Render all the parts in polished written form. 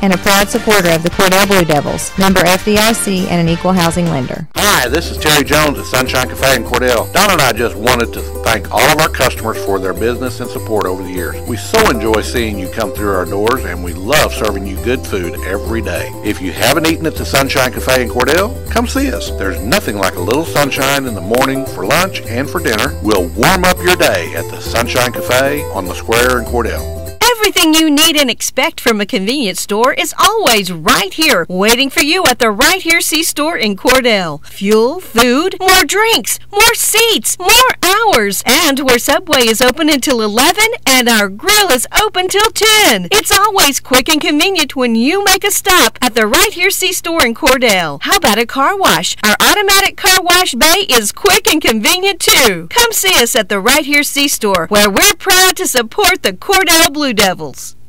and a proud supporter of the Cordell Blue Devils, member FDIC and an equal housing lender. Hi, this is Terry Jones at Sunshine Cafe in Cordell. Don and I just wanted to thank all of our customers for their business and support over the years. We so enjoy seeing you come through our doors, and we love serving you good food every day. If you haven't eaten at the Sunshine Cafe in Cordell, come see us. There's nothing like a little sunshine in the morning for lunch and for dinner. We'll warm up your day at the Sunshine Cafe on the square in Cordell. Everything you need and expect from a convenience store is always right here, waiting for you at the Right Here C-Store in Cordell. Fuel, food, more drinks, more seats, more hours, and where Subway is open until 11 and our grill is open till 10. It's always quick and convenient when you make a stop at the Right Here C-Store in Cordell. How about a car wash? Our automatic car wash bay is quick and convenient too. Come see us at the Right Here C-Store, where we're proud to support the Cordell Blue Devils.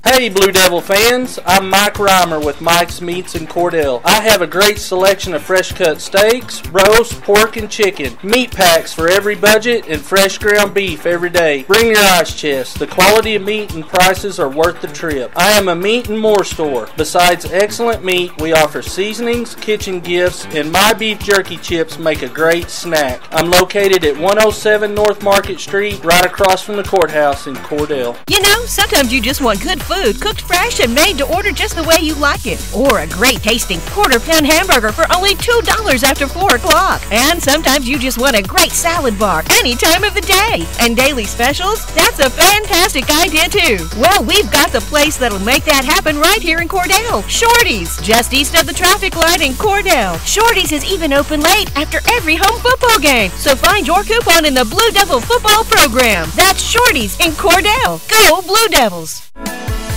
Hey Blue Devil fans, I'm Mike Reimer with Mike's Meats in Cordell. I have a great selection of fresh cut steaks, roast, pork, and chicken, meat packs for every budget, and fresh ground beef every day. Bring your ice chest. The quality of meat and prices are worth the trip. I am a meat and more store. Besides excellent meat, we offer seasonings, kitchen gifts, and my beef jerky chips make a great snack. I'm located at 107 North Market Street, right across from the courthouse in Cordell. You know, sometimes you just want good food, cooked fresh and made to order just the way you like it. Or a great tasting quarter-pound hamburger for only $2 after 4 o'clock. And sometimes you just want a great salad bar any time of the day. And daily specials? That's a fantastic idea too. Well, we've got the place that'll make that happen right here in Cordell. Shorty's, just east of the traffic light in Cordell. Shorty's is even open late after every home football game. So find your coupon in the Blue Devil football program. That's Shorty's in Cordell. Go Blue Devils!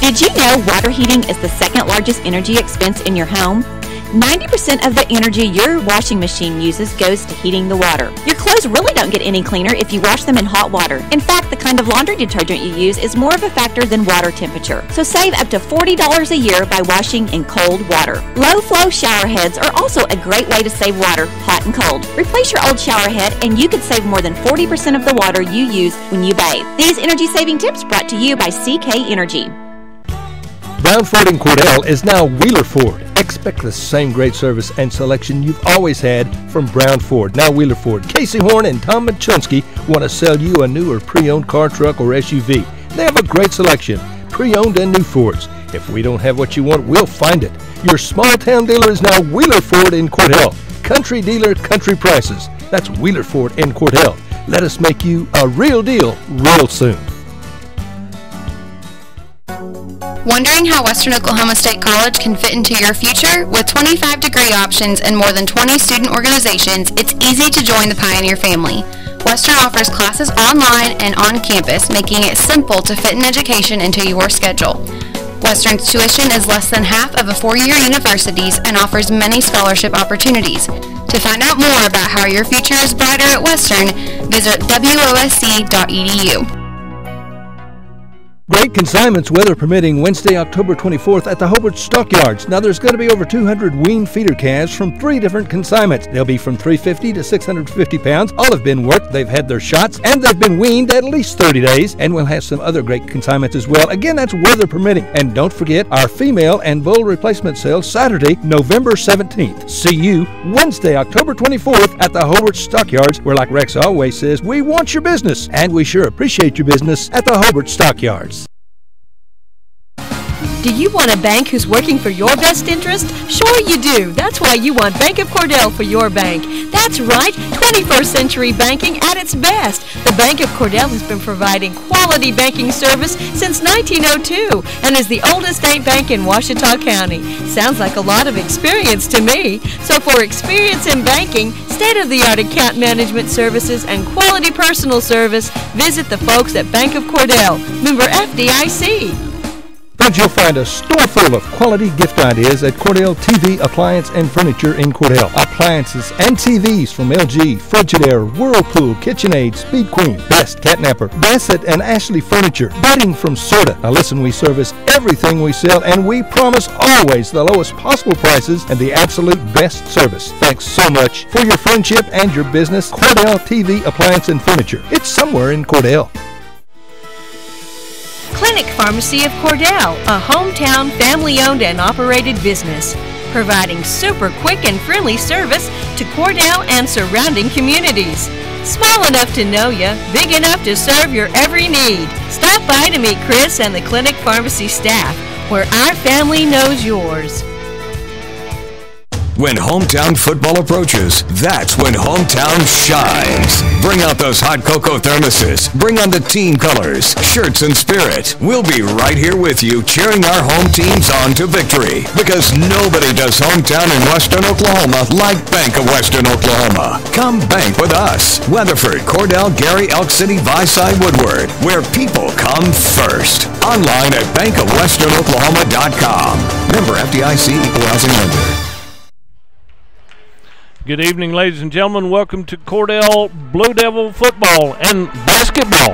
Did you know water heating is the second largest energy expense in your home? 90% of the energy your washing machine uses goes to heating the water. Your clothes really don't get any cleaner if you wash them in hot water. In fact, the kind of laundry detergent you use is more of a factor than water temperature. So save up to $40 a year by washing in cold water. Low-flow shower heads are also a great way to save water, hot and cold. Replace your old shower head and you could save more than 40% of the water you use when you bathe. These energy-saving tips brought to you by CK Energy. Brown Ford in Cordell is now Wheeler Ford. Expect the same great service and selection you've always had from Brown Ford, now Wheeler Ford. Casey Horn and Tom Machunsky want to sell you a new or pre-owned car, truck, or SUV. They have a great selection, pre-owned and new Fords. If we don't have what you want, we'll find it. Your small town dealer is now Wheeler Ford in Cordell. Country dealer, country prices. That's Wheeler Ford in Cordell. Let us make you a real deal real soon. Wondering how Western Oklahoma State College can fit into your future? With 25 degree options and more than 20 student organizations, it's easy to join the Pioneer family. Western offers classes online and on campus, making it simple to fit an education into your schedule. Western's tuition is less than half of a four-year university's and offers many scholarship opportunities. To find out more about how your future is brighter at Western, visit wosc.edu. Great consignments, weather permitting, Wednesday, October 24th at the Hobart Stockyards. Now, there's going to be over 200 weaned feeder calves from 3 different consignments. They'll be from 350 to 650 pounds. All have been worked, they've had their shots, and they've been weaned at least 30 days. And we'll have some other great consignments as well. Again, that's weather permitting. And don't forget our female and bull replacement sale Saturday, November 17th. See you Wednesday, October 24th at the Hobart Stockyards, where, like Rex always says, we want your business. And we sure appreciate your business at the Hobart Stockyards. Do you want a bank who's working for your best interest? Sure you do. That's why you want Bank of Cordell for your bank. That's right, 21st century banking at its best. The Bank of Cordell has been providing quality banking service since 1902 and is the oldest state bank in Ouachita County. Sounds like a lot of experience to me. So for experience in banking, state-of-the-art account management services, and quality personal service, visit the folks at Bank of Cordell, member FDIC. Friends, you'll find a store full of quality gift ideas at Cordell TV Appliance and Furniture in Cordell. Appliances and TVs from LG, Frigidaire, Whirlpool, KitchenAid, Speed Queen, Best, Catnapper, Bassett, and Ashley Furniture. Bedding from Sorta. Now listen, we service everything we sell, and we promise always the lowest possible prices and the absolute best service. Thanks so much for your friendship and your business. Cordell TV Appliance and Furniture. It's somewhere in Cordell. Clinic Pharmacy of Cordell, a hometown family-owned and operated business, providing super quick and friendly service to Cordell and surrounding communities. Small enough to know you, big enough to serve your every need. Stop by to meet Chris and the Clinic Pharmacy staff, where our family knows yours. When hometown football approaches, that's when hometown shines. Bring out those hot cocoa thermoses. Bring on the team colors, shirts, and spirit. We'll be right here with you cheering our home teams on to victory. Because nobody does hometown in Western Oklahoma like Bank of Western Oklahoma. Come bank with us. Weatherford, Cordell, Gary, Elk City, Visay, Woodward. Where people come first. Online at bankofwesternoklahoma.com. Member FDIC, Equal Housing Lender. Good evening, ladies and gentlemen. Welcome to Cordell Blue Devil football and basketball.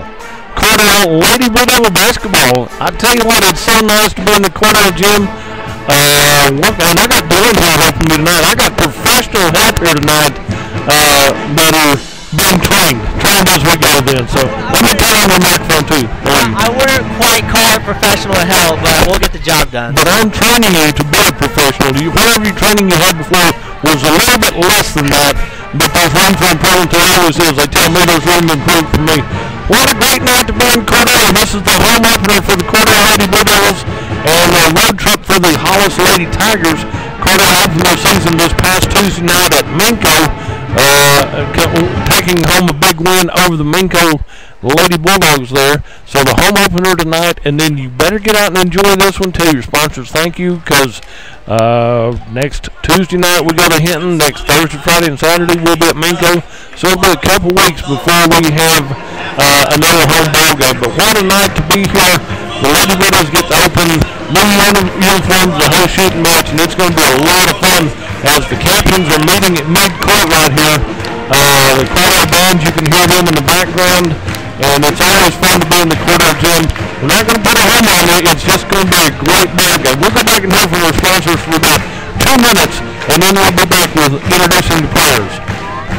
Cordell Lady Blue Devil basketball. I tell you what, it's so nice to be in the Cordell gym. And I got Dylan here helping me tonight. I got professional help here tonight that are being trained as we go then. So let me turn on the microphone too. I wouldn't quite call it professional help, but we'll get the job done. But I'm training you to be a professional. Whatever training you had before was a little bit less than that, but there's room for improvement. There always is. They tell me there's room to improve for me. What a great night to be in Cordell. This is the home opener for the Cordell Lady Blue Devils and a road trip for the Hollis Lady Tigers. Cordell opened their season this past Tuesday night at Minco, taking home a big win over the Minco Lady Bulldogs there. So the home opener tonight, and then you better get out and enjoy this one too. Your sponsors, thank you, because next Tuesday night we go to Hinton. Next Thursday, Friday, and Saturday we'll be at Minco. So it'll be a couple weeks before we have another home ball game. But what a night to be here. The Lady Bulldogs get to open new uniforms, the whole shooting match, and it's going to be a lot of fun as the captains are meeting at mid-court right here. The Cordell bands, you can hear them in the background, and it's always fun to be in the Cordell gym. We're not going to put a home on it. It's just going to be a great ball game. We'll go back and hear from our sponsors for about 2 minutes, and then we'll be back with introducing the players.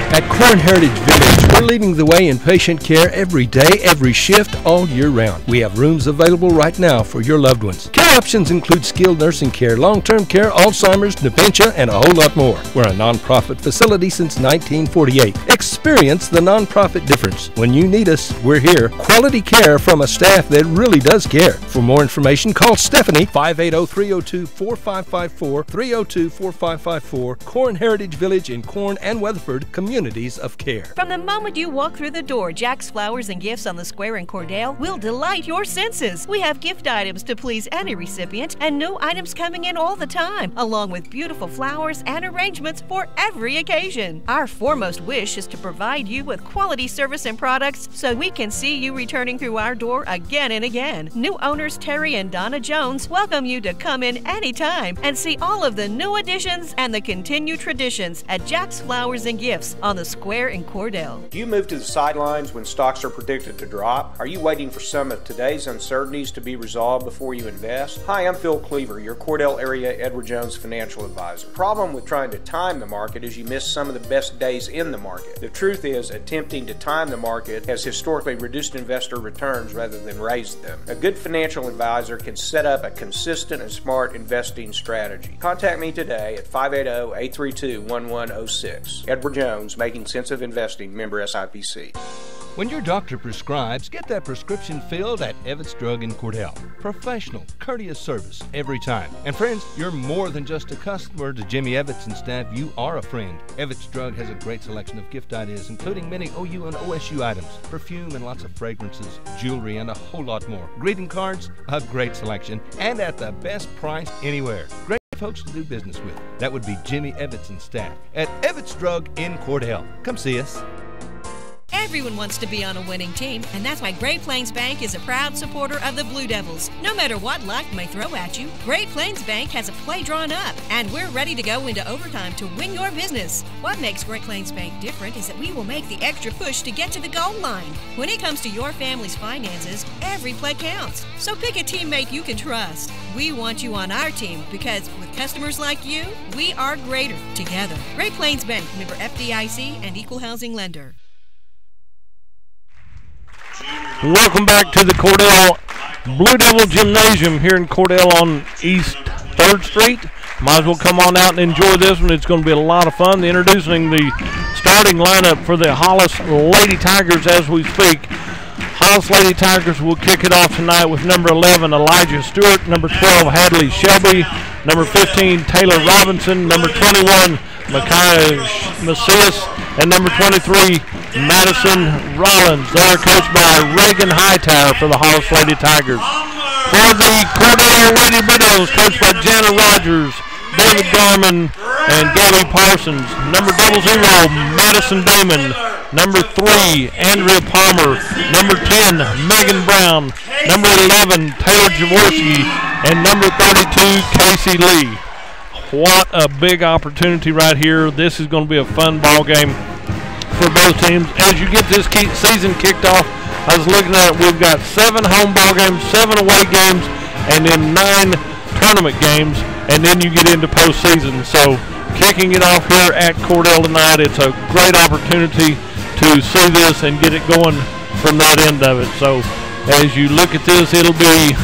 At Corn Heritage Village, we're leading the way in patient care every day, every shift, all year round. We have rooms available right now for your loved ones. Care options include skilled nursing care, long-term care, Alzheimer's, dementia, and a whole lot more. We're a non-profit facility since 1948. Experience the non-profit difference. When you need us, we're here. Quality care from a staff that really does care. For more information, call Stephanie, 580-302-4554, 302-4554, Corn Heritage Village in Corn and Weatherford, communities of care. From the moment you walk through the door, Jack's Flowers and Gifts on the Square in Cordell will delight your senses. We have gift items to please any recipient and new items coming in all the time, along with beautiful flowers and arrangements for every occasion. Our foremost wish is to provide you with quality service and products so we can see you returning through our door again and again. New owners Terry and Donna Jones welcome you to come in anytime and see all of the new additions and the continued traditions at Jack's Flowers and Gifts on the Square in Cordell. Do you move to the sidelines when stocks are predicted to drop? Are you waiting for some of today's uncertainties to be resolved before you invest? Hi, I'm Phil Cleaver, your Cordell area Edward Jones financial advisor. The problem with trying to time the market is you miss some of the best days in the market. The truth is, attempting to time the market has historically reduced investor returns rather than raised them. A good financial advisor can set up a consistent and smart investing strategy. Contact me today at 580-832-1106. Edward Jones, Making Sense of Investing, member SIPC. When your doctor prescribes, get that prescription filled at Evetts Drug in Cordell. Professional, courteous service every time. And friends, you're more than just a customer to Jimmy Evetts and staff. You are a friend. Evetts Drug has a great selection of gift ideas, including many OU and OSU items, perfume and lots of fragrances, jewelry, and a whole lot more. Greeting cards, a great selection, and at the best price anywhere. Great folks to do business with. That would be Jimmy Evetts and staff at Evetts Drug in Cordell. Come see us. Everyone wants to be on a winning team, and that's why Great Plains Bank is a proud supporter of the Blue Devils. No matter what luck may throw at you, Great Plains Bank has a play drawn up, and we're ready to go into overtime to win your business. What makes Great Plains Bank different is that we will make the extra push to get to the goal line. When it comes to your family's finances, every play counts. So pick a teammate you can trust. We want you on our team because with customers like you, we are greater together. Great Plains Bank, member FDIC and equal housing lender. Welcome back to the Cordell Blue Devil Gymnasium here in Cordell on East 3rd Street. Might as well come on out and enjoy this one. It's going to be a lot of fun. Introducing the starting lineup for the Hollis Lady Tigers as we speak. Hollis Lady Tigers will kick it off tonight with number 11, Elijah Stewart, number 12, Hadley Shelby, number 15, Taylor Robinson, number 21, Micaiah Macias, and number 23, Madison Rollins. They are coached by Reagan Hightower for the Hollis Lady Tigers. For the Cordell Lady Blue Devils, coached by Jana Rogers, David Garman, and Gabby Parsons. Number 00, Madison Damon. Number 3, Andrea Palmer. Number 10, Megan Brown. Number 11, Taylor Jaworski. And number 32, Casey Lee. What a big opportunity right here. This is going to be a fun ball game for both teams. As you get this season kicked off, I was looking at it, we've got 7 home ball games, 7 away games, and then 9 tournament games, and then you get into postseason. So kicking it off here at Cordell tonight, it's a great opportunity to see this and get it going from that end of it. So as you look at this, it'll be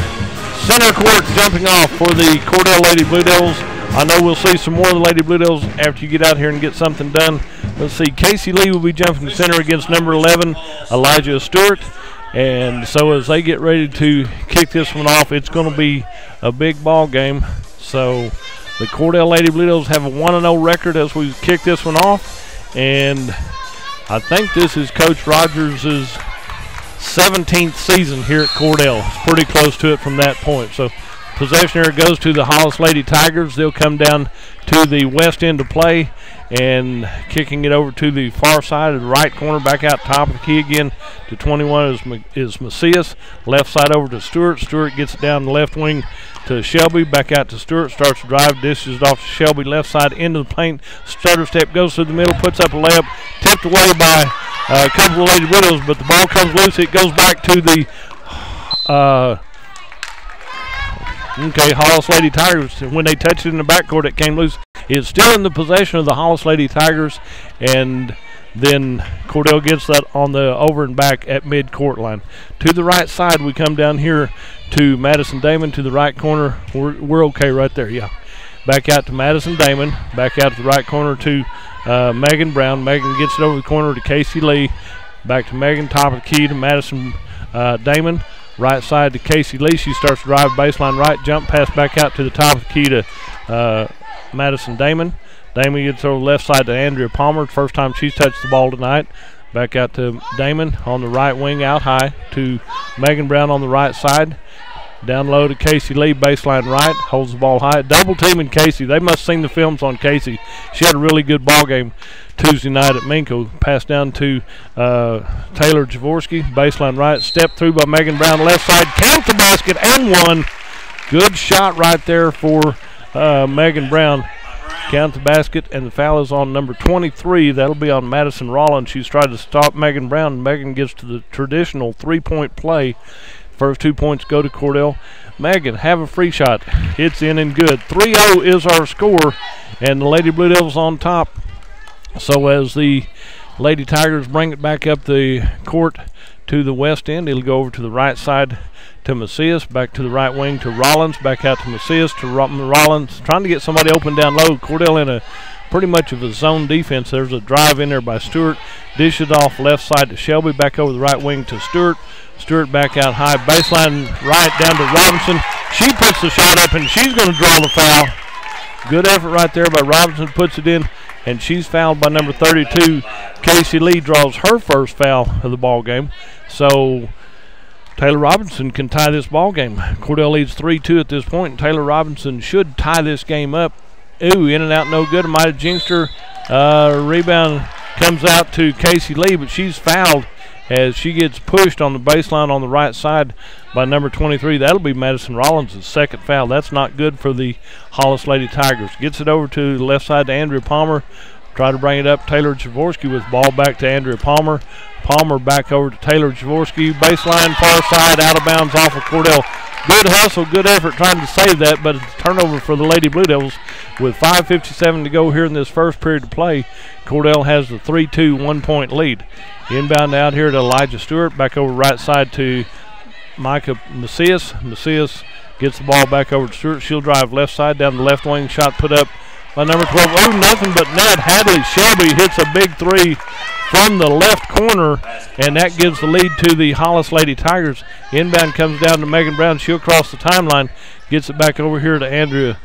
center court jumping off for the Cordell Lady Blue Devils. I know we'll see some more of the Lady Blue Devils after you get out here and get something done. Let's see, Casey Lee will be jumping center against number 11, Elijah Stewart. And so as they get ready to kick this one off, it's going to be a big ball game. So the Cordell Lady Blue Devils have a 1-0 record as we kick this one off. And I think this is Coach Rogers' 17th season here at Cordell. It's pretty close to it from that point. So possession here goes to the Hollis Lady Tigers. They'll come down to the west end to play, and kicking it over to the far side of the right corner, back out top of the key again to 21 is Macias. Left side over to Stewart. Stewart gets it down the left wing to Shelby. Back out to Stewart. Starts to drive. Dishes off to Shelby. Left side into the paint. Stutter step goes through the middle. Puts up a layup. Tipped away by a couple of Lady Widows, but the ball comes loose. It goes back to the Hollis Lady Tigers. When they touched it in the backcourt, it came loose. It's still in the possession of the Hollis Lady Tigers, and then Cordell gets that on the over and back at mid-court line. To the right side, we come down here to Madison Damon to the right corner. We're okay right there, yeah. Back out to Madison Damon. Back out to the right corner to Megan Brown. Megan gets it over the corner to Casey Lee. Back to Megan, top of the key to Madison Damon. Right side to Casey Lee. She starts to drive baseline right. Jump pass back out to the top of the key to Madison Damon. Damon gets over left side to Andrea Palmer. First time she's touched the ball tonight. Back out to Damon on the right wing, out high to Megan Brown on the right side. Down low to Casey Lee, baseline right, holds the ball high. Double teaming Casey. They must have seen the films on Casey. She had a really good ball game Tuesday night at Minko. Pass down to Taylor Jaworski, baseline right, step through by Megan Brown, left side, count the basket and one. Good shot right there for Megan Brown. Count the basket, and the foul is on number 23. That'll be on Madison Rollins. She's tried to stop Megan Brown. Megan gets to the traditional three-point play. First 2 points go to Cordell. Megan, have a free shot. It's in and good. 3-0 is our score, and the Lady Blue Devils on top. So as the Lady Tigers bring it back up the court to the west end, it'll go over to the right side to Macias, back to the right wing to Rollins, back out to Macias to Rollins, trying to get somebody open down low. Cordell in a pretty much of a zone defense. There's a drive in there by Stewart. Dish it off left side to Shelby, back over the right wing to Stewart. Stewart back out high, baseline right down to Robinson. She puts the shot up, and she's going to draw the foul. Good effort right there by Robinson, puts it in, and she's fouled by number 32. Casey Lee draws her first foul of the ball game. So Taylor Robinson can tie this ball game. Cordell leads 3-2 at this point, and Taylor Robinson should tie this game up. Ooh, in and out, no good. Might have jinxed her. Rebound comes out to Casey Lee, but she's fouled as she gets pushed on the baseline on the right side by number 23. That'll be Madison Rollins' second foul. That's not good for the Hollis Lady Tigers. Gets it over to the left side to Andrea Palmer. Try to bring it up. Taylor Jaworski with ball back to Andrea Palmer. Palmer back over to Taylor Jaworski. Baseline far side, out of bounds off of Cordell. Good hustle, good effort trying to save that, but it's a turnover for the Lady Blue Devils with 5:57 to go here in this first period of play. Cordell has the 3-2 1-point lead. Inbound out here to Elijah Stewart. Back over right side to Micah Macias. Macias gets the ball back over to Stewart. She'll drive left side down the left wing. Shot put up by number 12. Oh, nothing but net. Hadley Shelby hits a big three from the left corner, and that gives the lead to the Hollis Lady Tigers. Inbound comes down to Megan Brown. She'll cross the timeline, gets it back over here to Andrea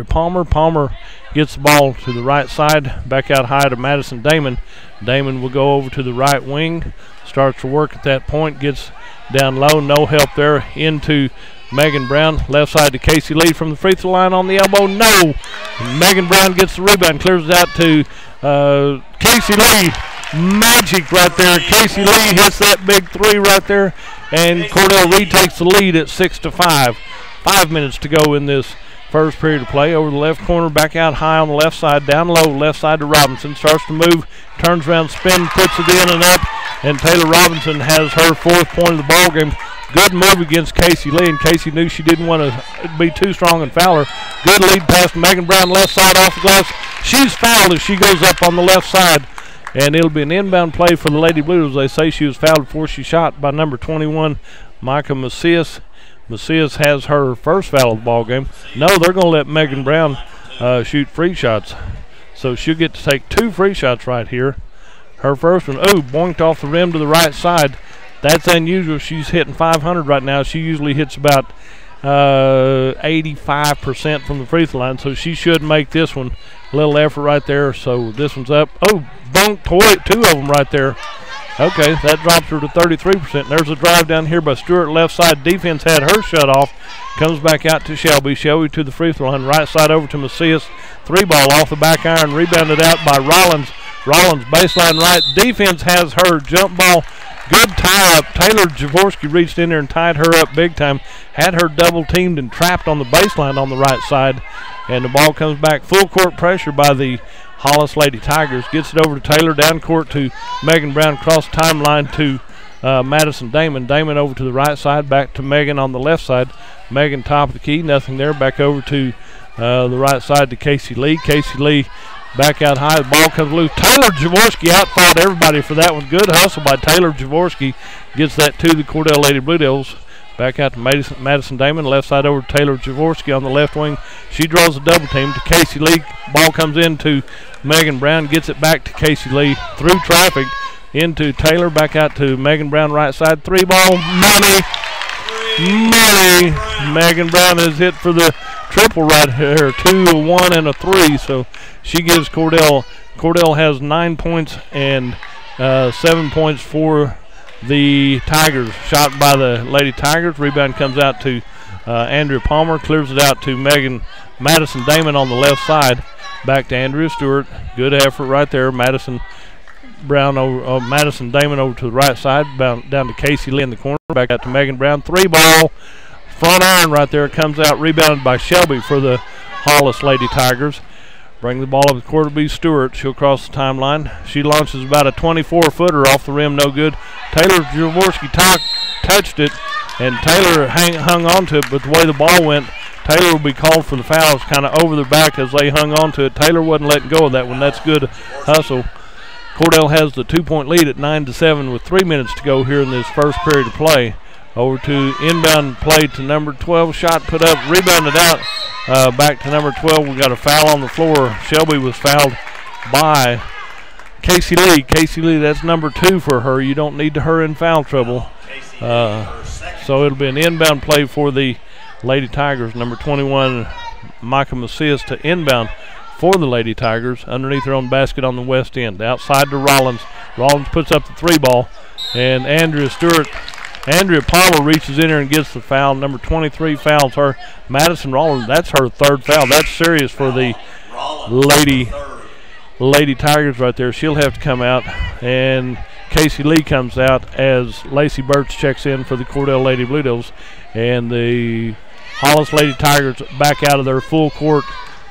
Palmer. Palmer gets the ball to the right side, back out high to Madison Damon. Damon will go over to the right wing, starts to work at that point, gets down low, no help there, into Megan Brown, left side to Casey Lee from the free throw line on the elbow. No! Megan Brown gets the rebound, clears it out to Casey Lee. Magic right there. Casey Lee hits that big three right there, and Cordell retakes the lead at 6-5. 5 minutes to go in this first period of play. Over the left corner, back out high on the left side, down low, left side to Robinson. Starts to move, turns around, spin, puts it in and up, and Taylor Robinson has her 4th point of the ball game. Good move against Casey Lee, and Casey knew she didn't want to be too strong and foul her. Good lead pass to Megan Brown, left side off the glass. She's fouled as she goes up on the left side, and it'll be an inbound play for the Lady Blues. They say she was fouled before she shot by number 21, Micah Macias. Macias has her first foul of the ball game. No, they're going to let Megan Brown shoot free shots. So she'll get to take 2 free shots right here. Her first one, boinked off the rim to the right side. That's unusual. She's hitting 500 right now. She usually hits about 85% from the free throw line, so she should make this one. A little effort right there, so this one's up. Bonked 2 of them right there. Okay, that drops her to 33%. There's a drive down here by Stewart, left side. Defense had her shut off. Comes back out to Shelby. Shelby to the free throw line. Right side over to Macias. 3-ball off the back iron. Rebounded out by Rollins. Rollins baseline right. Defense has her jump ball. Good tie up. Taylor Jaworski reached in there and tied her up big time. Had her double teamed and trapped on the baseline on the right side. And the ball comes back. Full court pressure by the Hollis Lady Tigers. Gets it over to Taylor, down court to Megan Brown, cross timeline to Madison Damon. Damon over to the right side, back to Megan on the left side. Megan top of the key, nothing there. Back over to the right side to Casey Lee. Casey Lee back out high. The ball comes loose. Taylor Jaworski outfought everybody for that one. Good hustle by Taylor Jaworski. Gets that to the Cordell Lady Blue Devils. Back out to Madison Damon, left side over to Taylor Jaworski on the left wing. She draws a double team to Casey Lee. Ball comes into Megan Brown, gets it back to Casey Lee through traffic into Taylor, back out to Megan Brown right side. 3-ball, money. Megan Brown has hit for the triple right here, 2, a 1, and a 3. So she gives Cordell has 9 points and 7 points for the Tigers. Shot by the Lady Tigers. Rebound comes out to Andrea Palmer. Clears it out to Madison Damon on the left side. Back to Andrea Stewart. Good effort right there. Madison Damon over to the right side. Down to Casey Lee in the corner. Back out to Megan Brown. 3-ball. Front iron right there. Comes out rebounded by Shelby for the Hollis Lady Tigers. Bring the ball up the court to be Stewart. She'll cross the timeline. She launches about a 24-footer off the rim, no good. Taylor Jaworski touched it, and Taylor hung on to it, but the way the ball went, Taylor will be called for the fouls kind of over their back as they hung on to it. Taylor wasn't letting go of that one. That's good hustle. Cordell has the 2-point lead at 9-7 with 3 minutes to go here in this first period of play. Over to inbound play to number 12. Shot put up, rebounded out. Back to number 12. We got a foul on the floor. Shelby was fouled by Casey Lee. Casey Lee, that's number 2 for her. You don't need her in foul trouble. So it'll be an inbound play for the Lady Tigers. Number 21, Micah Macias to inbound for the Lady Tigers. Underneath her own basket on the west end. Outside to Rollins. Rollins puts up the 3-ball. And Andrea Palmer reaches in there and gets the foul. Number 23 fouls her. Madison Rollins, that's her 3rd foul. That's serious for the Lady Tigers right there. She'll have to come out. And Casey Lee comes out as Lacey Birch checks in for the Cordell Lady Blue Devils. And the Hollis Lady Tigers back out of their full court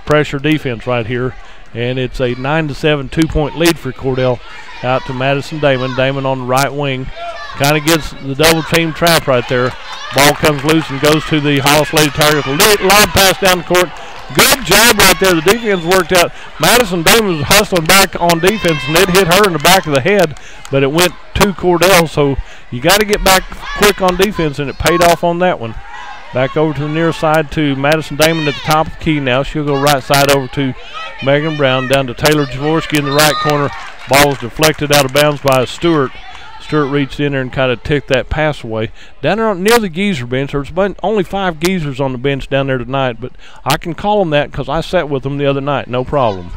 pressure defense right here. And it's a 9-7 2-point lead for Cordell. Out to Madison Damon. Damon on the right wing. Kind of gets the double team trap right there. Ball comes loose and goes to the Hollis Lady Tigers. Lob pass down the court. Good job right there. The defense worked out. Madison Damon was hustling back on defense, and it hit her in the back of the head, but it went to Cordell, so you got to get back quick on defense, and it paid off on that one. Back over to the near side to Madison Damon at the top of the key now. She'll go right side over to Megan Brown, down to Taylor Jaworski in the right corner. Ball was deflected out of bounds by Stewart. Stewart reached in there and kind of ticked that pass away. Down there near the geezer bench, there's only 5 geezers on the bench down there tonight, but I can call them that because I sat with them the other night, no problem.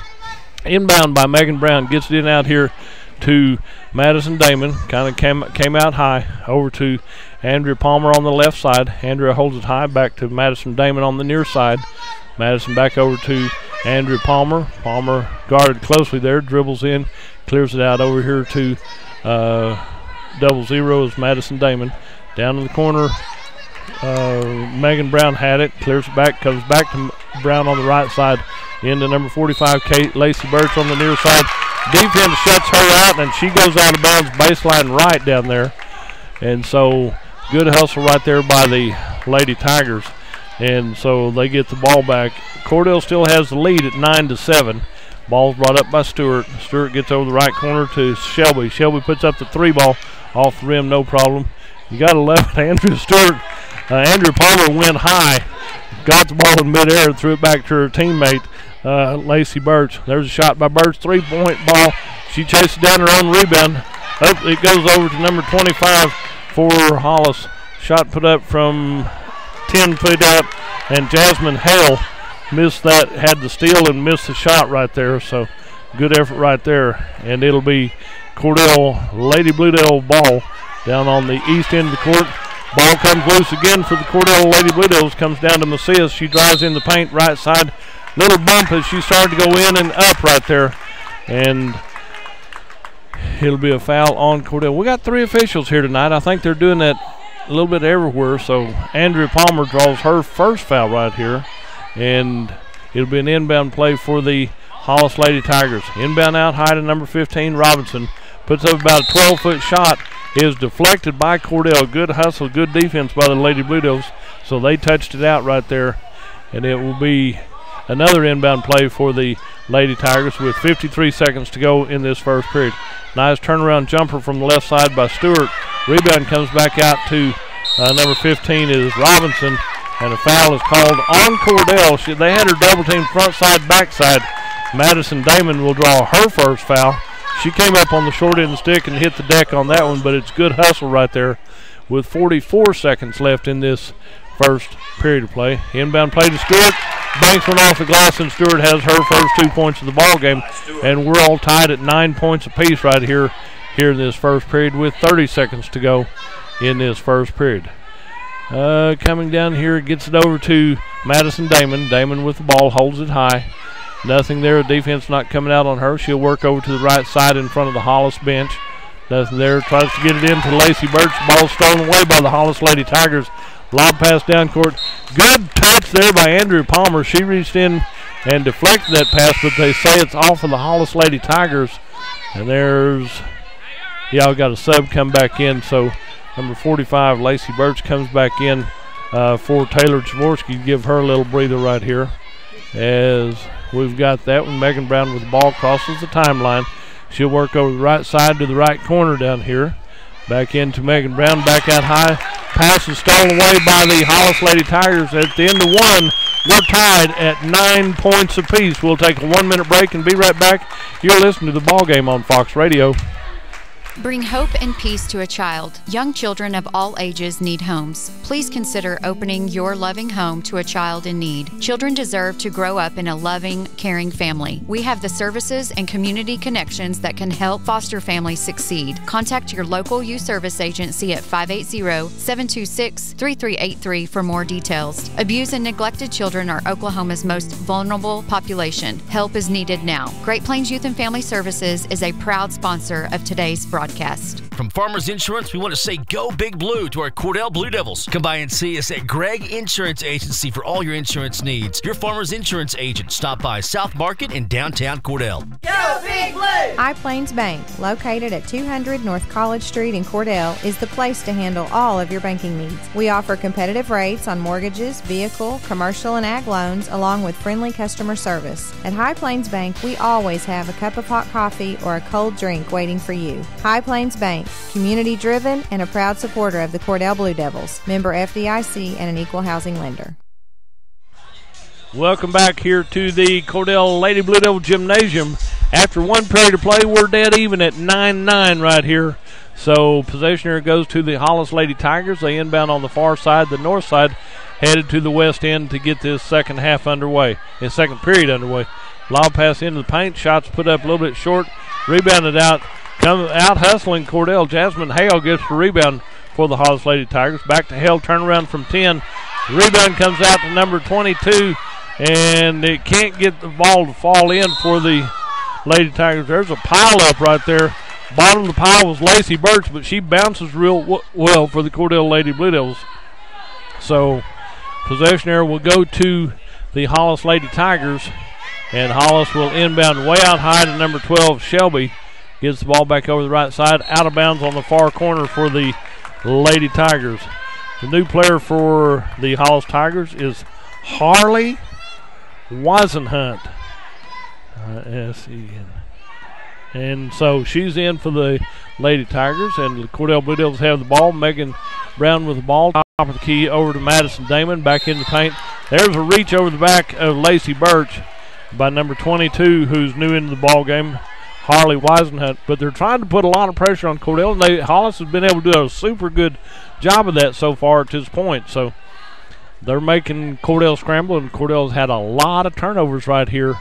Inbound by Megan Brown, gets it in out here to Madison Damon. Kind of came out high over to Andrea Palmer on the left side. Andrea holds it high back to Madison Damon on the near side. Madison back over to Andrea Palmer. Palmer guarded closely there, dribbles in, clears it out over here to 0-0 is Madison Damon. Down in the corner, Megan Brown had it, clears it back, comes back to Brown on the right side, into number 45, Kate Lacey Birch on the near side. Defense shuts her out, and she goes out of bounds baseline right down there. And so good hustle right there by the Lady Tigers. And so they get the ball back. Cordell still has the lead at 9-7. Ball's brought up by Stewart. Stewart gets over the right corner to Shelby. Shelby puts up the 3 ball off the rim, no problem. You got to love it. Andrea Palmer went high, got the ball in midair, threw it back to her teammate, Lacey Birch. There's a shot by Birch, 3-point ball. She chases down her own rebound. It goes over to number 25 for Hollis. Shot put up from 10 feet out, and Jasmine Hale missed that, had the steal and missed the shot right there. So good effort right there. And it'll be Cordell Lady Blue Devil ball down on the east end of the court. Ball comes loose again for the Cordell Lady Blue Devils. Comes down to Macias. She drives in the paint right side. Little bump as she started to go in and up right there. And it'll be a foul on Cordell. We got 3 officials here tonight. I think they're doing that a little bit everywhere. So Andrea Palmer draws her first foul right here. And it'll be an inbound play for the Hollis Lady Tigers. Inbound out high to number 15, Robinson. Puts up about a 12-foot shot. Is deflected by Cordell. Good hustle, good defense by the Lady Blue Devils. So they touched it out right there. And it will be another inbound play for the Lady Tigers with 53 seconds to go in this first period. Nice turnaround jumper from the left side by Stewart. Rebound comes back out to number 15 is Robinson. And a foul is called on Cordell. They had her double team front side, back side. Madison Damon will draw her first foul. She came up on the short end of the stick and hit the deck on that one, but it's good hustle right there with 44 seconds left in this first period of play. Inbound play to Stewart. Banks one off the glass, and Stewart has her first 2 points of the ball game. And we're all tied at 9 points apiece right here in this first period with 30 seconds to go in this first period. Coming down here, gets it over to Madison Damon. Damon with the ball, holds it high. Nothing there. Defense not coming out on her. She'll work over to the right side in front of the Hollis bench. Nothing there. Tries to get it into Lacey Birch. Ball stolen away by the Hollis Lady Tigers. Lob pass down court. Good touch there by Andrea Palmer. She reached in and deflected that pass, but they say it's off of the Hollis Lady Tigers. And there's, we got a sub come back in. So number 45, Lacey Birch, comes back in for Taylor Jaworski. Give her a little breather right here. As we've got that one, Megan Brown with the ball crosses the timeline. She'll work over the right side to the right corner down here. Back into Megan Brown, back out high. Pass is stolen away by the Hollis Lady Tigers. At the end of one, we're tied at 9 points apiece. We'll take a 1-minute break and be right back. You're listening to the ball game on Fox Radio. Bring hope and peace to a child. Young children of all ages need homes. Please consider opening your loving home to a child in need. Children deserve to grow up in a loving, caring family. We have the services and community connections that can help foster families succeed. Contact your local youth service agency at 580-726-3383 for more details. Abused and neglected children are Oklahoma's most vulnerable population. Help is needed now. Great Plains Youth and Family Services is a proud sponsor of today's broadcast. From Farmers Insurance, we want to say go Big Blue to our Cordell Blue Devils. Come by and see us at Gregg Insurance Agency for all your insurance needs. Your Farmers Insurance agent. Stop by South Market in downtown Cordell. Go Big Blue! High Plains Bank, located at 200 North College Street in Cordell, is the place to handle all of your banking needs. We offer competitive rates on mortgages, vehicle, commercial, and ag loans, along with friendly customer service. At High Plains Bank, we always have a cup of hot coffee or a cold drink waiting for you. High Plains Bank, community-driven and a proud supporter of the Cordell Blue Devils, member FDIC and an equal housing lender. Welcome back here to the Cordell Lady Blue Devil Gymnasium. After one period of play, we're dead even at 9-9 right here. So possession here goes to the Hollis Lady Tigers. They inbound on the far side, the north side, headed to the west end to get this second half underway, the second period underway. Lob pass into the paint, shots put up a little bit short, rebounded out. Come out hustling Cordell. Jasmine Hale gets the rebound for the Hollis Lady Tigers. Back to Hale, turnaround from 10. The rebound comes out to number 22, and it can't get the ball to fall in for the Lady Tigers. There's a pile up right there. Bottom of the pile was Lacey Birch, but she bounces real well for the Cordell Lady Blue Devils. So possession there will go to the Hollis Lady Tigers, and Hollis will inbound way out high to number 12, Shelby. Gets the ball back over the right side, out of bounds on the far corner for the Lady Tigers. The new player for the Hollis Tigers is Harley Wisenhunt. And so she's in for the Lady Tigers, and the Cordell Blue Devils have the ball. Megan Brown with the ball, top of the key over to Madison Damon, back in the paint. There's a reach over the back of Lacey Birch by number 22, who's new into the ball game, Harley Wisenhunt. But they're trying to put a lot of pressure on Cordell, and Hollis has been able to do a super good job of that so far at this point. So they're making Cordell scramble, and Cordell's had a lot of turnovers right here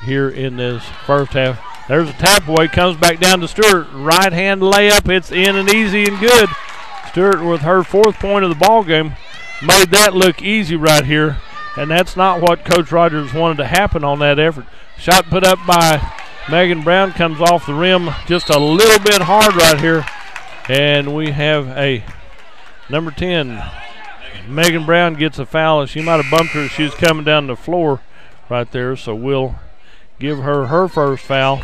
in this first half. There's a tap away, comes back down to Stewart. Right hand layup, it's in and easy and good. Stewart with her 4th point of the ball game made that look easy right here, and that's not what Coach Rogers wanted to happen on that effort. Shot put up by Megan Brown comes off the rim just a little bit hard right here, and we have a number 10. Megan Brown gets a foul, and she might have bumped her as she was coming down the floor right there, so we'll give her first foul.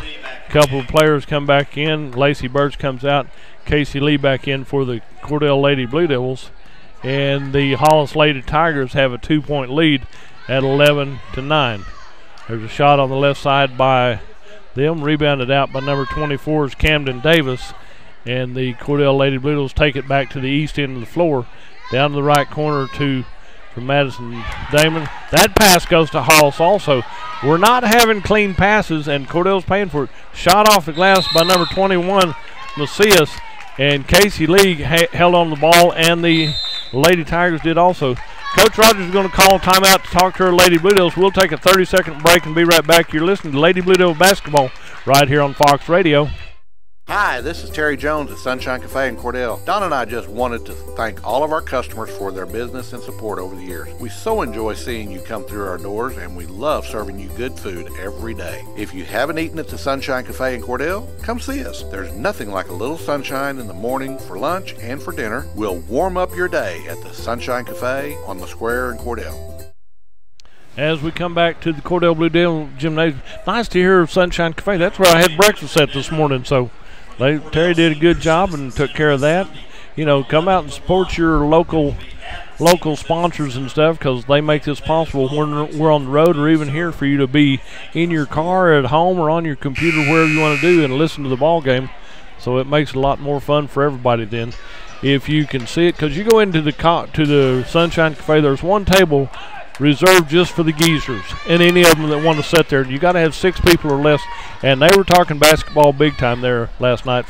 A couple of players come back in. Lacey Birch comes out. Casey Lee back in for the Cordell Lady Blue Devils. And the Hollis Lady Tigers have a 2-point lead at 11-9. There's a shot on the left side by them, rebounded out by number 24's Camden Davis. And the Cordell Lady Blue Devils take it back to the east end of the floor. Down to the right corner from Madison Damon. That pass goes to Hollis also. We're not having clean passes, and Cordell's paying for it. Shot off the glass by number 21, Macias, and Casey Lee held on the ball, and the Lady Tigers did also. Coach Rogers is going to call a timeout to talk to her Lady Blue Devils. We'll take a 30-second break and be right back. You're listening to Lady Blue Devil basketball right here on Fox Radio. Hi, this is Terry Jones at Sunshine Cafe in Cordell. Don and I just wanted to thank all of our customers for their business and support over the years. We so enjoy seeing you come through our doors, and we love serving you good food every day. If you haven't eaten at the Sunshine Cafe in Cordell, come see us. There's nothing like a little sunshine in the morning for lunch and for dinner. We'll warm up your day at the Sunshine Cafe on the square in Cordell. As we come back to the Cordell Blue Devil Gymnasium, nice to hear of Sunshine Cafe. That's where I had breakfast at this morning, so Terry did a good job and took care of that. You know, come out and support your local sponsors and stuff, because they make this possible when we're on the road, or even here for you to be in your car, at home, or on your computer, wherever you want to do, and listen to the ball game. So it makes it a lot more fun for everybody then, if you can see it. Because you go into the Sunshine Cafe, there's one table reserved just for the geezers and any of them that want to sit there. You got to have 6 people or less, and they were talking basketball big time there last night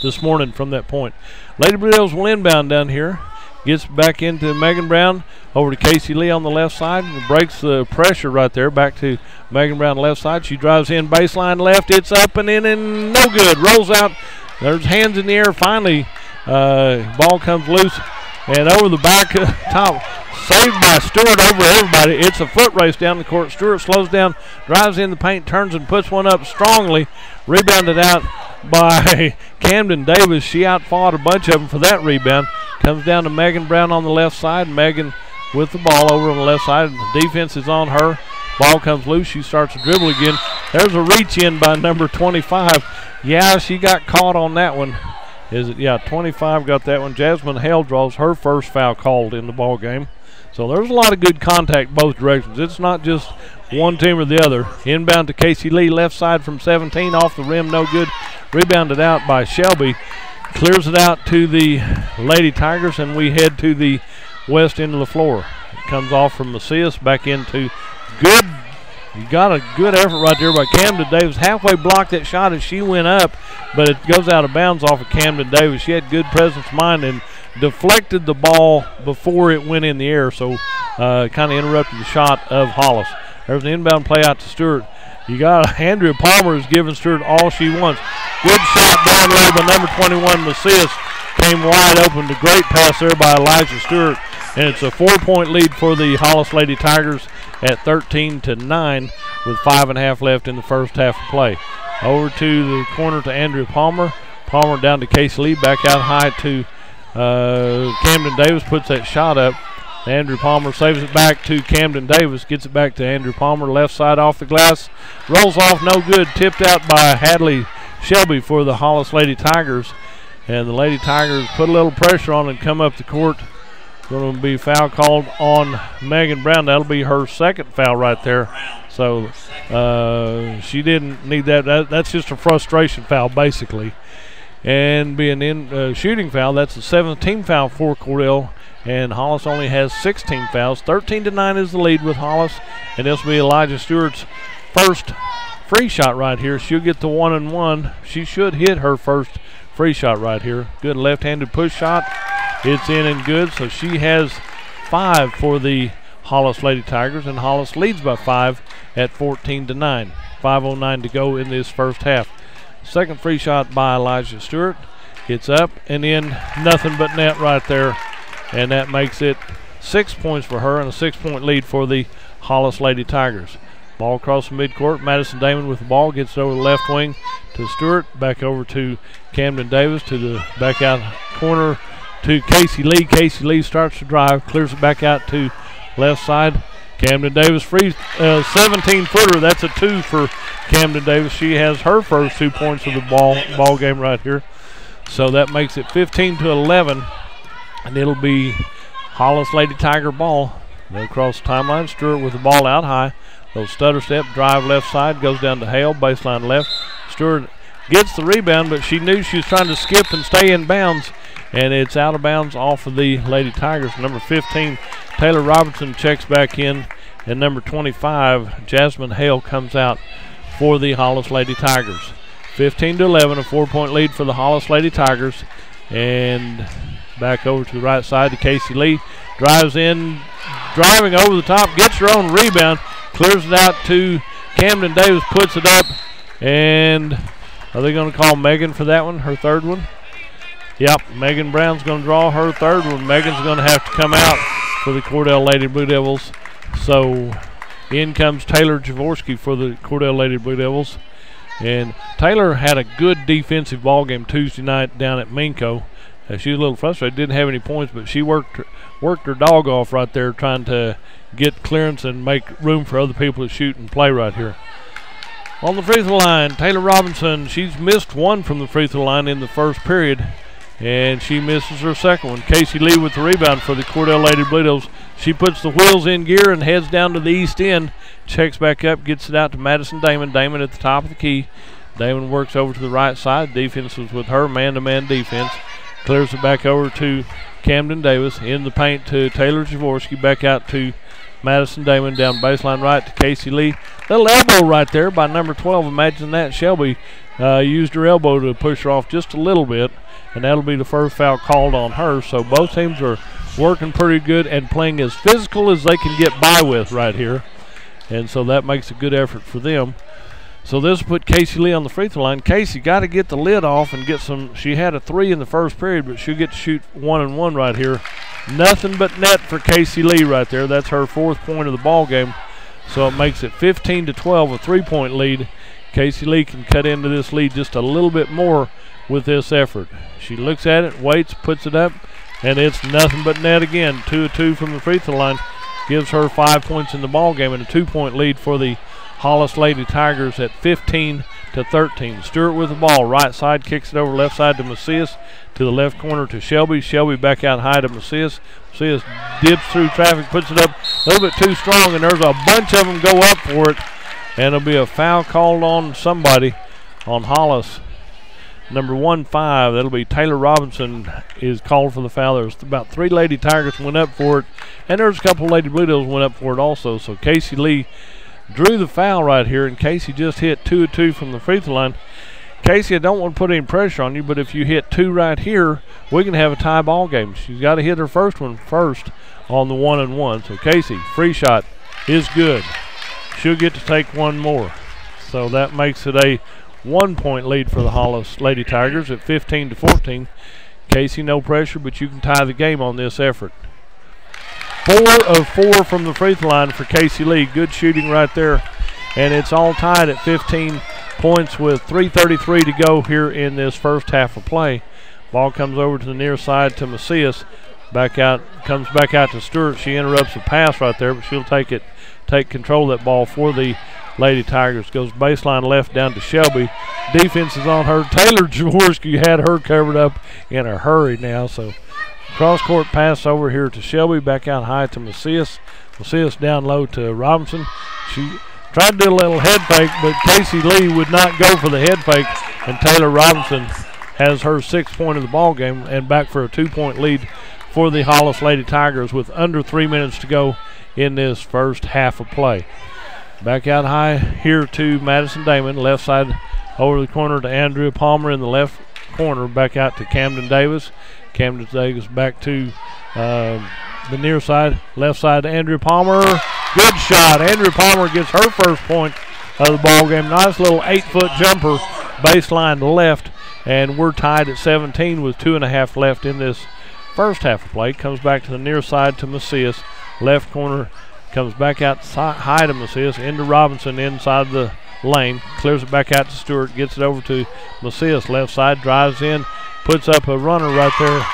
this morning from that point. Lady Blue Devils will inbound down here. Gets back into Megan Brown, over to Casey Lee on the left side, and breaks the pressure right there. Back to Megan Brown left side. She drives in, baseline left. It's up and in and no good. Rolls out. There's hands in the air. Finally, ball comes loose. And over the back top, saved by Stewart over everybody. It's a foot race down the court. Stewart slows down, drives in the paint, turns and puts one up strongly. Rebounded out by Camden Davis. She outfought a bunch of them for that rebound. Comes down to Megan Brown on the left side. Megan with the ball over on the left side. The defense is on her. Ball comes loose. She starts to dribble again. There's a reach in by number 25. Yeah, she got caught on that one. 25 got that one. Jasmine Hale draws her first foul called in the ball game. So there's a lot of good contact both directions. It's not just one team or the other. Inbound to Casey Lee, left side from 17, off the rim, no good. Rebounded out by Shelby. Clears it out to the Lady Tigers, and we head to the west end of the floor. It comes off from Macias, back into good. You got a good effort right there by Camden Davis. Halfway blocked that shot as she went up, but it goes out of bounds off of Camden Davis. She had good presence of mind and deflected the ball before it went in the air, so kind of interrupted the shot of Hollis. There's an inbound play out to Stewart. You got Andrea Palmer is giving Stewart all she wants. Good shot down low by number 21, Macias. Came wide open. The great pass there by Elijah Stewart. And it's a 4-point lead for the Hollis Lady Tigers at 13-9 with 5.5 left in the first half of play. Over to the corner to Andrea Palmer. Palmer down to Casey Lee. Back out high to Camden Davis. Puts that shot up. Andrew Palmer saves it back to Camden Davis. Gets it back to Andrew Palmer. Left side off the glass. Rolls off, no good. Tipped out by Hadley Shelby for the Hollis Lady Tigers. And the Lady Tigers put a little pressure on and come up the court. Going to be foul called on Megan Brown. That'll be her second foul right there. So she didn't need that. That's just a frustration foul, basically. And being in shooting foul, that's the 17th foul for Cordell. And Hollis only has 16 fouls. 13-9 is the lead with Hollis. And this will be Elijah Stewart's first free shot right here. She'll get the 1-and-1. She should hit her first free shot right here. Good left-handed push shot. It's in and good. So she has 5 for the Hollis Lady Tigers. And Hollis leads by 5 at 14-9. 5:09 to go in this first half. Second free shot by Elijah Stewart. It's up and in. Nothing but net right there. And that makes it 6 points for her and a 6-point lead for the Hollis Lady Tigers. Ball across the midcourt. Madison Damon with the ball. Gets it over the left wing to Stewart. Back over to Camden Davis to the back out corner to Casey Lee. Casey Lee starts to drive. Clears it back out to left side. Camden Davis free 17-footer. That's a 2 for Camden Davis. She has her first 2 points of the ball game right here. So that makes it 15-11. And it'll be Hollis Lady Tiger ball. They cross the timeline. Stewart with the ball out high. Little stutter step, drive left side, goes down to Hale, baseline left. Stewart gets the rebound, but she knew she was trying to skip and stay in bounds. And it's out of bounds off of the Lady Tigers. Number 15, Taylor Robinson checks back in. And number 25, Jasmine Hale comes out for the Hollis Lady Tigers. 15-11, a 4-point lead for the Hollis Lady Tigers. And back over to the right side to Casey Lee. Drives in, driving over the top, gets her own rebound, clears it out to Camden Davis, puts it up. And are they going to call Megan for that one, her third one? Yep, Megan Brown's going to draw her third one. Megan's going to have to come out for the Cordell Lady Blue Devils. So in comes Taylor Jaworski for the Cordell Lady Blue Devils. And Taylor had a good defensive ball game Tuesday night down at Minco. She was a little frustrated, didn't have any points, but she worked her dog off right there trying to get clearance and make room for other people to shoot and play right here. On the free throw line, Taylor Robinson, she's missed one from the free throw line in the first period, and she misses her second one. Casey Lee with the rebound for the Cordell Lady Blue Devils. She puts the wheels in gear and heads down to the east end, checks back up, gets it out to Madison Damon. Damon at the top of the key. Damon works over to the right side. Defense was with her, man-to-man defense. Clears it back over to Camden Davis. In the paint to Taylor Jaworski. Back out to Madison Damon. Down baseline right to Casey Lee. Little elbow right there by number 12. Imagine that. Shelby used her elbow to push her off just a little bit. And that'll be the first foul called on her. So both teams are working pretty good and playing as physical as they can get by with right here. And so that makes a good effort for them. So this will put Casey Lee on the free throw line. Casey got to get the lid off and get some. She had a 3 in the first period, but she'll get to shoot 1-and-1 right here Nothing but net for Casey Lee right there. That's her 4th point of the ball game. So it makes it 15-12, a 3-point lead. Casey Lee can cut into this lead just a little bit more with this effort. She looks at it, waits, puts it up, and it's nothing but net again. 2 of 2 from the free throw line gives her 5 points in the ball game and a 2-point lead for the Hollis Lady Tigers at 15-13. Stewart with the ball, right side, kicks it over left side to Macias, to the left corner to Shelby. Shelby back out high to Macias. Macias dips through traffic, puts it up a little bit too strong, and there's a bunch of them go up for it, and it'll be a foul called on somebody on Hollis. Number 15, that'll be Taylor Robinson, is called for the foul. There's about 3 Lady Tigers went up for it, and there's a couple Lady Blue Devils went up for it also. So Casey Lee drew the foul right here, and Casey just hit 2 of 2 from the free throw line. Casey, I don't want to put any pressure on you, but if you hit 2 right here, we can have a tie ball game. She's got to hit her first one first on the 1-and-1. So Casey, free shot is good. She'll get to take one more. So that makes it a 1-point lead for the Hollis Lady Tigers at 15-14. Casey, no pressure, but you can tie the game on this effort. 4 of 4 from the free throw line for Casey Lee. Good shooting right there. And it's all tied at 15 points with 3:33 to go here in this first half of play. Ball comes over to the near side to Macias. Comes back out to Stewart. She interrupts the pass right there, but she'll take control of that ball for the Lady Tigers. Goes baseline left down to Shelby. Defense is on her. Taylor Jaworski had her covered up in a hurry now. So cross-court pass over here to Shelby. Back out high to Macias. Macias down low to Robinson. She tried to do a little head fake, but Casey Lee would not go for the head fake. And Taylor Robinson has her 6th point of the ball game and back for a 2-point lead for the Hollis Lady Tigers with under 3 minutes to go in this first half of play. Back out high here to Madison Damon, left side over the corner to Andrea Palmer in the left corner, back out to Camden Davis. Camden Davis back to the near side, left side to Andrea Palmer. Good shot. Andrea Palmer gets her first point of the ball game. Nice little 8-foot jumper, baseline left, and we're tied at 17 with 2.5 left in this first half of play. Comes back to the near side to Macias, left corner. Comes back out high to Macias, into Robinson inside the lane. Clears it back out to Stewart, gets it over to Macias, left side, drives in, puts up a runner right there.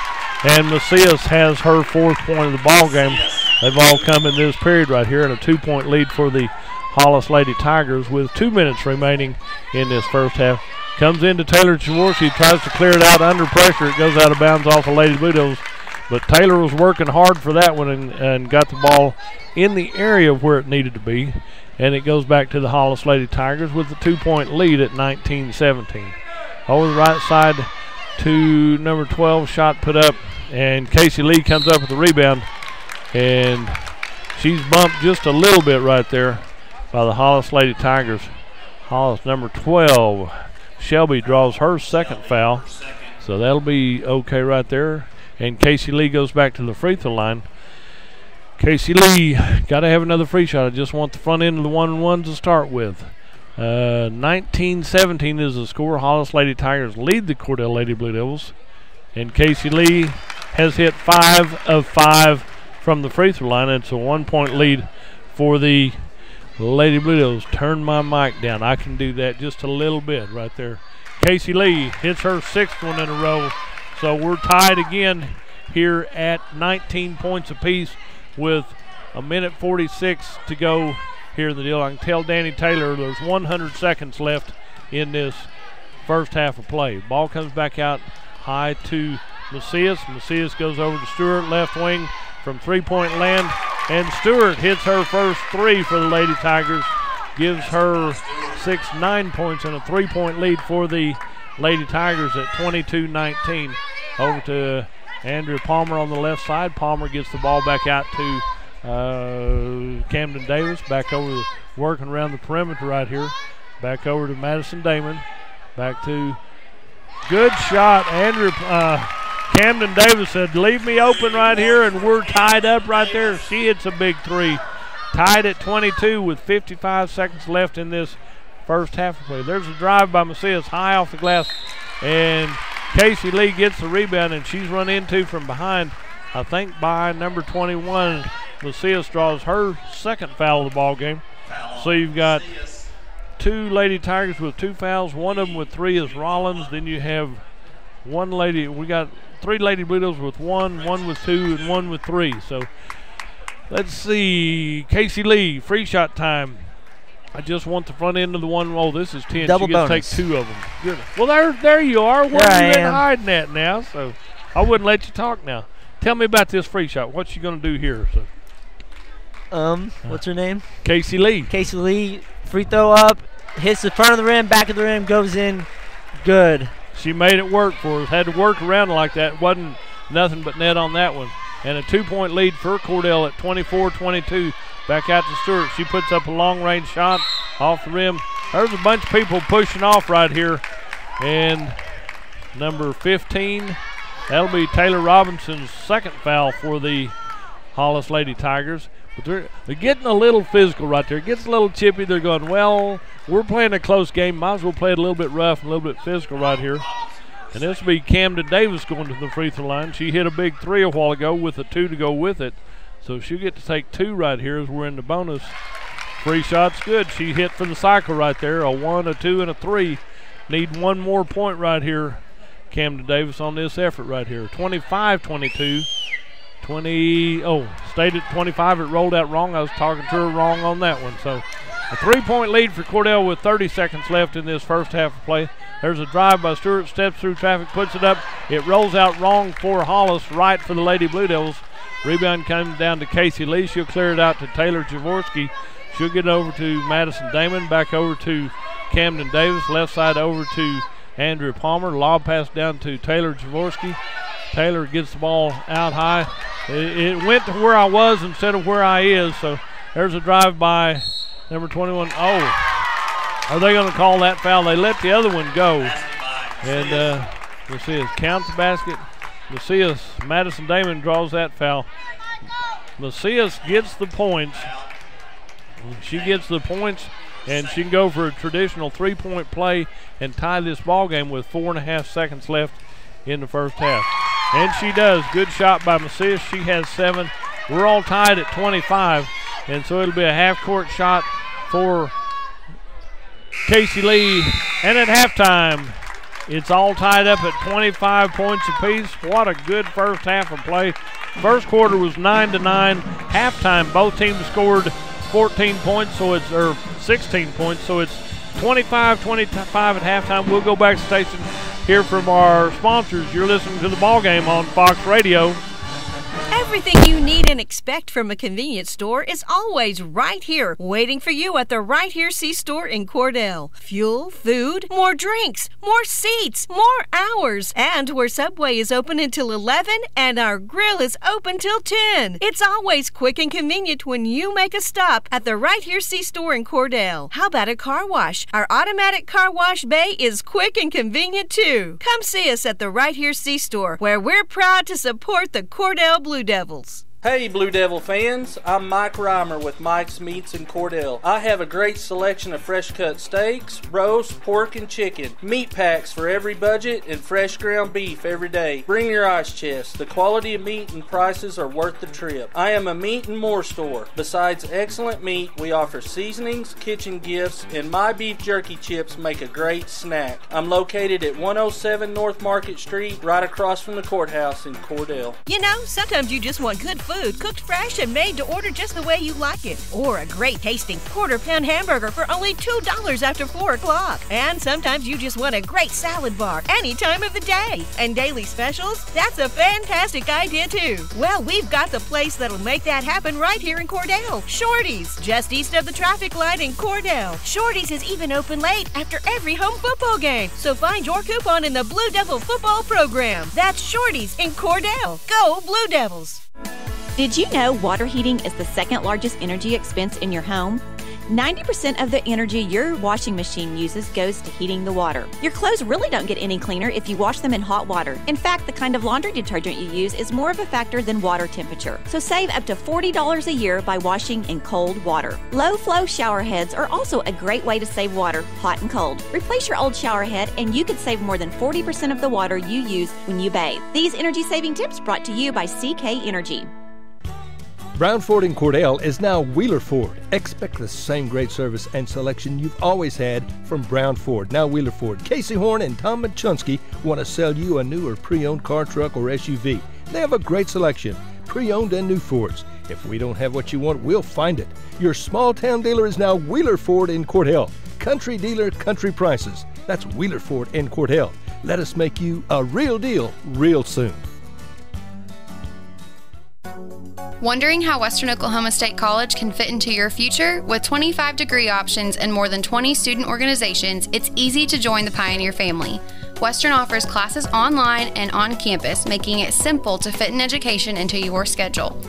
And Macias has her 4th point of the ball game. They've all come in this period right here, and a 2-point lead for the Hollis Lady Tigers with 2 minutes remaining in this first half. Comes into Taylor Jaworski, tries to clear it out under pressure. It goes out of bounds off the Lady Blue Devils. But Taylor was working hard for that one and got the ball in the area of where it needed to be. And it goes back to the Hollis Lady Tigers with the 2-point lead at 19-17. Over the right side to number 12, shot put up. And Casey Lee comes up with the rebound. And she's bumped just a little bit right there by the Hollis Lady Tigers. Hollis number 12, Shelby, draws her 2nd foul. So that'll be okay right there. And Casey Lee goes back to the free throw line. Casey Lee got to have another free shot. I just want the front end of the 1-and-1 to start with. 19-17 is the score. Hollis Lady Tigers lead the Cordell Lady Blue Devils. And Casey Lee has hit 5 of 5 from the free throw line. It's a 1-point lead for the Lady Blue Devils. Turn my mic down. I can do that just a little bit right there. Casey Lee hits her 6th one in a row. So we're tied again here at 19 points apiece with 1:46 to go here in the deal. I can tell Danny Taylor there's 100 seconds left in this first half of play. Ball comes back out high to Macias. Macias goes over to Stewart, left wing from 3-point land. And Stewart hits her first 3 for the Lady Tigers. Gives her 9 points and a 3-point lead for the Lady Tigers at 22-19. Over to Andrea Palmer on the left side. Palmer gets the ball back out to Camden Davis. Back over, working around the perimeter right here. Back over to Madison Damon. Back to good shot. Camden Davis said, leave me open right here, and we're tied up right there. She hits a big 3. Tied at 22 with 55 seconds left in this first half of play. There's a drive by Macias high off the glass, and Casey Lee gets the rebound, and she's run into from behind I think by number 21, Macias draws her second foul of the ball game. So you've got 2 Lady Tigers with 2 fouls. One of them with 3 is Rollins. Then you have one lady. We got 3 Lady Blue Devils with 1, 1 with 2, and 1 with 3. So let's see. Casey Lee, free shot time. I just want the front end of the one. Oh, this is 10. Double she gets bonus. to take 2 of them. Good. Well, there you are. Where are you been hiding at now? So I wouldn't let you talk now. Tell me about this free shot. What's she going to do here? So. What's her name? Casey Lee. Casey Lee, free throw up, hits the front of the rim, back of the rim, goes in. Good. She made it work for us. Had to work around like that. Wasn't nothing but net on that one. And a 2-point lead for Cordell at 24-22. Back out to Stewart. She puts up a long-range shot off the rim. There's a bunch of people pushing off right here. And number 15, that'll be Taylor Robinson's second foul for the Hollis Lady Tigers. But they're getting a little physical right there. It gets a little chippy. They're going, well, we're playing a close game. Might as well play it a little bit rough and a little bit physical right here. And this will be Camden Davis going to the free throw line. She hit a big 3 a while ago with a 2 to go with it. So she'll get to take 2 right here as we're in the bonus. Free shot's good. She hit for the cycle right there. A 1, a 2, and a 3. Need one more point right here. Camden Davis on this effort right here. 25-22. Stayed at 25. It rolled out wrong. I was talking to her wrong on that one. So a 3-point lead for Cordell with 30 seconds left in this first half of play. There's a drive by Stewart. Steps through traffic, puts it up. It rolls out wrong for Hollis, right for the Lady Blue Devils. Rebound comes down to Casey Lee. She'll clear it out to Taylor Jaworski. She'll get it over to Madison Damon. Back over to Camden Davis. Left side over to Andrea Palmer. Lob pass down to Taylor Jaworski. Taylor gets the ball out high. It went to where I was instead of where I is. So there's a drive by number 21. Oh, are they going to call that foul? They let the other one go. And Macias counts the basket. Macias, Madison Damon draws that foul. Macias gets the points. She gets the points, and she can go for a traditional 3-point play and tie this ball game with 4.5 seconds left in the first half. And she does. Good shot by Macias. She has 7. We're all tied at 25, and so it'll be a half-court shot for Casey Lee. And at halftime, it's all tied up at 25 points apiece. What a good first half of play. First quarter was 9-9. Halftime, both teams scored 14 points, or 16 points, so it's 25-25 at halftime. We'll go back to the station, hear from our sponsors. You're listening to the ball game on Fox Radio. Everything you need and expect from a convenience store is always right here, waiting for you at the Right Here C-Store in Cordell. Fuel, food, more drinks, more seats, more hours, and where Subway is open until 11 and our grill is open till 10. It's always quick and convenient when you make a stop at the Right Here C-Store in Cordell. How about a car wash? Our automatic car wash bay is quick and convenient too. Come see us at the Right Here C-Store, where we're proud to support the Cordell Blue Devils. Hey Blue Devil fans, I'm Mike Reimer with Mike's Meats in Cordell. I have a great selection of fresh cut steaks, roast, pork, and chicken, meat packs for every budget, and fresh ground beef every day. Bring your ice chest. The quality of meat and prices are worth the trip. I am a meat and more store. Besides excellent meat, we offer seasonings, kitchen gifts, and my beef jerky chips make a great snack. I'm located at 107 North Market Street, right across from the courthouse in Cordell. You know, sometimes you just want good food, cooked fresh and made to order just the way you like it. Or a great tasting quarter-pound hamburger for only $2 after 4 o'clock. And sometimes you just want a great salad bar any time of the day. And daily specials? That's a fantastic idea too. Well, we've got the place that'll make that happen right here in Cordell. Shorty's, just east of the traffic light in Cordell. Shorty's is even open late after every home football game. So find your coupon in the Blue Devil football program. That's Shorty's in Cordell. Go Blue Devils! Did you know water heating is the second largest energy expense in your home? 90% of the energy your washing machine uses goes to heating the water. Your clothes really don't get any cleaner if you wash them in hot water. In fact, the kind of laundry detergent you use is more of a factor than water temperature. So save up to $40 a year by washing in cold water. Low flow shower heads are also a great way to save water, hot and cold. Replace your old shower head and you could save more than 40% of the water you use when you bathe. These energy saving tips brought to you by CK Energy. Brown Ford in Cordell is now Wheeler Ford. Expect the same great service and selection you've always had from Brown Ford, now Wheeler Ford. Casey Horn and Tom Machunsky want to sell you a new or pre-owned car, truck, or SUV. They have a great selection, pre-owned and new Fords. If we don't have what you want, we'll find it. Your small town dealer is now Wheeler Ford in Cordell. Country dealer, country prices. That's Wheeler Ford in Cordell. Let us make you a real deal real soon. Wondering how Western Oklahoma State College can fit into your future? With 25 degree options and more than 20 student organizations, it's easy to join the Pioneer family. Western offers classes online and on campus, making it simple to fit an education into your schedule.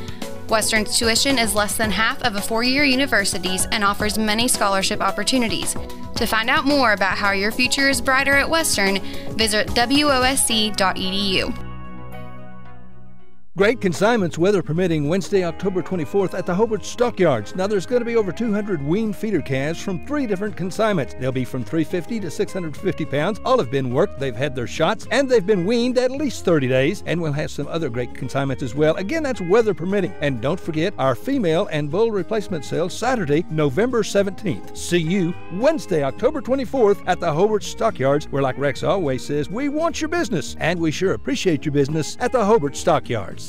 Western's tuition is less than half of a four-year university's and offers many scholarship opportunities. To find out more about how your future is brighter at Western, visit wosc.edu. Great consignments, weather permitting, Wednesday, October 24th at the Hobart Stockyards. Now, there's going to be over 200 weaned feeder calves from 3 different consignments. They'll be from 350 to 650 pounds. All have been worked, they've had their shots, and they've been weaned at least 30 days. And we'll have some other great consignments as well. Again, that's weather permitting. And don't forget our female and bull replacement sale Saturday, November 17th. See you Wednesday, October 24th at the Hobart Stockyards, where, like Rex always says, we want your business. And we sure appreciate your business at the Hobart Stockyards.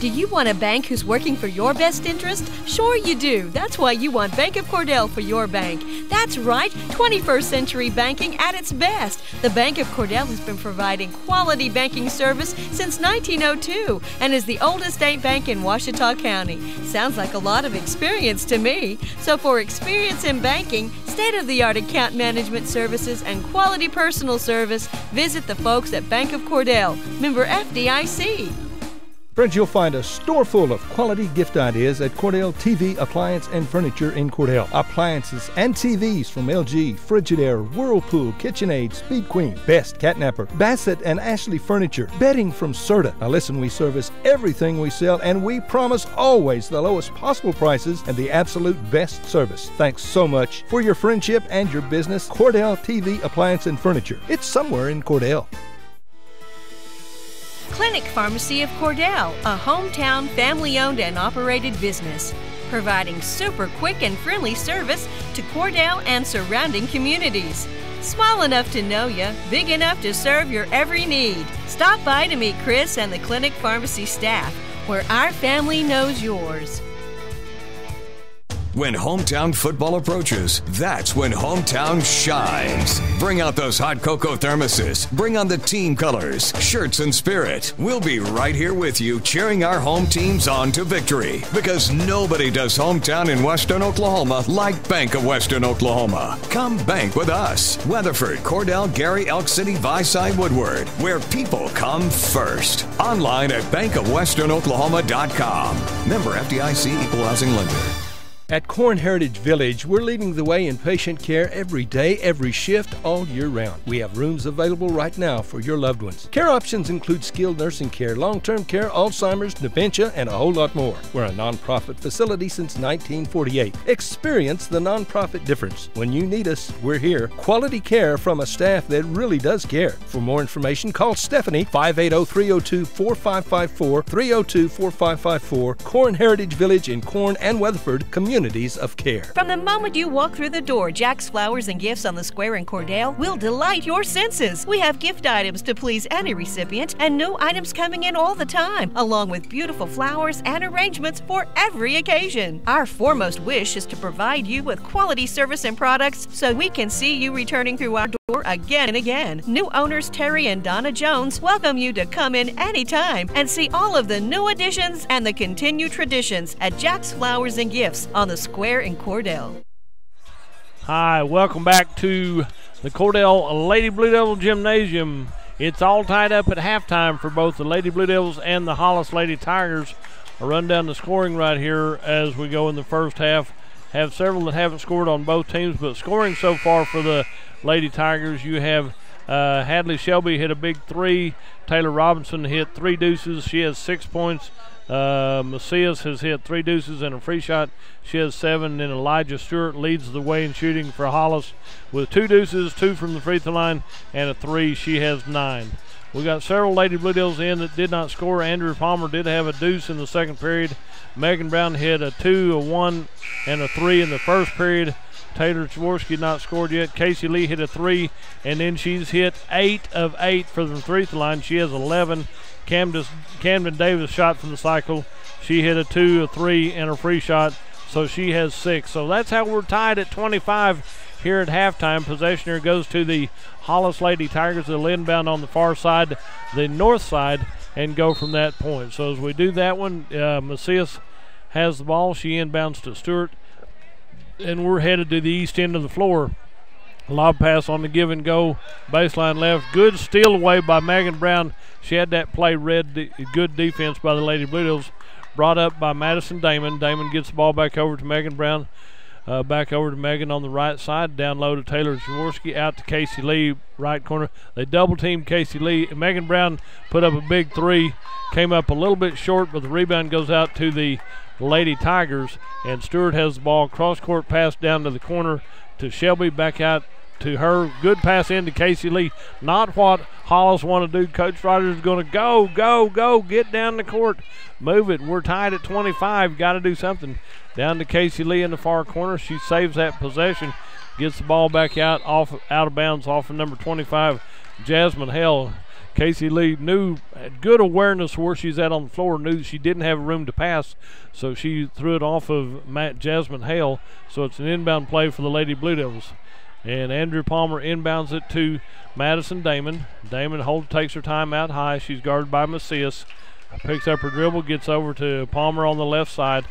Do you want a bank who's working for your best interest? Sure you do. That's why you want Bank of Cordell for your bank. That's right, 21st century banking at its best. The Bank of Cordell has been providing quality banking service since 1902 and is the oldest state bank in Ouachita County. Sounds like a lot of experience to me. So for experience in banking, state-of-the-art account management services, and quality personal service, visit the folks at Bank of Cordell, member FDIC. Friends, you'll find a store full of quality gift ideas at Cordell TV Appliance and Furniture in Cordell. Appliances and TVs from LG, Frigidaire, Whirlpool, KitchenAid, Speed Queen, Best, Catnapper, Bassett and Ashley Furniture, bedding from Serta. Now listen, we service everything we sell and we promise always the lowest possible prices and the absolute best service. Thanks so much for your friendship and your business. Cordell TV Appliance and Furniture. It's somewhere in Cordell. Clinic Pharmacy of Cordell, a hometown family-owned and operated business, providing super quick and friendly service to Cordell and surrounding communities. Small enough to know you, big enough to serve your every need. Stop by to meet Chris and the Clinic Pharmacy staff, where our family knows yours. When hometown football approaches, that's when hometown shines. Bring out those hot cocoa thermoses. Bring on the team colors, shirts, and spirit. We'll be right here with you, cheering our home teams on to victory. Because nobody does hometown in Western Oklahoma like Bank of Western Oklahoma. Come bank with us. Weatherford, Cordell, Gary, Elk City, Visay, Woodward, where people come first. Online at bankofwesternoklahoma.com. Member FDIC, Equal Housing Lender. At Corn Heritage Village, we're leading the way in patient care every day, every shift, all year round. We have rooms available right now for your loved ones. Care options include skilled nursing care, long-term care, Alzheimer's, dementia, and a whole lot more. We're a nonprofit facility since 1948. Experience the nonprofit difference. When you need us, we're here. Quality care from a staff that really does care. For more information, call Stephanie, 580-302-4554, 302-4554. Corn Heritage Village in Corn and Weatherford, community communities of care. From the moment you walk through the door, Jack's Flowers and Gifts on the Square in Cordell will delight your senses. We have gift items to please any recipient and new items coming in all the time, along with beautiful flowers and arrangements for every occasion. Our foremost wish is to provide you with quality service and products so we can see you returning through our door again and again. New owners Terry and Donna Jones welcome you to come in anytime and see all of the new additions and the continued traditions at Jack's Flowers and Gifts on the Square in Cordell. Hi, welcome back to the Cordell Lady Blue Devil Gymnasium. It's all tied up at halftime for both the Lady Blue Devils and the Hollis Lady Tigers. I'll run down the scoring right here as we go in the first half. Have several that haven't scored on both teams, but scoring so far for the Lady Tigers, you have Hadley Shelby hit a big three. Taylor Robinson hit 3 deuces. She has 6 points. Macias has hit 3 deuces and a free shot. She has 7. And Elijah Stewart leads the way in shooting for Hollis with 2 deuces, 2 from the free throw line, and a 3. She has 9. We got several Lady Blue Devils in that did not score. Andrew Palmer did have a deuce in the second period. Megan Brown hit a 2, a 1, and a 3 in the first period. Taylor Jaworski not scored yet. Casey Lee hit a 3, and then she's hit 8 of 8 for the free throw line. She has 11. Camden Davis shot from the cycle. She hit a 2, a 3, and a free shot, so she has 6. So that's how we're tied at 25 here at halftime. Possession here goes to the Hollis Lady Tigers. They'll inbound on the far side, the north side, and go from that point. So as we do that one, Macias has the ball. She inbounds to Stewart, and we're headed to the east end of the floor. Lob pass on the give and go, baseline left. Good steal away by Megan Brown. She had that play read. Good defense by the Lady Blue Devils. Brought up by Madison Damon. Damon gets the ball back over to Megan Brown. Back over to Megan on the right side. Down low to Taylor Jaworski. Out to Casey Lee, right corner. They double team Casey Lee. Megan Brown put up a big 3. Came up a little bit short, but the rebound goes out to the Lady Tigers. And Stewart has the ball. Cross court pass down to the corner to Shelby. Back out to her. Good pass into Casey Lee. Not what Hollis want to do. Coach Rogers is going to go. Get down the court. Move it. We're tied at 25. Got to do something. Down to Casey Lee in the far corner. She saves that possession. Gets the ball back out of bounds off of number 25, Jasmine Hale. Casey Lee had good awareness where she's at on the floor, knew that she didn't have room to pass, so she threw it off of Jasmine Hale. So it's an inbound play for the Lady Blue Devils. And Andrew Palmer inbounds it to Madison Damon. Damon takes her time out high. She's guarded by Macias. Picks up her dribble, gets over to Palmer on the left side.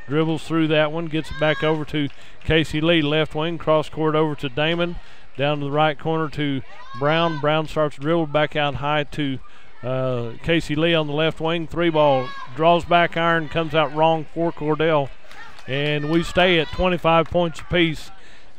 Dribbles through that one, gets it back over to Casey Lee, left wing, cross court over to Damon. Down to the right corner to Brown. Brown starts to dribble back out high to Casey Lee on the left wing. 3 ball, draws back iron, comes out wrong for Cordell. And we stay at 25 points apiece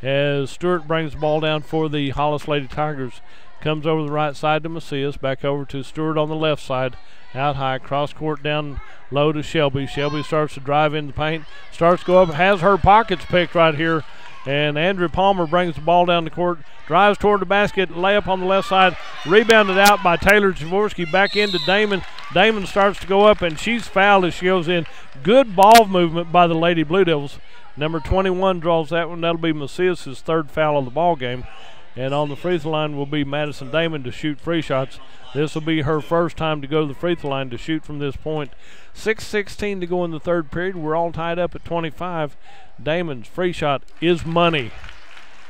as Stewart brings the ball down for the Hollis Lady Tigers. Comes over the right side to Macias, back over to Stewart on the left side. Out high, cross court down low to Shelby. Shelby starts to drive in the paint, starts to go up, has her pockets picked right here. And Andrew Palmer brings the ball down the court, drives toward the basket, layup on the left side, rebounded out by Taylor Jaworski, back into Damon. Damon starts to go up, and she's fouled as she goes in. Good ball movement by the Lady Blue Devils. Number 21 draws that one. That'll be Macias' 3rd foul of the ball game. And on the free throw line will be Madison Damon to shoot free shots. This will be her first time to go to the free throw line to shoot from this point. 6:16 to go in the 3rd period. We're all tied up at 25. Damon's free shot is money.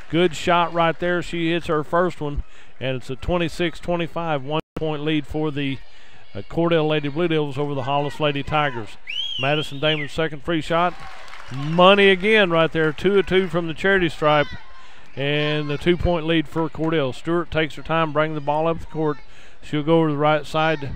Good shot right there. She hits her first one, and it's a 26-25 1-point lead for the Cordell Lady Blue Devils over the Hollis Lady Tigers. Madison Damon's 2nd free shot. Money again right there. 2 of 2 from the charity stripe. And the 2-point lead for Cordell. Stewart takes her time, bringing the ball up the court. She'll go over to the right side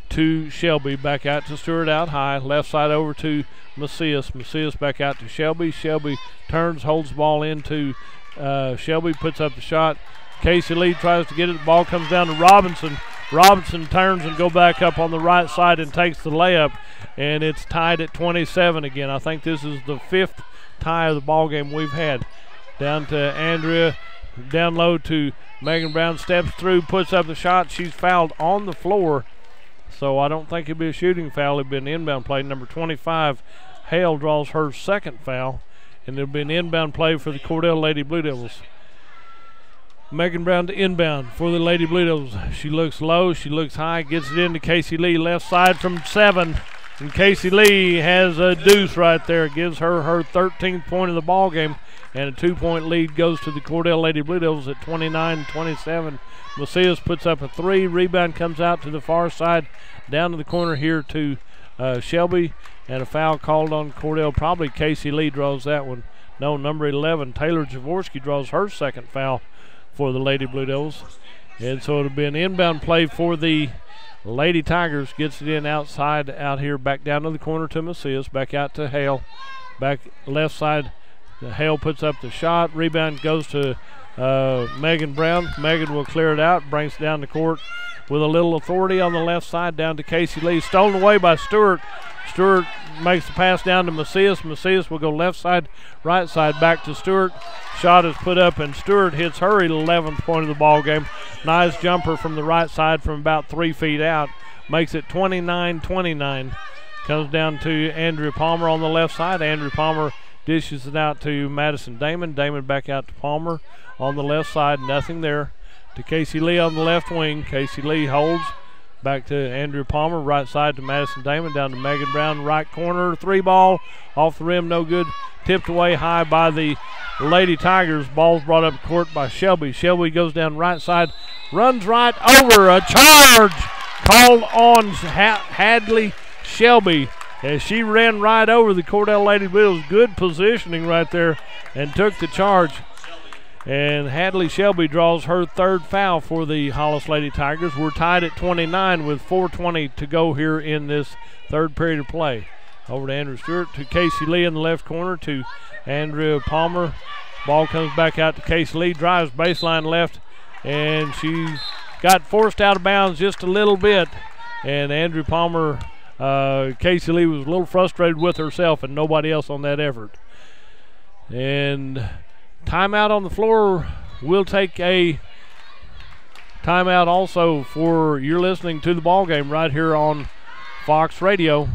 to Shelby. Back out to Stewart out high. Left side over to Macias. Macias back out to Shelby. Shelby turns, holds the ball into Shelby, puts up the shot. Casey Lee tries to get it. The ball comes down to Robinson. Robinson turns and go back up on the right side and takes the layup. And it's tied at 27 again. I think this is the 5th tie of the ball game we've had. Down to Andrea, down low to Megan Brown, steps through, puts up the shot. She's fouled on the floor, so I don't think it'd be a shooting foul. It'd be an inbound play. Number 25, Hale draws her 2nd foul, and there'll be an inbound play for the Cordell Lady Blue Devils. Megan Brown to inbound for the Lady Blue Devils. She looks low, she looks high, gets it into Casey Lee, left side from 7. And Casey Lee has a deuce right there. Gives her 13th point of the ball game, and a 2-point lead goes to the Cordell Lady Blue Devils at 29-27. Macias puts up a 3. Rebound comes out to the far side, down to the corner here to Shelby, and a foul called on Cordell. Probably Casey Lee draws that one. No, number 11, Taylor Jaworski, draws her second foul for the Lady Blue Devils. And so it'll be an inbound play for the Lady Tigers. Gets it in outside out here, back down to the corner to Macias, back out to Hale. Back left side, Hale puts up the shot. Rebound goes to Megan Brown. Megan will clear it out, brings it down the court with a little authority on the left side down to Casey Lee. Stolen away by Stewart. Stewart makes the pass down to Macias. Macias will go left side, right side, back to Stewart. Shot is put up, and Stewart hits her 11th point of the ball game. Nice jumper from the right side from about 3 feet out. Makes it 29-29. Comes down to Andrea Palmer on the left side. Andrea Palmer dishes it out to Madison Damon. Damon back out to Palmer on the left side. Nothing there. To Casey Lee on the left wing. Casey Lee holds. Back to Andrea Palmer, right side to Madison Damon, down to Megan Brown, right corner, 3 ball, off the rim, no good. Tipped away high by the Lady Tigers. Ball's brought up court by Shelby. Shelby goes down right side, runs right over. A charge called on Hadley Shelby as she ran right over the Cordell Lady Bills. Good positioning right there and took the charge. And Hadley Shelby draws her 3rd foul for the Hollis Lady Tigers. We're tied at 29 with 4:20 to go here in this 3rd period of play. Over to Andrew Stewart, to Casey Lee in the left corner, to Andrea Palmer. Ball comes back out to Casey Lee, drives baseline left, and she got forced out of bounds just a little bit. And Andrea Palmer, Casey Lee was a little frustrated with herself and nobody else on that effort. And timeout on the floor. We'll take a timeout also for you're listening to the ball game right here on Fox Radio.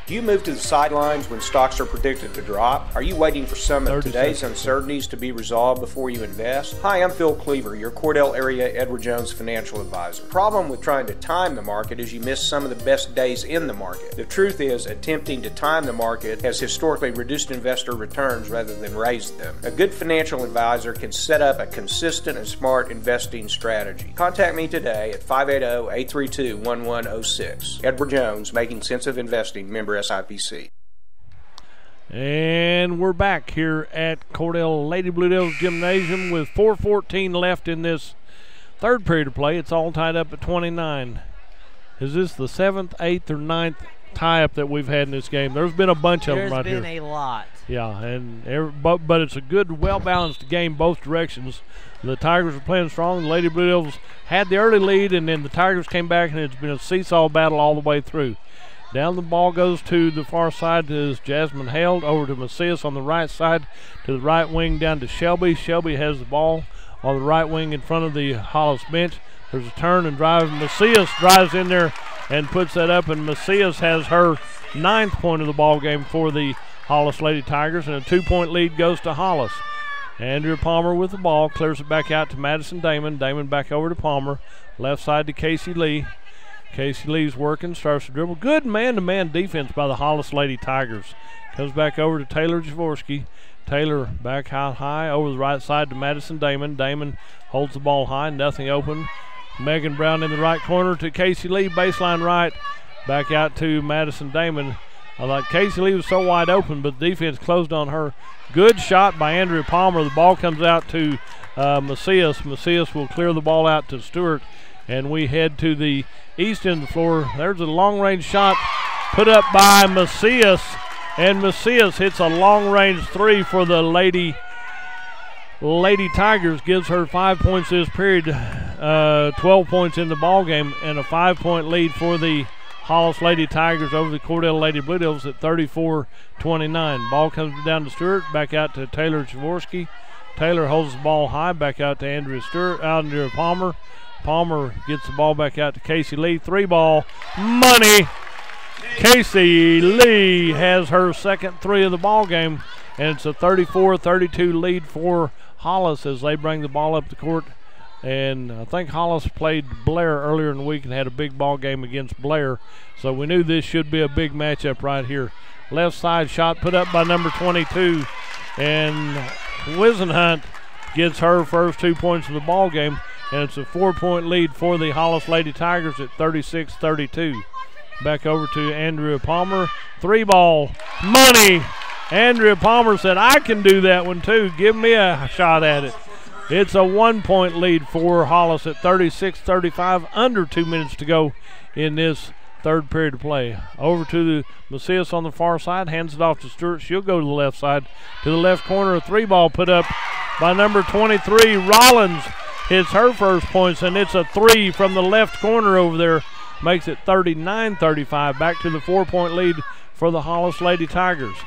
Do you move to the sidelines when stocks are predicted to drop? Are you waiting for some of today's uncertainties to be resolved before you invest? Hi, I'm Phil Cleaver, your Cordell area Edward Jones financial advisor. The problem with trying to time the market is you miss some of the best days in the market. The truth is, attempting to time the market has historically reduced investor returns rather than raised them. A good financial advisor can set up a consistent and smart investing strategy. Contact me today at 580-832-1106. Edward Jones, Making Sense of Investing, member SIPC. And we're back here at Cordell Lady Blue Devils Gymnasium with 4:14 left in this 3rd period of play. It's all tied up at 29. Is this the 7th, 8th, or 9th tie-up that we've had in this game? There's been a bunch of them right here. There's been a lot. Yeah, and but it's a good, well-balanced game both directions. The Tigers are playing strong. The Lady Blue Devils had the early lead, and then the Tigers came back, and it's been a seesaw battle all the way through. Down the ball goes to the far side is Jasmine Held, over to Macias on the right side, to the right wing down to Shelby. Shelby has the ball on the right wing in front of the Hollis bench. There's a turn and drive. Macias drives in there and puts that up, and Macias has her 9th point of the ball game for the Hollis Lady Tigers, and a 2-point lead goes to Hollis. Andrea Palmer with the ball, clears it back out to Madison Damon. Damon back over to Palmer. Left side to Casey Lee. Casey Lee's working, starts to dribble. Good man-to-man defense by the Hollis Lady Tigers. Comes back over to Taylor Jaworski. Taylor back out high over the right side to Madison Damon. Damon holds the ball high, nothing open. Megan Brown in the right corner to Casey Lee, baseline right. Back out to Madison Damon. I thought Casey Lee was so wide open, but the defense closed on her. Good shot by Andrea Palmer. The ball comes out to Macias. Macias will clear the ball out to Stewart. And we head to the east end of the floor. There's a long-range shot put up by Macias. And Macias hits a long-range 3 for the Lady Tigers. Gives her 5 points this period, 12 points in the ball game, and a 5-point lead for the Hollis Lady Tigers over the Cordell Lady Blue Devils at 34-29. Ball comes down to Stewart, back out to Taylor Jaworski. Taylor holds the ball high, back out to Andrea Palmer. Palmer gets the ball back out to Casey Lee. 3-ball, money. Casey Lee has her 2nd 3 of the ball game. and it's a 34-32 lead for Hollis as they bring the ball up the court. And I think Hollis played Blair earlier in the week and had a big ball game against Blair, so we knew this should be a big matchup right here. Left side shot put up by number 22, and Wisenhunt gets her first 2 points of the ball game, and it's a 4-point lead for the Hollis Lady Tigers at 36-32. Back over to Andrea Palmer. 3-ball, money. Andrea Palmer said, I can do that one too. Give me a shot at it. It's a 1-point lead for Hollis at 36-35, under 2 minutes to go in this third period of play. Over to the Macias on the far side, hands it off to Stewart. She'll go to the left side. To the left corner, a 3-ball put up by number 23. Rollins hits her first points, and it's a 3 from the left corner over there. Makes it 39-35. Back to the 4-point lead for the Hollis Lady Tigers.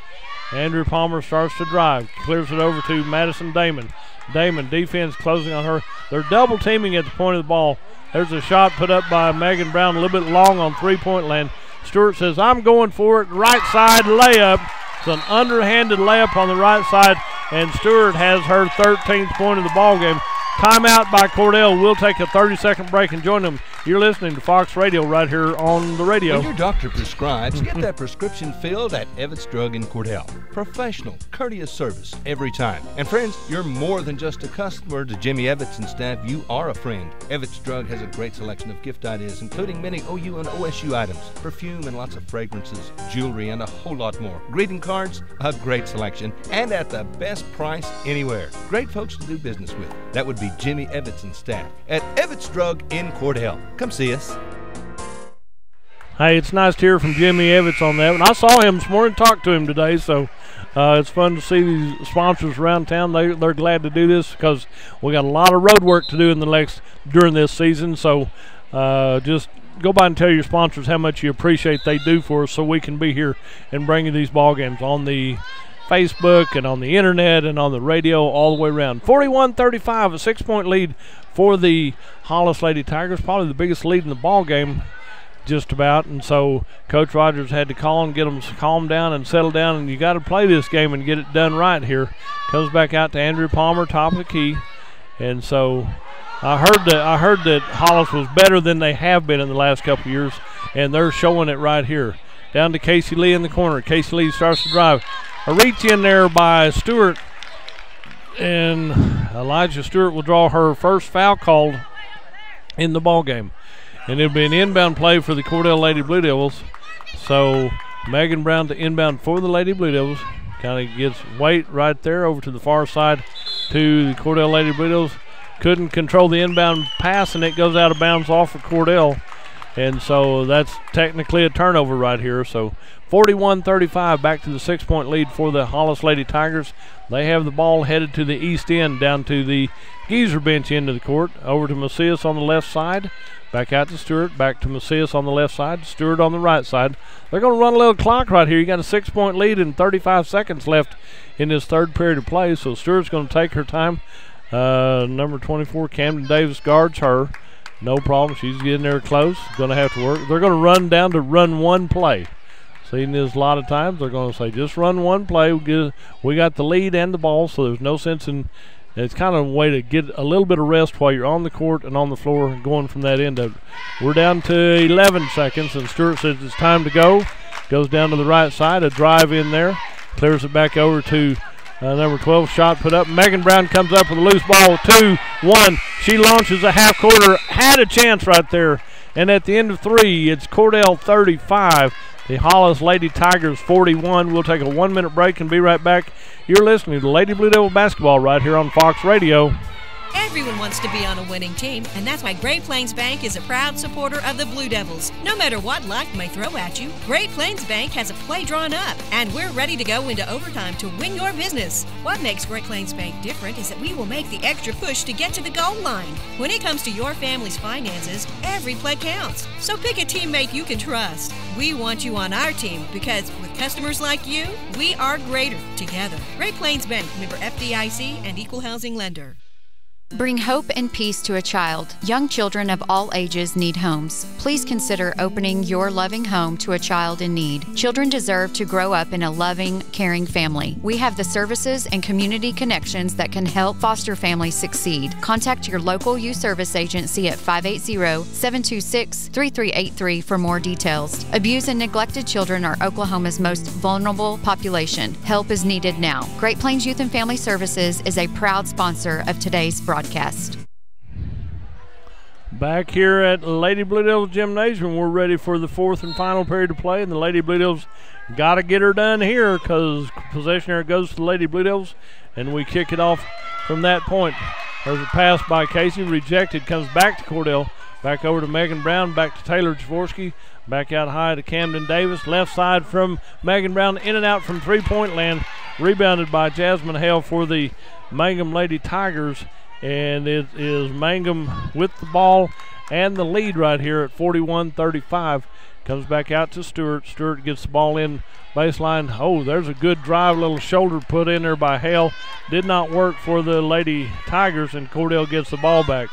Andrew Palmer starts to drive. Clears it over to Madison Damon. Damon, defense closing on her. They're double teaming at the point of the ball. There's a shot put up by Megan Brown, a little bit long on 3-point land. Stewart says, I'm going for it. Right side layup. It's an underhanded layup on the right side, and Stewart has her 13th point of the ball game. Timeout by Cordell. We'll take a 30-second break and join them. You're listening to Fox Radio right here on the radio. When your doctor prescribes, get that prescription filled at Evetts Drug in Cordell. Professional, courteous service every time. And friends, you're more than just a customer to Jimmy Evetts and staff. You are a friend. Evetts Drug has a great selection of gift ideas, including many OU and OSU items, perfume and lots of fragrances, jewelry, and a whole lot more. Greeting cards, a great selection, and at the best price anywhere. Great folks to do business with. That would be Jimmy Evetts and staff at Evetts Drug in Cordell. Come see us. Hey, it's nice to hear from Jimmy Evetts on that. And I saw him this morning, talked to him today, so it's fun to see these sponsors around town. They're glad to do this because we got a lot of road work to do during this season. So just go by and tell your sponsors how much you appreciate they do for us, so we can be here and bring you these ball games on the Facebook and on the internet and on the radio all the way around. 41-35, a 6-point lead for the Hollis Lady Tigers, probably the biggest lead in the ball game just about. And so Coach Rogers had to call and get them calm down and settle down, and you got to play this game and get it done right here. Comes back out to Andrew Palmer, top of the key. And so I heard that Hollis was better than they have been in the last couple of years, and they're showing it right here. Down to Casey Lee in the corner. Casey Lee starts to drive. A reach in there by Stewart, and Elijah Stewart will draw her first foul called in the ball game. And it'll be an inbound play for the Cordell Lady Blue Devils. So Megan Brown to inbound for the Lady Blue Devils. Kind of gets weight right there over to the far side to the Cordell Lady Blue Devils. Couldn't control the inbound pass, and it goes out of bounds off of Cordell. And so that's technically a turnover right here. So 41-35, back to the 6-point lead for the Hollis Lady Tigers. They have the ball headed to the east end, down to the Geezer bench end of the court. Over to Macias on the left side. Back out to Stewart. Back to Macias on the left side. Stewart on the right side. They're going to run a little clock right here. You got a 6-point lead and 35 seconds left in this third period of play. So Stewart's going to take her time. Number 24, Camden Davis, guards her. No problem. She's getting there close. Going to have to work. They're going to run down to run one play. Seen this a lot of times. They're going to say, just run one play. We got the lead and the ball, so there's no sense in. It's kind of a way to get a little bit of rest while you're on the court and on the floor going from that end of it. We're down to 11 seconds, and Stewart says it's time to go. Goes down to the right side. A drive in there. Clears it back over to number 12. Shot put up. Megan Brown comes up with a loose ball. 2-1. She launches a half quarter. Had a chance right there. And at the end of 3, it's Cordell 35. The Hollis Lady Tigers 41. We'll take a 1-minute break and be right back. You're listening to Lady Blue Devil Basketball right here on Fox Radio. Everyone wants to be on a winning team, and that's why Great Plains Bank is a proud supporter of the Blue Devils. No matter what life may throw at you, Great Plains Bank has a play drawn up, and we're ready to go into overtime to win your business. What makes Great Plains Bank different is that we will make the extra push to get to the goal line. When it comes to your family's finances, every play counts. So pick a teammate you can trust. We want you on our team because with customers like you, we are greater together. Great Plains Bank, member FDIC and equal housing lender. Bring hope and peace to a child. Young children of all ages need homes. Please consider opening your loving home to a child in need. Children deserve to grow up in a loving, caring family. We have the services and community connections that can help foster families succeed. Contact your local youth service agency at 580-726-3383 for more details. Abused and neglected children are Oklahoma's most vulnerable population. Help is needed now. Great Plains Youth and Family Services is a proud sponsor of today's broadcast. Back here at Lady Blue Devils Gymnasium, we're ready for the fourth and final period of play, and the Lady Blue Devils got to get her done here because possession here goes to the Lady Blue Devils, and we kick it off from that point. There's a pass by Casey, rejected, comes back to Cordell, back over to Megan Brown, back to Taylor Jaworski, back out high to Camden Davis, left side from Megan Brown, in and out from three-point land, rebounded by Jasmine Hale for the Mangum Lady Tigers. And it is Mangum with the ball and the lead right here at 41-35. Comes back out to Stewart. Stewart gets the ball in baseline. Oh, there's a good drive, little shoulder put in there by Hale. Did not work for the Lady Tigers, and Cordell gets the ball back.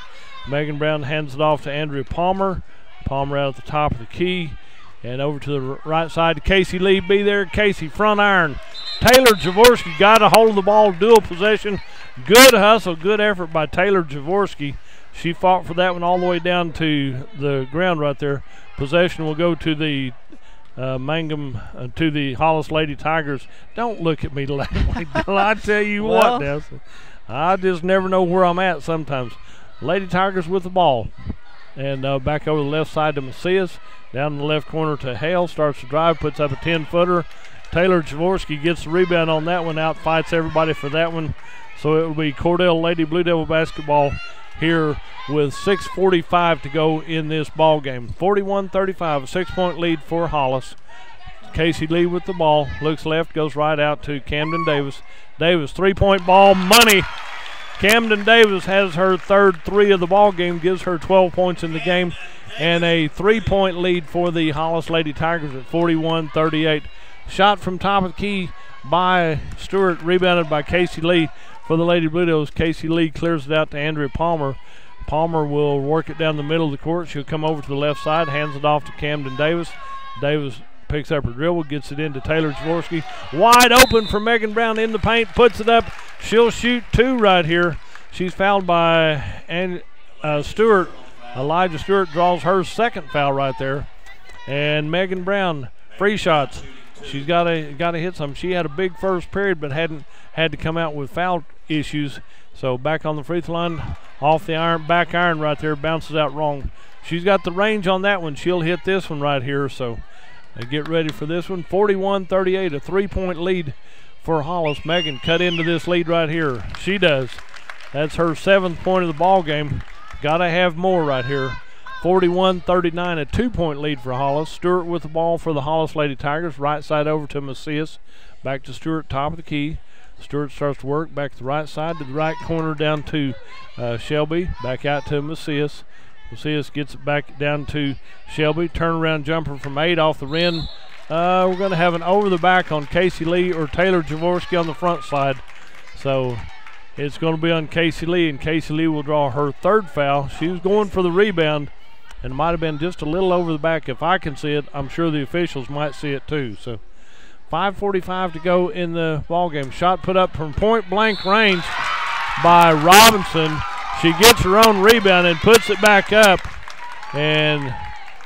Megan Brown hands it off to Andrea Palmer. Palmer out at the top of the key. And over to the right side to Casey Lee. Be there, Casey, front iron. Taylor Jaworski got a hold of the ball, dual possession. Good hustle, good effort by Taylor Jaworski. She fought for that one all the way down to the ground right there. Possession will go to the Mangum, to the Hollis Lady Tigers. Don't look at me like I tell you what now. I just never know where I'm at sometimes. Lady Tigers with the ball. And back over the left side to Macias. Down in the left corner to Hale. Starts to drive, puts up a 10-footer. Taylor Jaworski gets the rebound on that one, out fights everybody for that one. So it will be Cordell Lady Blue Devil basketball here with 6:45 to go in this ball game. 41-35, a 6-point lead for Hollis. Casey Lee with the ball, looks left, goes right out to Camden Davis. Davis, three-point ball, money. Camden Davis has her third three of the ball game, gives her 12 points in the game, and a 3-point lead for the Hollis Lady Tigers at 41-38. Shot from top of the key by Stewart, rebounded by Casey Lee for the Lady Blue Devils. Casey Lee clears it out to Andrea Palmer. Palmer will work it down the middle of the court. She'll come over to the left side, hands it off to Camden Davis. Davis picks up her dribble, gets it into Taylor Jaworski. Wide open for Megan Brown in the paint, puts it up. She'll shoot two right here. She's fouled by Stewart. Elijah Stewart draws her second foul right there. And Megan Brown, free shots. She's got to hit some. She had a big first period, but hadn't had to come out with foul issues. So back on the free throw line, off the iron, back iron right there, bounces out wrong. She's got the range on that one. She'll hit this one right here. So get ready for this one. 41-38, a 3-point lead for Hollis. Megan cut into this lead right here. She does. That's her 7th point of the ball game. Got to have more right here. 41-39, a 2-point lead for Hollis. Stewart with the ball for the Hollis Lady Tigers. Right side over to Macias. Back to Stewart, top of the key. Stewart starts to work back to the right side to the right corner down to Shelby. Back out to Macias. Macias gets it back down to Shelby. Turnaround jumper from 8 off the rim. We're going to have an over the back on Casey Lee or Taylor Jaworski on the front side. So it's going to be on Casey Lee, and Casey Lee will draw her third foul. She was going for the rebound, and it might have been just a little over the back. If I can see it, I'm sure the officials might see it too. So 5:45 to go in the ball game. Shot put up from point blank range by Robinson. She gets her own rebound and puts it back up and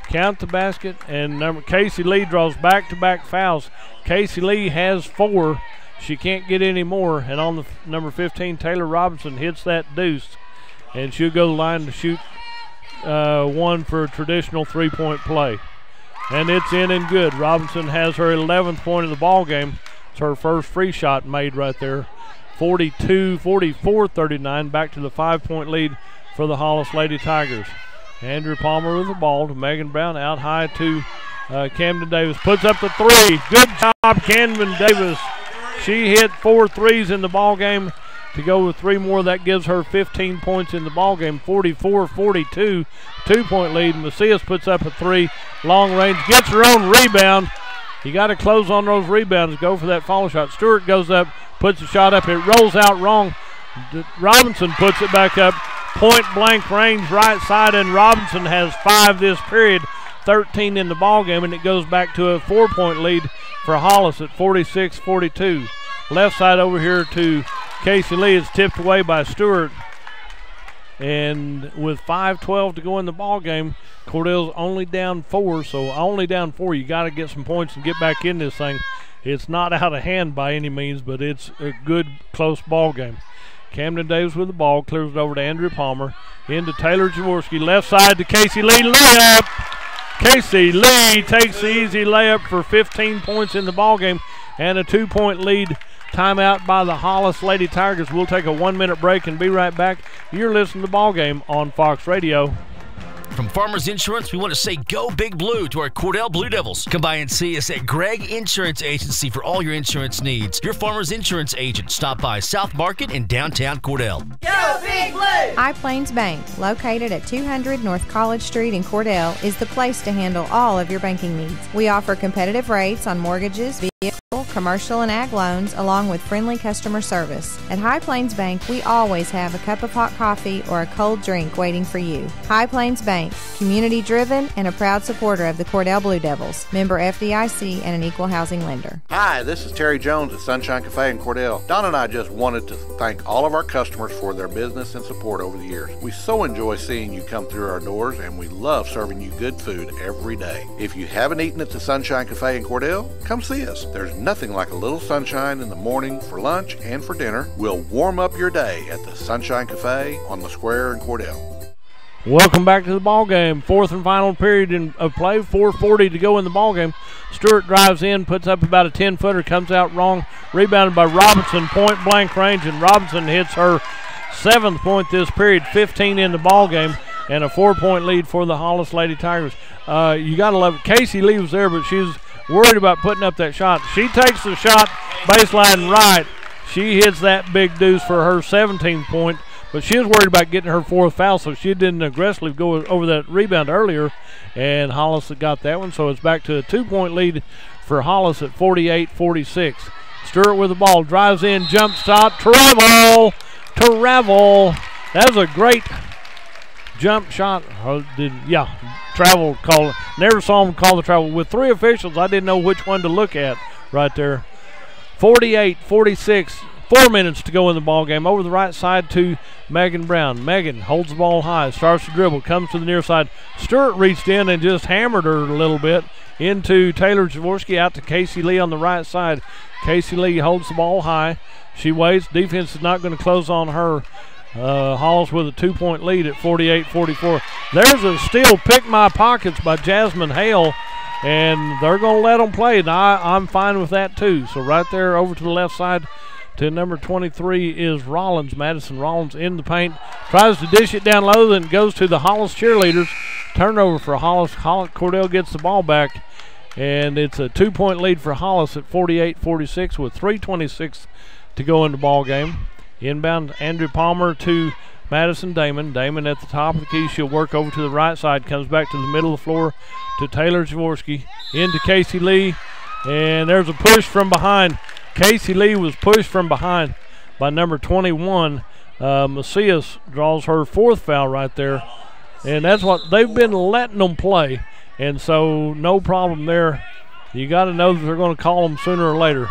count the basket. And Casey Lee draws back-to-back fouls. Casey Lee has 4. She can't get any more. And on the number 15, Taylor Robinson hits that deuce, and she'll go to the line to shoot one for a traditional 3-point play. And it's in and good. Robinson has her 11th point of the ball game. It's her first free shot made right there. 44-39, back to the 5-point lead for the Hollis Lady Tigers. Andrew Palmer with the ball to Megan Brown, out high to Camden Davis. Puts up the 3. Good job, Camden Davis. She hit 4 threes in the ball game. To go with 3 more, that gives her 15 points in the ball game. 44-42, 2-point lead. Macias puts up a 3, long range, gets her own rebound. You got to close on those rebounds. Go for that follow shot. Stewart goes up, puts the shot up. It rolls out wrong. Robinson puts it back up. Point blank range right side, and Robinson has 5 this period, 13 in the ball game, and it goes back to a 4-point lead for Hollis at 46-42. Left side over here to Casey Lee is tipped away by Stewart. And with 5:12 to go in the ball game, Cordell's only down 4, so only down 4. You got to get some points and get back in this thing. It's not out of hand by any means, but it's a good, close ball game. Camden Davis with the ball, clears it over to Andrew Palmer. Into Taylor Jaworski, left side to Casey Lee, layup. Casey Lee takes the easy layup for 15 points in the ball game and a 2-point lead. Timeout by the Hollis Lady Tigers. We'll take a 1-minute break and be right back. You're listening to the ball game on Fox Radio. From Farmers Insurance, we want to say go Big Blue to our Cordell Blue Devils. Come by and see us at Gregg Insurance Agency for all your insurance needs. Your Farmers Insurance agent. Stop by South Market in downtown Cordell. Go Big Blue! High Plains Bank, located at 200 North College Street in Cordell, is the place to handle all of your banking needs. We offer competitive rates on mortgages, vehicle, commercial, and ag loans, along with friendly customer service. At High Plains Bank, we always have a cup of hot coffee or a cold drink waiting for you. High Plains Bank, community-driven and a proud supporter of the Cordell Blue Devils, member FDIC and an equal housing lender. Hi, this is Terry Jones at Sunshine Cafe in Cordell. Don and I just wanted to thank all of our customers for their business and support over the years. We so enjoy seeing you come through our doors, and we love serving you good food every day. If you haven't eaten at the Sunshine Cafe in Cordell, come see us. There's nothing like a little sunshine in the morning for lunch and for dinner. We'll warm up your day at the Sunshine Cafe on the square in Cordell. Welcome back to the ball game. 4th and final period of play. 4:40 to go in the ball game. Stewart drives in, puts up about a 10-footer, comes out wrong. Rebounded by Robinson, point blank range, and Robinson hits her 7th point this period. 15 in the ball game, and a 4-point lead for the Hollis Lady Tigers. You got to love it. Casey Lee was there, but she's worried about putting up that shot. She takes the shot, baseline right. She hits that big deuce for her 17th point. But she was worried about getting her 4th foul, so she didn't aggressively go over that rebound earlier, and Hollis got that one. So it's back to a 2-point lead for Hollis at 48-46. Stewart with the ball, drives in, jump stop, travel. That was a great jump shot. Travel call. Never saw him call the travel. With 3 officials, I didn't know which one to look at right there. 48-46. 4 minutes to go in the ball game. Over the right side to Megan Brown. Megan holds the ball high, starts to dribble, comes to the near side. Stewart reached in and just hammered her a little bit into Taylor Jaworski, out to Casey Lee on the right side. Casey Lee holds the ball high. She waits. Defense is not going to close on her. Hollis with a 2-point lead at 48-44. There's a steal, pick my pockets by Jasmine Hale, and they're going to let them play. And I'm fine with that too. So right there over to the left side to number 23 is Rollins. Madison Rollins in the paint. Tries to dish it down low, then goes to the Hollis cheerleaders. Turnover for Hollis. Cordell gets the ball back, and it's a 2-point lead for Hollis at 48-46 with 3:26 to go in the ball game. Inbound Andrew Palmer to Madison Damon. Damon at the top of the key. She'll work over to the right side. Comes back to the middle of the floor to Taylor Jaworski. Into Casey Lee. And there's a push from behind. Casey Lee was pushed from behind by number 21. Macias draws her 4th foul right there. And that's what they've been letting them play. And so no problem there. You got to know that they're going to call them sooner or later.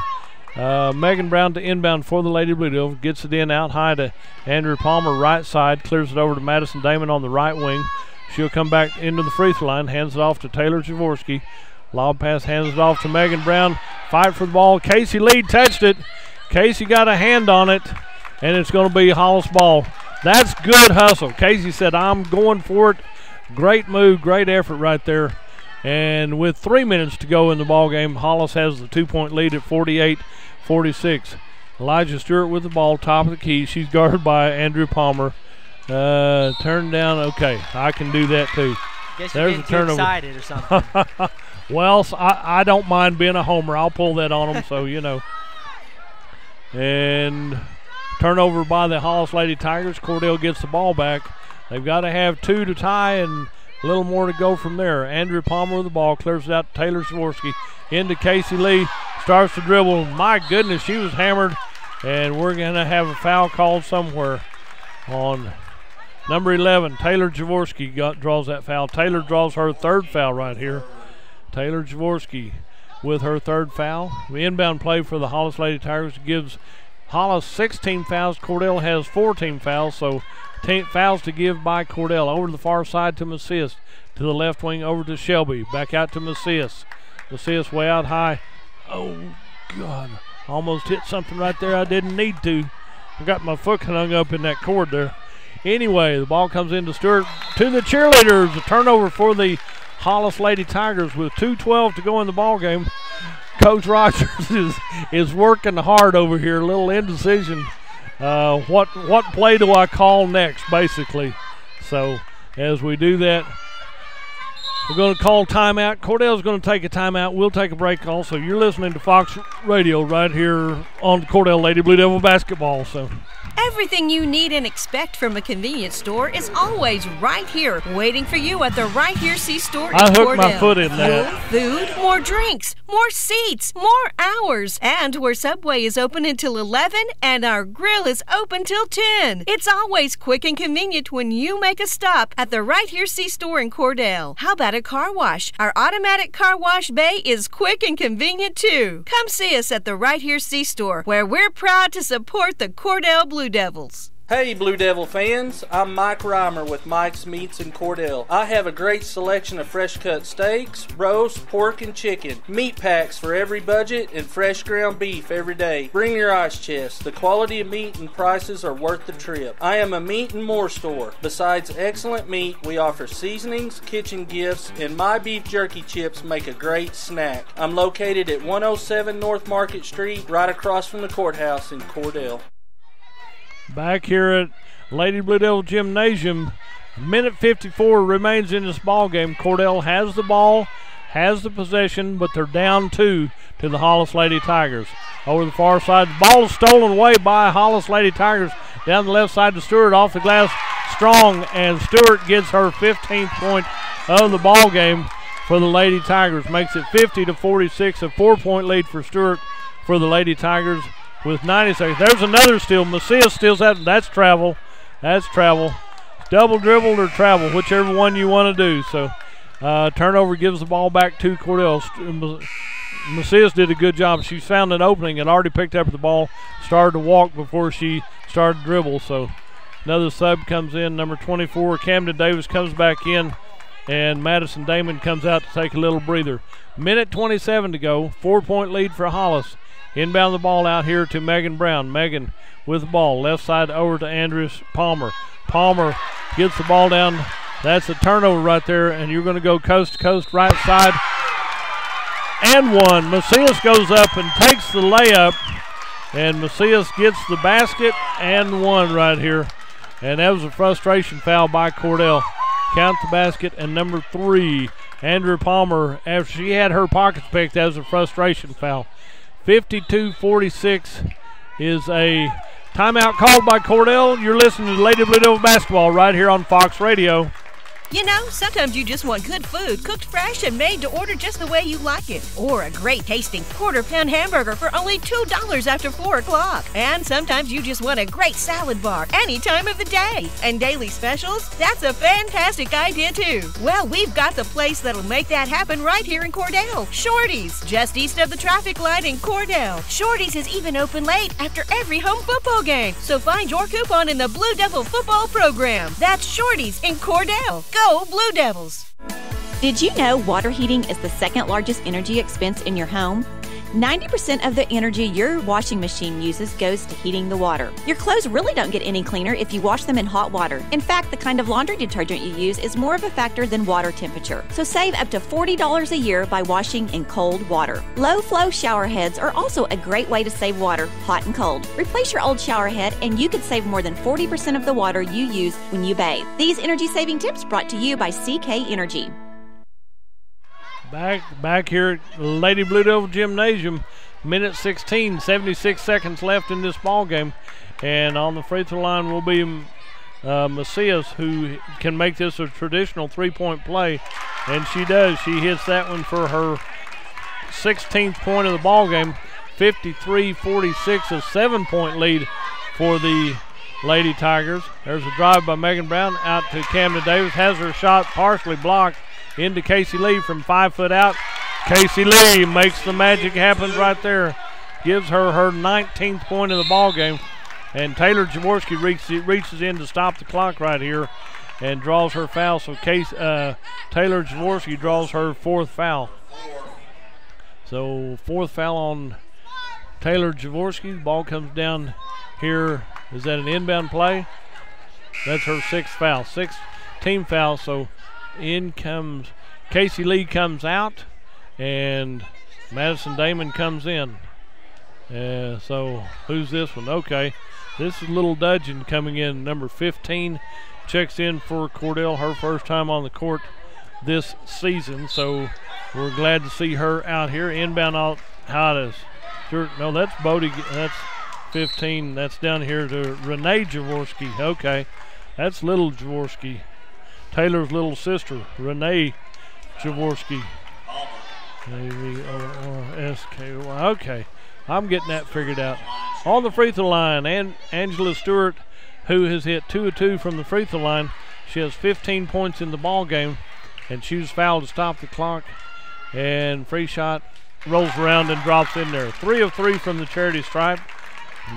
Megan Brown to inbound for the Lady Blue Devils. Gets it in out high to Andrew Palmer, right side. Clears it over to Madison Damon on the right wing. She'll come back into the free throw line. Hands it off to Taylor Jaworski. Lob pass, hands it off to Megan Brown. Fight for the ball. Casey Lee touched it. Casey got a hand on it, and it's going to be Hollis ball. That's good hustle. Casey said, I'm going for it. Great move, great effort right there. And with 3 minutes to go in the ball game, Hollis has the 2-point lead at 48-46. Elijah Stewart with the ball, top of the key. She's guarded by Andrew Palmer. Turned down. Okay, I can do that too. Guess you're getting too excited or something. Well, I don't mind being a homer. I'll pull that on them, so you know. And turnover by the Hollis Lady Tigers. Cordell gets the ball back. They've got to have 2 to tie and a little more to go from there. Andrew Palmer with the ball, clears it out to Taylor Jaworski. Into Casey Lee, starts to dribble. My goodness, she was hammered And we're going to have a foul called somewhere on number 11. Taylor Jaworski draws that foul. Taylor draws her third foul right here. Taylor Jaworski with her third foul. The inbound play for the Hollis Lady Tigers gives Hollis 16 fouls. Cordell has 14 fouls, so fouls to give by Cordell. Over to the far side to Macias. To the left wing over to Shelby. Back out to Macias. Macias way out high. Oh, God. Almost hit something right there I didn't need to. I got my foot hung up in that cord there. Anyway, the ball comes into Stewart to the cheerleaders. A turnover for the Hollis Lady Tigers with 2:12 to go in the ball game. Coach Rogers is working hard over here. A little indecision. What play do I call next, basically? So as we do that, we're going to call timeout. Cordell's going to take a timeout. We'll take a break also. You're listening to Fox Radio right here on Cordell Lady Blue Devil basketball. So everything you need and expect from a convenience store is always right here, waiting for you at the Right Here C-Store in Cordell. I hooked my foot in that. Food, more drinks, more seats, more hours, and where Subway is open until 11 and our grill is open till 10. It's always quick and convenient when you make a stop at the Right Here C-Store in Cordell. How about a car wash? Our automatic car wash bay is quick and convenient too. Come see us at the Right Here C-Store, where we're proud to support the Cordell Blue Devils. Hey Blue Devil fans, I'm Mike Reimer with Mike's Meats in Cordell. I have a great selection of fresh cut steaks, roast, pork, and chicken, meat packs for every budget, and fresh ground beef every day. Bring your ice chest. The quality of meat and prices are worth the trip. I am a meat and more store. Besides excellent meat, we offer seasonings, kitchen gifts, and my beef jerky chips make a great snack. I'm located at 107 North Market Street, right across from the courthouse in Cordell. Back here at Lady Blue Devil Gymnasium, minute 54 remains in this ball game. Cordell has the ball, has the possession, but they're down 2 to the Hollis Lady Tigers. Over the far side, the ball is stolen away by Hollis Lady Tigers. Down the left side to Stewart, off the glass, Strong, and Stewart gets her 15th point of the ball game for the Lady Tigers. Makes it 50-46, a 4-point lead for Stewart for the Lady Tigers. With 90 seconds. There's another steal. Macias steals that. That's travel. That's travel. Double dribble or travel, whichever one you want to do. So turnover gives the ball back to Cordell. Macias did a good job. She found an opening and already picked up the ball, started to walk before she started to dribble. So another sub comes in. Number 24, Camden Davis comes back in, and Madison Damon comes out to take a little breather. Minute 27 to go. 4-point lead for Hollis. Inbound the ball out here to Megan Brown. Megan with the ball. Left side over to Andrews Palmer. Palmer gets the ball down. That's a turnover right there, and you're going to go coast to coast right side. And one. Macias goes up and takes the layup, and Macias gets the basket and one right here. And that was a frustration foul by Cordell. Count the basket, and number 3, Andrew Palmer, after she had her pockets picked, that was a frustration foul. 52-46 is a timeout called by Cordell. You're listening to Lady Blue Devil basketball right here on Fox Radio. You know, sometimes you just want good food, cooked fresh and made to order just the way you like it. Or a great tasting quarter-pound hamburger for only $2 after 4 o'clock. And sometimes you just want a great salad bar any time of the day. And daily specials? That's a fantastic idea too. Well, we've got the place that'll make that happen right here in Cordell. Shorty's, just east of the traffic light in Cordell. Shorty's is even open late after every home football game. So find your coupon in the Blue Devil football program. That's Shorty's in Cordell. Go Blue Devils! Did you know water heating is the second largest energy expense in your home? 90% of the energy your washing machine uses goes to heating the water. Your clothes really don't get any cleaner if you wash them in hot water. In fact, the kind of laundry detergent you use is more of a factor than water temperature. So save up to $40 a year by washing in cold water. Low-flow shower heads are also a great way to save water, hot and cold. Replace your old shower head and you could save more than 40% of the water you use when you bathe. These energy-saving tips brought to you by CK Energy. Back here at Lady Blue Devil Gymnasium, minute 16, 76 seconds left in this ball game. And on the free throw line will be Macias, who can make this a traditional three-point play. And she does. She hits that one for her 16th point of the ball game. 53-46, a 7-point lead for the Lady Tigers. There's a drive by Megan Brown out to Camden Davis. Has her shot partially blocked into Casey Lee from 5 foot out. Casey Lee makes the magic happen right there. Gives her 19th point of the ball game. And Taylor Jaworski reaches in to stop the clock right here and draws her foul. So Taylor Jaworski draws her 4th foul. So 4th foul on Taylor Jaworski. The ball comes down here. Is that an inbound play? That's her 6th foul. 6th team foul. So in comes Casey Lee comes out and Madison Damon comes in. So who's this one? Okay. This is Little Dudgeon coming in. Number 15 checks in for Cordell, her first time on the court this season. So we're glad to see her out here. Inbound out. No, that's Bodie. That's 15. That's down here to Renee Jaworski. Okay. That's Little Jaworski. Taylor's little sister, Renee Jaworski. A-V-O-R-S-K-Y. Okay. I'm getting that figured out. On the free throw line, and Angela Stewart, who has hit 2 of 2 from the free throw line. She has 15 points in the ball game, and she was fouled to stop the clock. And free shot rolls around and drops in there. 3 of 3 from the charity stripe.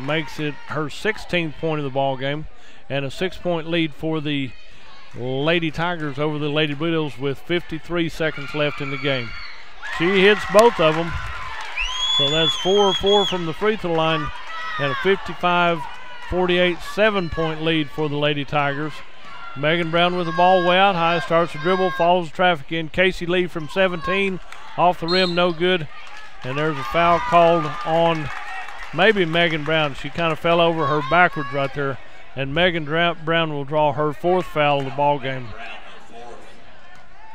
Makes it her 16th point of the ball game, and a 6-point lead for the Lady Tigers over the Lady Blue Devils with 53 seconds left in the game. She hits both of them. So that's 4 of 4 from the free throw line and a 55-48 7-point lead for the Lady Tigers. Megan Brown with the ball way out high, starts to dribble, follows the traffic in. Casey Lee from 17, off the rim, no good. And there's a foul called on maybe Megan Brown. She kind of fell over her backwards right there. And Megan Brown will draw her 4th foul of the ball game.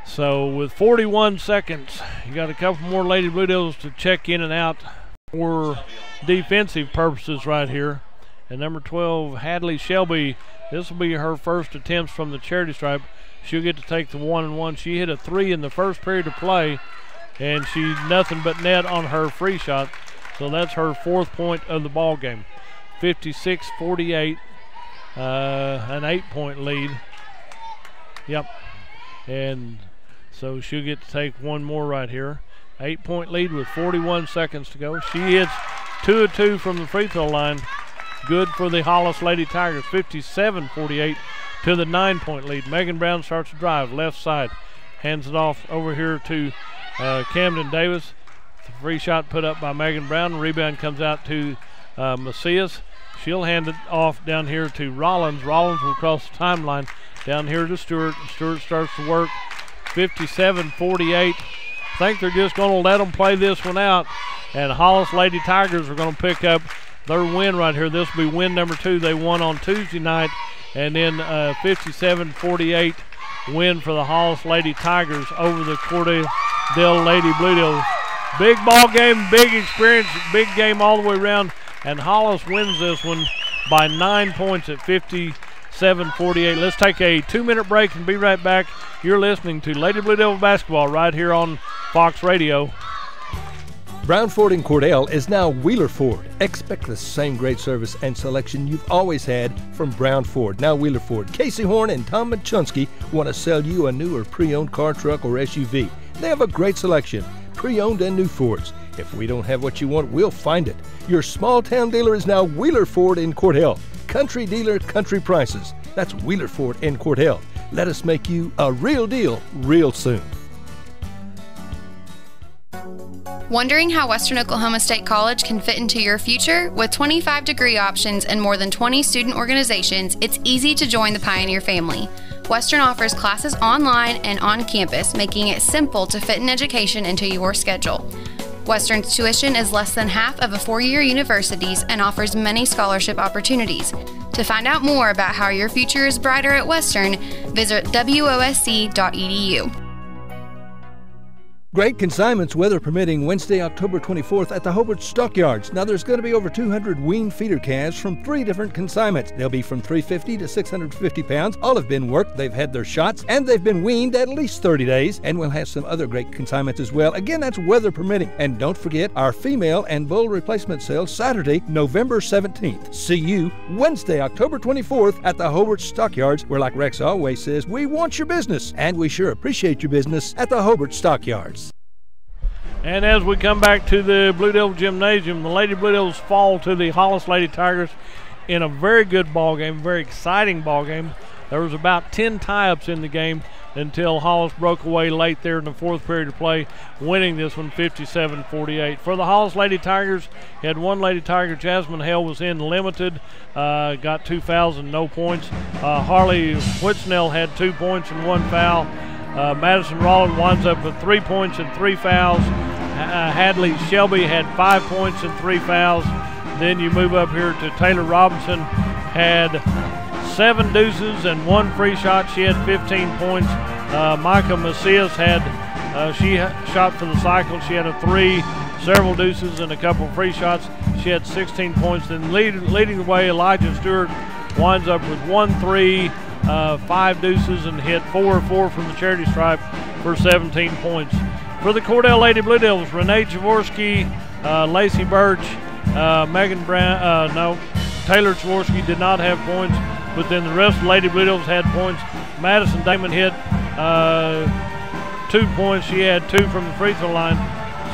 So with 41 seconds, you got a couple more Lady Blue Devils to check in and out for defensive purposes right here. And number 12, Hadley Shelby, this will be her first attempts from the charity stripe. She'll get to take the 1-and-1. She hit a 3 in the first period of play, and she's nothing but net on her free shot. So that's her 4th point of the ball game. 56-48, an 8-point lead. Yep. And so she'll get to take one more right here. 8-point lead with 41 seconds to go. She hits 2 of 2 from the free throw line. Good for the Hollis Lady Tigers. 57-48 to the 9-point lead. Megan Brown starts to drive left side. Hands it off over here to Camden Davis. The free shot put up by Megan Brown. Rebound comes out to Macias. She'll hand it off down here to Rollins. Rollins will cross the timeline down here to Stewart. Stewart starts to work. 57-48. I think they're just going to let them play this one out. And Hollis Lady Tigers are going to pick up their win right here. This will be win number 2. They won on Tuesday night. And then 57-48 win for the Hollis Lady Tigers over the Cordell Lady Blue Devils. Big ball game, big experience, big game all the way around. And Hollis wins this one by 9 points at 57-48. Let's take a 2-minute break and be right back. You're listening to Lady Blue Devil Basketball right here on Fox Radio. Brown Ford in Cordell is now Wheeler Ford. Expect the same great service and selection you've always had from Brown Ford, now Wheeler Ford. Casey Horn and Tom Machunsky want to sell you a new or pre-owned car, truck, or SUV. They have a great selection, pre-owned and new Fords. If we don't have what you want, we'll find it. Your small-town dealer is now Wheeler Ford in Cordell. Country dealer, country prices. That's Wheeler Ford in Cordell. Let us make you a real deal real soon. Wondering how Western Oklahoma State College can fit into your future? With 25 degree options and more than 20 student organizations, it's easy to join the Pioneer family. Western offers classes online and on campus, making it simple to fit an education into your schedule. Western's tuition is less than half of a four-year university's and offers many scholarship opportunities. To find out more about how your future is brighter at Western, visit wosc.edu. Great consignments, weather permitting, Wednesday, October 24th at the Hobart Stockyards. Now, there's going to be over 200 weaned feeder calves from 3 different consignments. They'll be from 350 to 650 pounds. All have been worked, they've had their shots, and they've been weaned at least 30 days. And we'll have some other great consignments as well. Again, that's weather permitting. And don't forget our female and bull replacement sale Saturday, November 17th. See you Wednesday, October 24th at the Hobart Stockyards, where, like Rex always says, we want your business. And we sure appreciate your business at the Hobart Stockyards. And as we come back to the Blue Devil Gymnasium, the Lady Blue Devils fall to the Hollis Lady Tigers in a very good ball game, very exciting ball game. There was about 10 tie-ups in the game until Hollis broke away late there in the fourth period of play, winning this one 57-48. For the Hollis Lady Tigers, you had one Lady Tiger, Jasmine Hale, was in limited, got 2 fouls and no points. Harley Whitsnell had 2 points and 1 foul. Madison Rollin winds up with 3 points and 3 fouls. Hadley Shelby had 5 points and 3 fouls. Then you move up here to Taylor Robinson, had 7 deuces and 1 free shot. She had 15 points. Micah Macias had, she shot for the cycle. She had a 3, several deuces and a couple of free shots. She had 16 points. Then leading the way, Elijah Stewart winds up with 1 3, 5 deuces, and hit 4 from the charity stripe for 17 points. For the Cordell Lady Blue Devils, Renee Jaworski, Lacey Birch, Megan Brown, Taylor Jaworski did not have points, but then the rest of the Lady Blue Devils had points. Madison Damon hit 2 points. She had 2 from the free throw line,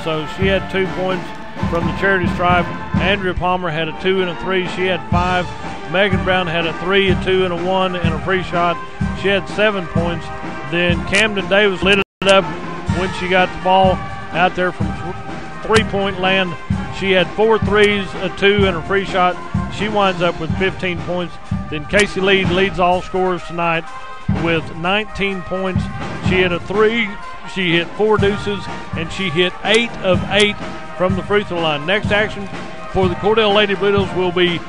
so she had 2 points from the charity stripe. Andrea Palmer had a 2 and a 3. She had 5. Megan Brown had a 3, a 2, and a 1, and a free shot. She had 7 points. Then Camden Davis lit it up when she got the ball out there from three-point land. She had 4 threes, a 2, and a free shot. She winds up with 15 points. Then Casey Lee leads all scorers tonight with 19 points. She hit a 3, she hit 4 deuces, and she hit 8 of 8 from the free throw line. Next action for the Cordell Lady Blue Devils will be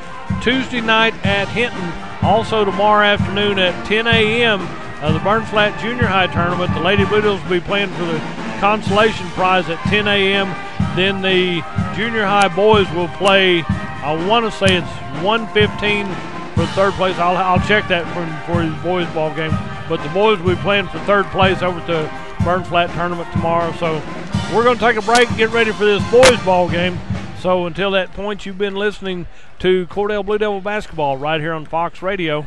Tuesday night at Hinton. Also tomorrow afternoon at 10 a.m., the Burn Flat Junior High Tournament. The Lady Blue Devils will be playing for the consolation prize at 10 a.m. Then the Junior High boys will play, I want to say it's 1:15 for third place. I'll check that for the boys ball game. But the boys will be playing for third place over at the Burn Flat Tournament tomorrow. So we're going to take a break and get ready for this boys ball game. So until that point, you've been listening to Cordell Blue Devil basketball right here on Fox Radio.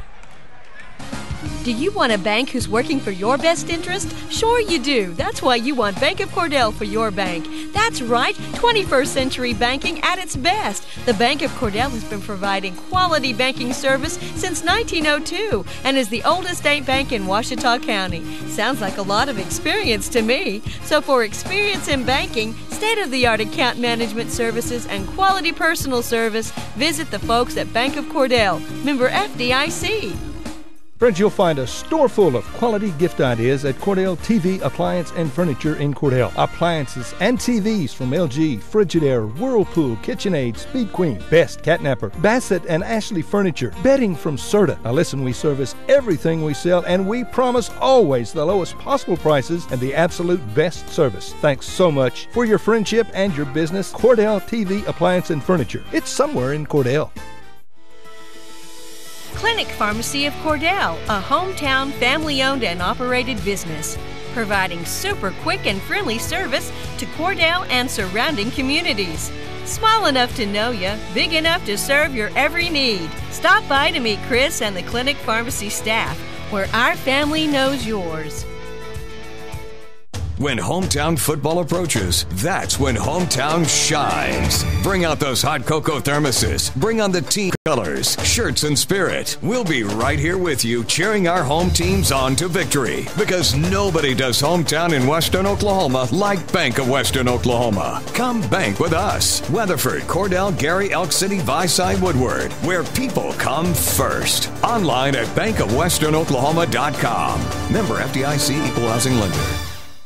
Do you want a bank who's working for your best interest? Sure you do. That's why you want Bank of Cordell for your bank. That's right, 21st century banking at its best. The Bank of Cordell has been providing quality banking service since 1902 and is the oldest state bank in Ouachita County. Sounds like a lot of experience to me. So for experience in banking, state-of-the-art account management services, and quality personal service, visit the folks at Bank of Cordell, member FDIC. Friends, you'll find a store full of quality gift ideas at Cordell TV Appliance and Furniture in Cordell. Appliances and TVs from LG, Frigidaire, Whirlpool, KitchenAid, Speed Queen, Best, Catnapper, Bassett and Ashley Furniture, bedding from Serta. Now listen, we service everything we sell, and we promise always the lowest possible prices and the absolute best service. Thanks so much for your friendship and your business. Cordell TV Appliance and Furniture. It's somewhere in Cordell. Clinic Pharmacy of Cordell, a hometown family-owned and operated business, providing super quick and friendly service to Cordell and surrounding communities. Small enough to know you, big enough to serve your every need. Stop by to meet Chris and the Clinic Pharmacy staff, where our family knows yours. When hometown football approaches, that's when hometown shines. Bring out those hot cocoa thermoses. Bring on the team colors, shirts, and spirit. We'll be right here with you, cheering our home teams on to victory. Because nobody does hometown in Western Oklahoma like Bank of Western Oklahoma. Come bank with us. Weatherford, Cordell, Gary, Elk City, Visay, Woodward, where people come first. Online at bankofwesternoklahoma.com. Member FDIC, Equal Housing Lender.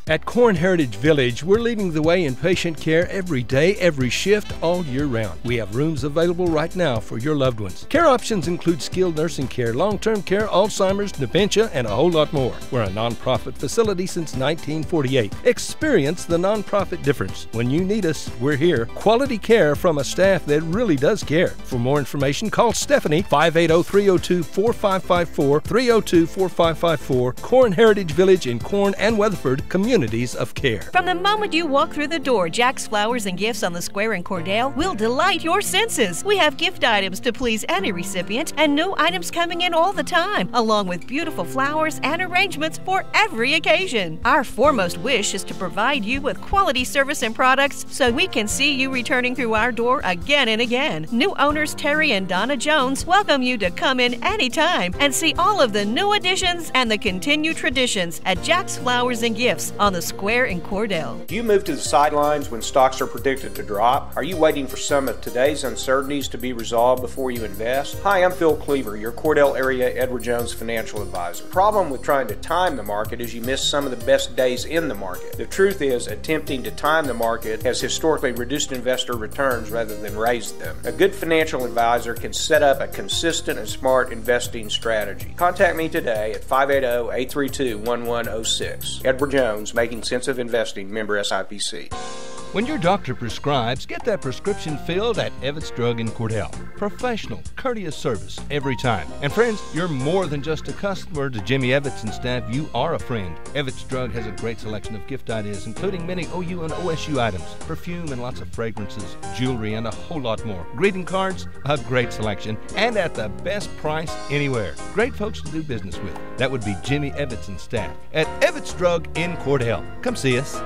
At Corn Heritage Village, we're leading the way in patient care every day, every shift, all year round. We have rooms available right now for your loved ones. Care options include skilled nursing care, long-term care, Alzheimer's, dementia, and a whole lot more. We're a nonprofit facility since 1948. Experience the nonprofit difference. When you need us, we're here. Quality care from a staff that really does care. For more information, call Stephanie, 580-302-4554, 302-4554, Corn Heritage Village in Corn and Weatherford, communities of care. From the moment you walk through the door, Jack's Flowers and Gifts on the Square in Cordell will delight your senses. We have gift items to please any recipient and new items coming in all the time, along with beautiful flowers and arrangements for every occasion. Our foremost wish is to provide you with quality service and products so we can see you returning through our door again and again. New owners Terry and Donna Jones welcome you to come in anytime and see all of the new additions and the continued traditions at Jack's Flowers and Gifts on the Square in Cordell. Do you move to the sidelines when stocks are predicted to drop? Are you waiting for some of today's uncertainties to be resolved before you invest? Hi, I'm Phil Cleaver, your Cordell area Edward Jones financial advisor. The problem with trying to time the market is you miss some of the best days in the market. The truth is, attempting to time the market has historically reduced investor returns rather than raised them. A good financial advisor can set up a consistent and smart investing strategy. Contact me today at 580-832-1106. Edward Jones, Making Sense of Investing, member SIPC. When your doctor prescribes, get that prescription filled at Evetts Drug in Cordell. Professional, courteous service every time. And friends, you're more than just a customer to Jimmy Evetts and staff. You are a friend. Evetts Drug has a great selection of gift ideas, including many OU and OSU items, perfume and lots of fragrances, jewelry, and a whole lot more. Greeting cards, a great selection, and at the best price anywhere. Great folks to do business with. That would be Jimmy Evetts and staff at Evetts Drug in Cordell. Come see us.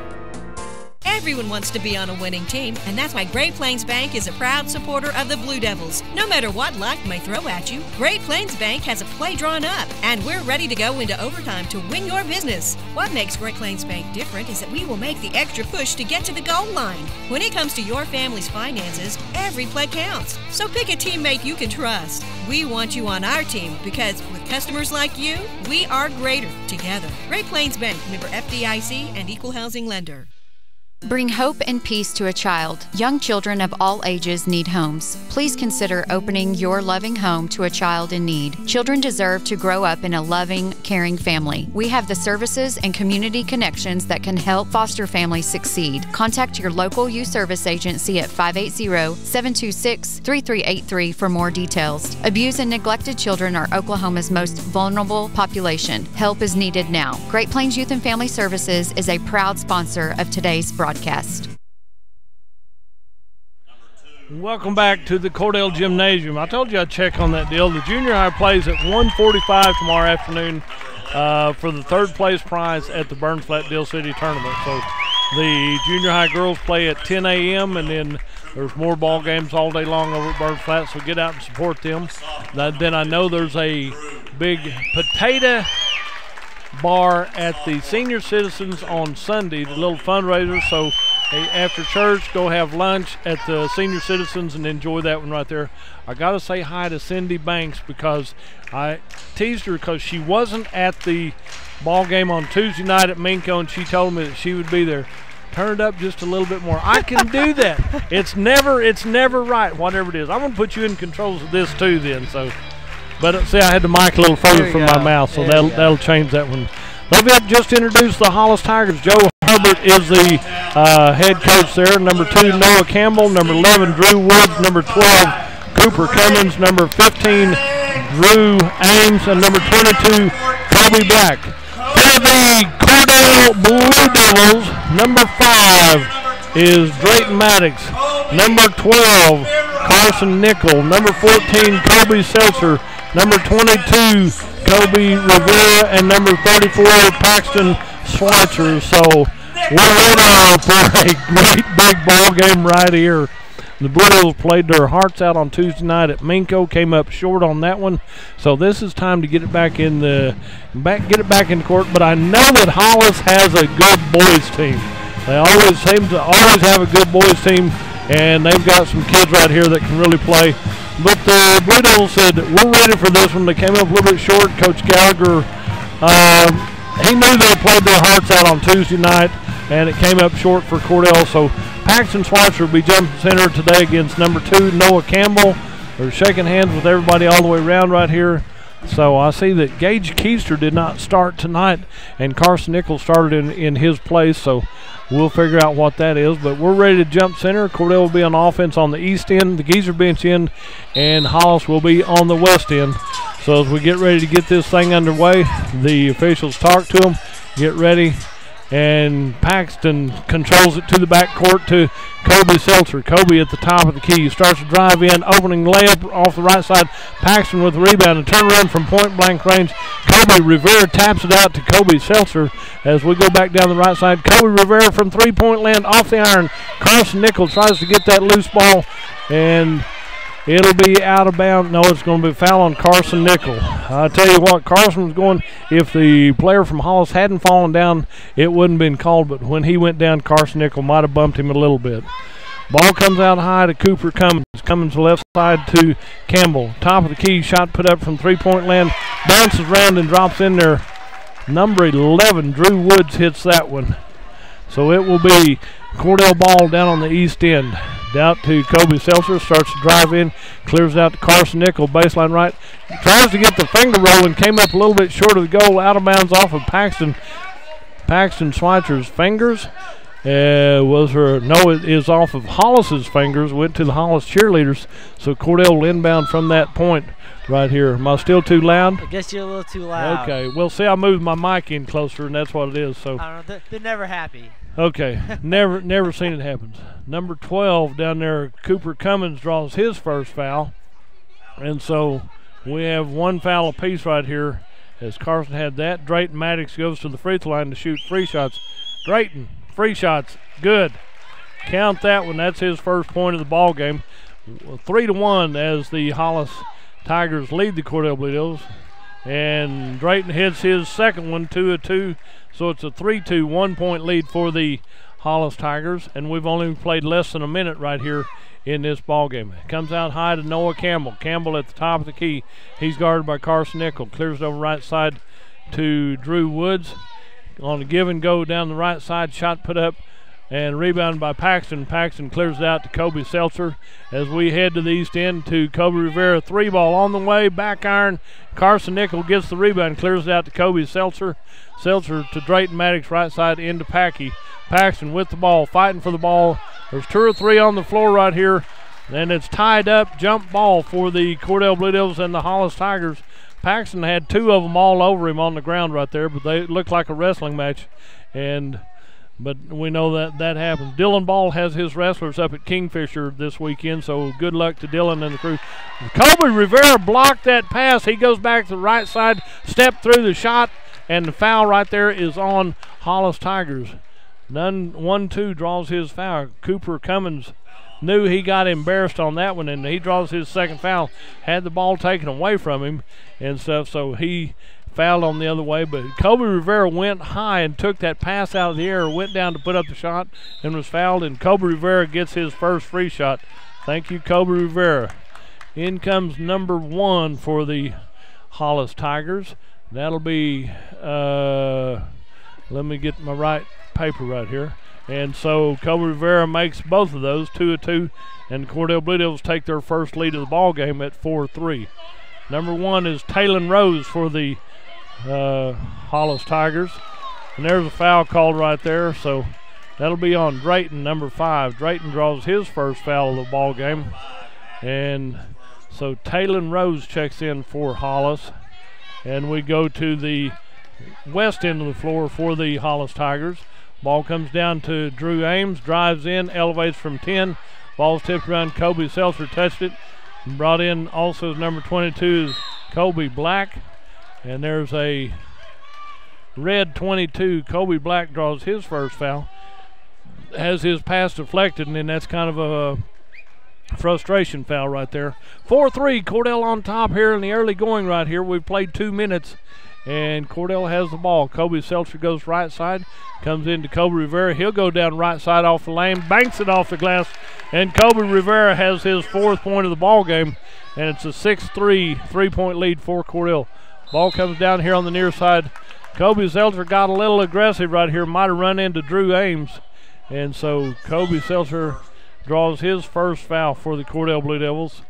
Everyone wants to be on a winning team, and that's why Great Plains Bank is a proud supporter of the Blue Devils. No matter what luck may throw at you, Great Plains Bank has a play drawn up, and we're ready to go into overtime to win your business. What makes Great Plains Bank different is that we will make the extra push to get to the goal line. When it comes to your family's finances, every play counts. So pick a teammate you can trust. We want you on our team because with customers like you, we are greater together. Great Plains Bank, member FDIC and equal housing lender. Bring hope and peace to a child. Young children of all ages need homes. Please consider opening your loving home to a child in need. Children deserve to grow up in a loving, caring family. We have the services and community connections that can help foster families succeed. Contact your local youth service agency at 580-726-3383 for more details. Abused and neglected children are Oklahoma's most vulnerable population. Help is needed now. Great Plains Youth and Family Services is a proud sponsor of today's broadcast. Welcome back to the Cordell Gymnasium. I told you I'd check on that deal. The junior high plays at 1:45 tomorrow afternoon for the third place prize at the Burn Flat Deal City Tournament. So the junior high girls play at 10 a.m. and then there's more ball games all day long over at Burn Flat, so get out and support them. Then I know there's a big potato bar at the Senior Citizens on Sunday, the little fundraiser. So after church, go have lunch at the Senior Citizens and enjoy that one right there. I got to say hi to Cindy Banks because I teased her because she wasn't at the ball game on Tuesday night at Minko, and she told me that she would be there. Turn it up just a little bit more. I can do that. It's never right, whatever it is. I'm going to put you in controls of this too then. So. But see, I had the mic a little further from my mouth, so that'll change that one. Let me just introduce the Hollis Tigers. Joe Herbert is the head coach there. Number 2, Noah Campbell. Number 11, Drew Woods. Number 12, Cooper Cummins. Number 15, Drew Ames. And number 22, Kobe Black. For the Cordell Blue Devils, number 5 is Drayton Maddox. Number 12, Carson Nickel. Number 14, Kobe Seltzer. Number 22, Kobe Rivera, and number 34, Paxton Schweitzer. So we're ready for a great big ball game right here. The Blue Devils played their hearts out on Tuesday night at Minko, came up short on that one. So this is time to get it back in court. But I know that Hollis has a good boys team. They always seem to have a good boys team, and they've got some kids right here that can really play. But the Blue Devils said, we're ready for this one. They came up a little bit short. Coach Gallagher he knew they played their hearts out on Tuesday night, and it came up short for Cordell. So Paxton Schweitzer will be jumping center today against number 2, Noah Campbell. They're shaking hands with everybody all the way around right here. So I see that Gage Keister did not start tonight, and Carson Nichols started in his place. So we'll figure out what that is. But we're ready to jump center. Cordell will be on offense on the east end, the Geezer bench end, and Hollis will be on the west end. So as we get ready to get this thing underway, the officials talk to them, get ready, and Paxton controls it to the backcourt to Kobe Seltzer. Kobe at the top of the key starts to drive in, opening layup off the right side. Paxton with the rebound and turnaround from point-blank range. Kobe Rivera taps it out to Kobe Seltzer as we go back down the right side. Kobe Rivera from three-point land off the iron. Carson Nichols tries to get that loose ball, and it'll be out of bounds. No, it's going to be a foul on Carson Nichols. I tell you what, Carson was going, if the player from Hollis hadn't fallen down, it wouldn't have been called, but when he went down, Carson Nichols might have bumped him a little bit. Ball comes out high to Cooper Cummins. Cummins left side to Campbell. Top of the key, shot put up from three-point land. Bounces around and drops in there. Number 11, Drew Woods, hits that one. So it will be Cordell ball down on the east end. Out to Kobe Seltzer, starts to drive in, clears out to Carson Nichols, baseline right. Tries to get the finger roll and came up a little bit short of the goal, out of bounds off of Paxton Schweitzer's fingers. It is off of Hollis's fingers, went to the Hollis cheerleaders. So Cordell will inbound from that point right here. Am I still too loud? I guess you're a little too loud. Okay, well, see, I moved my mic in closer, and that's what it is. So I don't know, they're never happy. Okay, never seen it happen. Number 12 down there, Cooper Cummins draws his first foul. And so we have one foul apiece right here as Carson had that. Drayton Maddox goes to the free throw line to shoot free shots. Drayton, free shots, good. Count that one, that's his first point of the ball game. 3-1 as the Hollis Tigers lead the Cordell Blue Devils. And Drayton hits his second one, 2-2. So it's a 3-2 1-point lead for the Hollis Tigers, and we've only played less than a minute right here in this ball game. Comes out high to Noah Campbell. Campbell at the top of the key. He's guarded by Carson Nichols. Clears it over right side to Drew Woods. On a give and go down the right side, shot put up and rebounded by Paxton. Paxton clears it out to Kobe Seltzer as we head to the east end to Kobe Rivera. 3-ball on the way, back iron. Carson Nichols gets the rebound, clears it out to Kobe Seltzer. Seltzer to Drayton Maddox, right side into Packy. Paxton with the ball, fighting for the ball. There's 2 or 3 on the floor right here, and it's tied up. Jump ball for the Cordell Blue Devils and the Hollis Tigers. Paxton had 2 of them all over him on the ground right there, but they looked like a wrestling match, but we know that happens. Dylan Ball has his wrestlers up at Kingfisher this weekend, so good luck to Dylan and the crew. Kobe Rivera blocked that pass. He goes back to the right side, stepped through the shot, and the foul right there is on Hollis Tigers. 1-2 draws his foul. Cooper Cummins knew he got embarrassed on that one, and he draws his second foul. Had the ball taken away from him and stuff, so he fouled on the other way. But Kobe Rivera went high and took that pass out of the air, went down to put up the shot, and was fouled, and Kobe Rivera gets his first free shot. Thank you, Kobe Rivera. In comes number 1 for the Hollis Tigers. That'll be, let me get my right paper right here. And so Kobe Rivera makes both of those, 2-2, and the Cordell Blue Devils take their first lead of the ball game at 4-3. Number 1 is Taylon Rose for the Hollis Tigers. And there's a foul called right there, so that'll be on Drayton, number 5. Drayton draws his first foul of the ball game. And so Taylon Rose checks in for Hollis. And we go to the west end of the floor for the Hollis Tigers. Ball comes down to Drew Ames, drives in, elevates from 10. Ball's tipped around. Kobe Seltzer touched it. And brought in also as number 22 is Kobe Black. And there's a red 22. Kobe Black draws his first foul. Has his pass deflected, and then that's kind of a frustration foul right there. 4-3, Cordell on top here in the early going right here. We've played 2 minutes, and Cordell has the ball. Kobe Seltzer goes right side, comes into Kobe Rivera. He'll go down right side off the lane, banks it off the glass, and Kobe Rivera has his 4th point of the ball game, and it's a 6-3 3-point lead for Cordell. Ball comes down here on the near side Kobe Seltzer got a little aggressive right here, might have run into Drew Ames. And so Kobe Seltzer draws his first foul for the Cordell Blue Devils.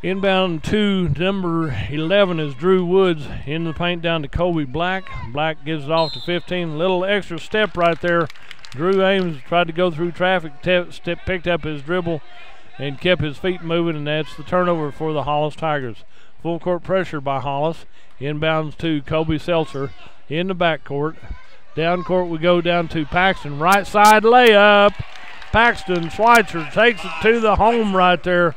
Inbound to number 11 is Drew Woods in the paint down to Kobe Black. Black gives it off to 15. Little extra step right there. Drew Ames tried to go through traffic, picked up his dribble, and kept his feet moving, and that's the turnover for the Hollis Tigers. Full court pressure by Hollis. Inbounds to Kobe Seltzer in the backcourt. Down court we go down to Paxton. Right side layup. Paxton Schweitzer takes it to the home right there.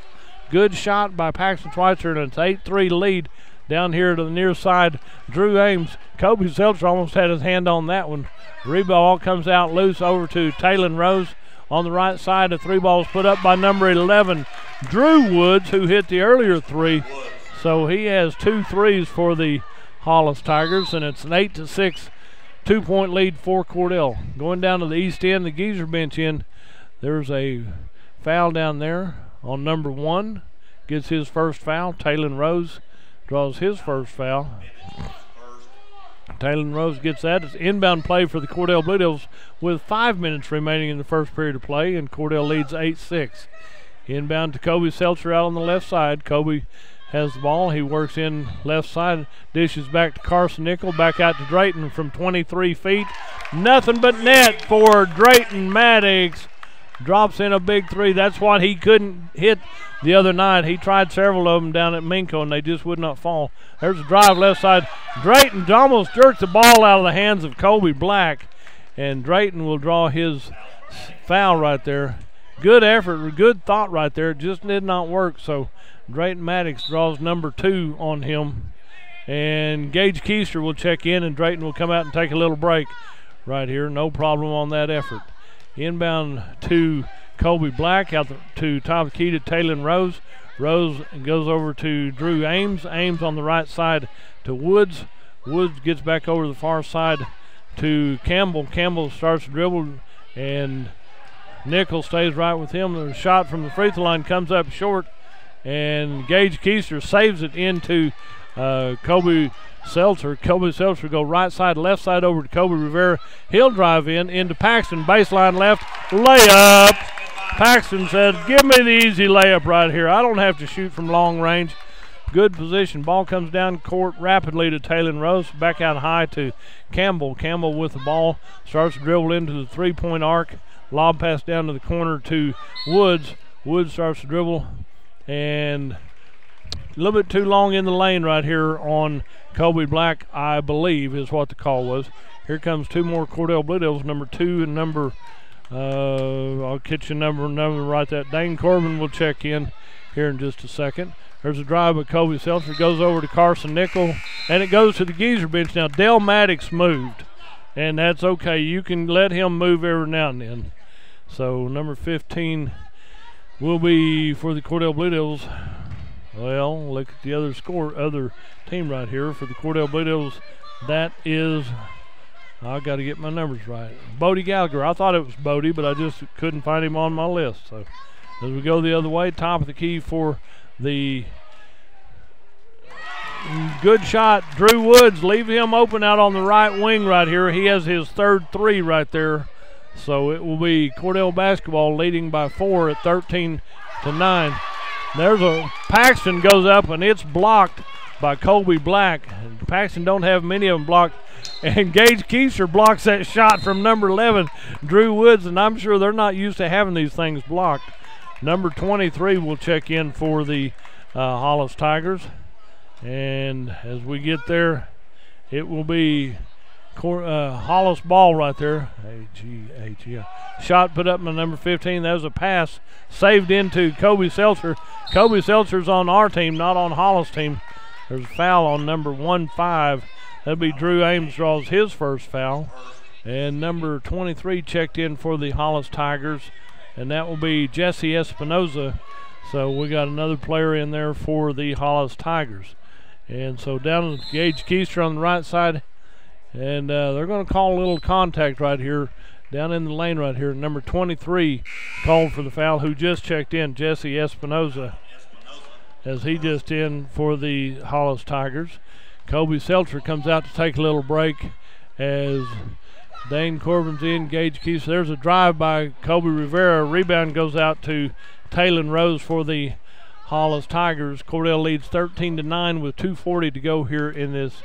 Good shot by Paxton Schweitzer, and it's 8-3 lead down here to the near side. Drew Ames. Kobe Seltzer almost had his hand on that one. Rebound comes out loose over to Taylon Rose on the right side. The three balls put up by number 11, Drew Woods, who hit the earlier three. So he has 2 threes for the Hollis Tigers, and it's an 8-6 2-point lead for Cordell. Going down to the east end, the Geezer bench in, there's a foul down there on number 1. Gets his first foul. Taylon Rose draws his first foul. Taylon Rose gets that. It's inbound play for the Cordell Blue Devils with 5 minutes remaining in the first period of play, and Cordell leads 8-6. Inbound to Kobe Seltzer out on the left side. Kobe has the ball. He works in left side, dishes back to Carson Nickel, back out to Drayton from 23 feet. Nothing but net for Drayton Maddox. Drops in a big three. That's what he couldn't hit the other night. He tried several of them down at Minco, and they just would not fall. There's a drive left side. Drayton almost jerked the ball out of the hands of Kobe Black, and Drayton will draw his foul right there. Good effort, good thought right there. It just did not work, so Drayton Maddox draws number 2 on him. And Gage Keister will check in, and Drayton will come out and take a little break right here. No problem on that effort. Inbound to Kobe Black, out to top of the key to Taylon Rose. Rose goes over to Drew Ames. Ames on the right side to Woods. Woods gets back over the far side to Campbell. Campbell starts to dribble, and Nickel stays right with him. The shot from the free throw line comes up short, and Gage Keister saves it into Kobe Seltzer. Kobe Seltzer go right side, left side over to Kobe Rivera. He'll drive in into Paxton, baseline left, layup. Paxton said, give me the easy layup right here. I don't have to shoot from long range. Good position. Ball comes down court rapidly to Taylon Rose. Back out high to Campbell. Campbell with the ball. Starts to dribble into the three-point arc. Lob pass down to the corner to Woods. Woods starts to dribble. And a little bit too long in the lane right here on Kobe Black, I believe, is what the call was. Here comes 2 more Cordell Blue Devils, number 2 and number, I'll get you number right there. Dane Corbin will check in here in just a second. There's a drive by Kobe Seltzer, goes over to Carson Nickel, and it goes to the Geezer bench. Now, Dell Maddox moved, and that's okay. You can let him move every now and then. So, number 15 will be for the Cordell Blue Devils. Well, look at the other team right here for the Cordell Blue Devils. That is, I got to get my numbers right. Bodie Gallagher. I thought it was Bodie, but I just couldn't find him on my list. So as we go the other way, top of the key for the good shot, Drew Woods. Leave him open out on the right wing right here. He has his 3rd 3 right there. So it will be Cordell basketball leading by 4 at 13-9. There's a Paxton goes up, and it's blocked by Kobe Black. And Paxton don't have many of them blocked. And Gage Keister blocks that shot from number 11, Drew Woods, and I'm sure they're not used to having these things blocked. Number 23 will check in for the Hollis Tigers. And as we get there, it will be Hollis ball right there. Shot put up by number 15. That was a pass saved into Kobe Seltzer. Kobe Seltzer's on our team, not on Hollis' team. There's a foul on number 15. That'll be Drew Ames draws his first foul. And number 23 checked in for the Hollis Tigers, and that will be Jesse Espinoza. So we got another player in there for the Hollis Tigers. And so down to Gage Keister on the right side. And they're going to call a little contact right here, down in the lane right here. Number 23 called for the foul, who just checked in, Jesse Espinoza, as he just in for the Hollis Tigers. Kobe Seltzer comes out to take a little break as Dane Corbin's in. Gage Keister. There's a drive by Kobe Rivera. Rebound goes out to Taylon Rose for the Hollis Tigers. Cordell leads 13-9 with 2:40 to go here in this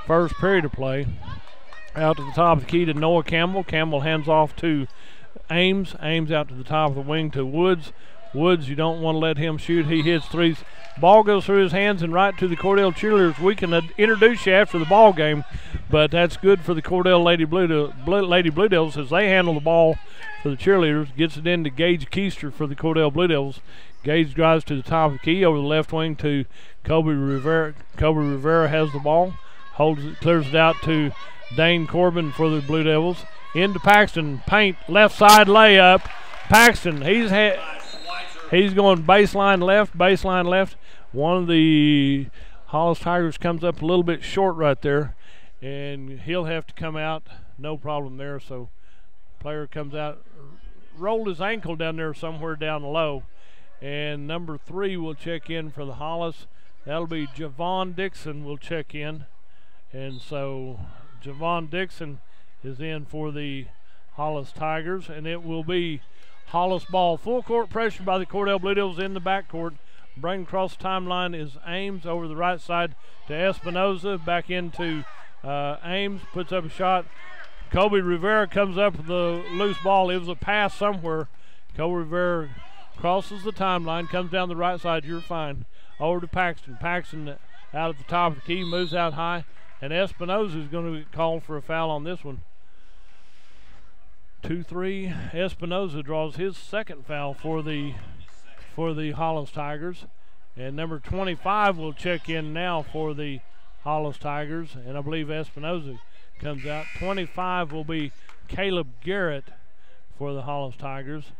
first period of play. Out to the top of the key to Noah Campbell. Campbell hands off to Ames. Ames out to the top of the wing to Woods. Woods, you don't want to let him shoot. He hits threes. Ball goes through his hands and right to the Cordell cheerleaders. We can introduce you after the ball game, but that's good for the Cordell Lady Blue Devils as they handle the ball for the cheerleaders. Gets it into Gage Keister for the Cordell Blue Devils. Gage drives to the top of the key over the left wing to Kobe Rivera. Kobe Rivera has the ball, holds it, clears it out to Dane Corbin for the Blue Devils. Into Paxton, paint, left side layup. Paxton, he's going baseline left. One of the Hollis Tigers comes up a little bit short right there, and he'll have to come out. No problem there. So player comes out, rolled his ankle down there somewhere down low, and number 3 will check in for the Hollis. That'll be Javon Dixon will check in, and so Javon Dixon is in for the Hollis Tigers, and it will be Hollis ball. Full court pressure by the Cordell Blue Devils in the backcourt. Bring across the timeline is Ames over the right side to Espinoza. Back into Ames, puts up a shot. Kobe Rivera comes up with the loose ball. It was a pass somewhere. Kobe Rivera crosses the timeline, comes down the right side. You're fine. Over to Paxton. Paxton out at the top of the key, moves out high, and Espinoza is going to be called for a foul on this one. 2-3. Espinoza draws his second foul for the Hollis Tigers, and number 25 will check in now for the Hollis Tigers, and I believe Espinoza comes out. 25 will be Caleb Garrett for the Hollis Tigers.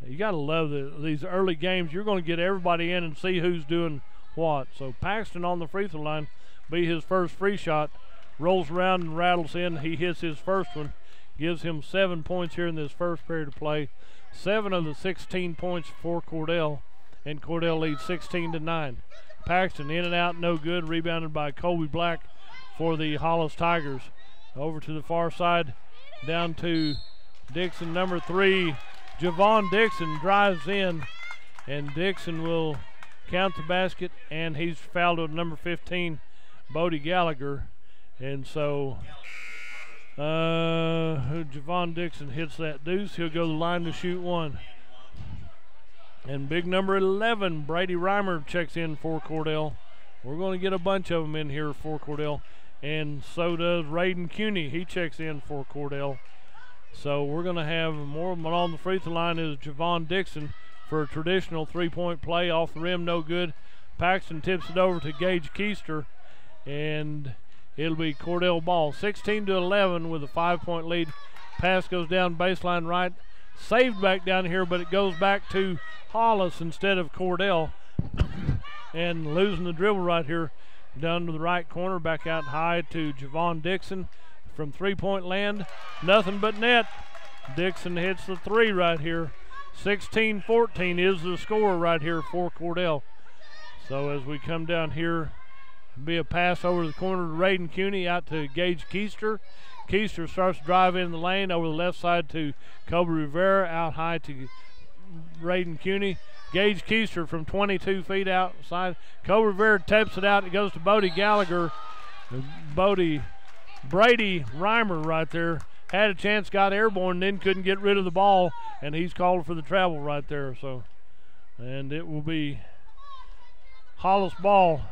You got to love these early games. You're going to get everybody in and see who's doing what. So Paxton on the free throw line, be his first free shot, rolls around and rattles in. He hits his first one. Gives him 7 points here in this first period of play. 7 of the 16 points for Cordell, and Cordell leads 16-9. Paxton in and out, no good. Rebounded by Colby Black for the Hollis Tigers. Over to the far side, down to Dixon, number 3. Javon Dixon drives in, and Dixon will count the basket, and he's fouled with number 15, Bodie Gallagher. And so Javon Dixon hits that deuce. He'll go to the line to shoot one. And big number 11, Brady Reimer, checks in for Cordell. We're going to get a bunch of them in here for Cordell. And so does Raiden Cuney. He checks in for Cordell. So we're going to have more. But on the free throw line is Javon Dixon for a traditional three-point play. Off the rim, no good. Paxton tips it over to Gage Keister. And it'll be Cordell ball. 16-11 with a 5-point lead. Pass goes down baseline right. Saved back down here, but it goes back to Hollis instead of Cordell. And losing the dribble right here down to the right corner. Back out high to Javon Dixon from three-point land. Nothing but net. Dixon hits the three right here. 16-14 is the score right here for Cordell. So as we come down here, be a pass over the corner to Raiden Cuney out to Gage Keister. Keister starts to drive in the lane over the left side to Kobe Rivera, out high to Raiden Cuney. Gage Keister from 22 feet outside. Kobe Rivera taps it out. It goes to Bodie Gallagher. Brady Reimer right there had a chance, got airborne, then couldn't get rid of the ball, and he's called for the travel right there. So, and it will be Hollis ball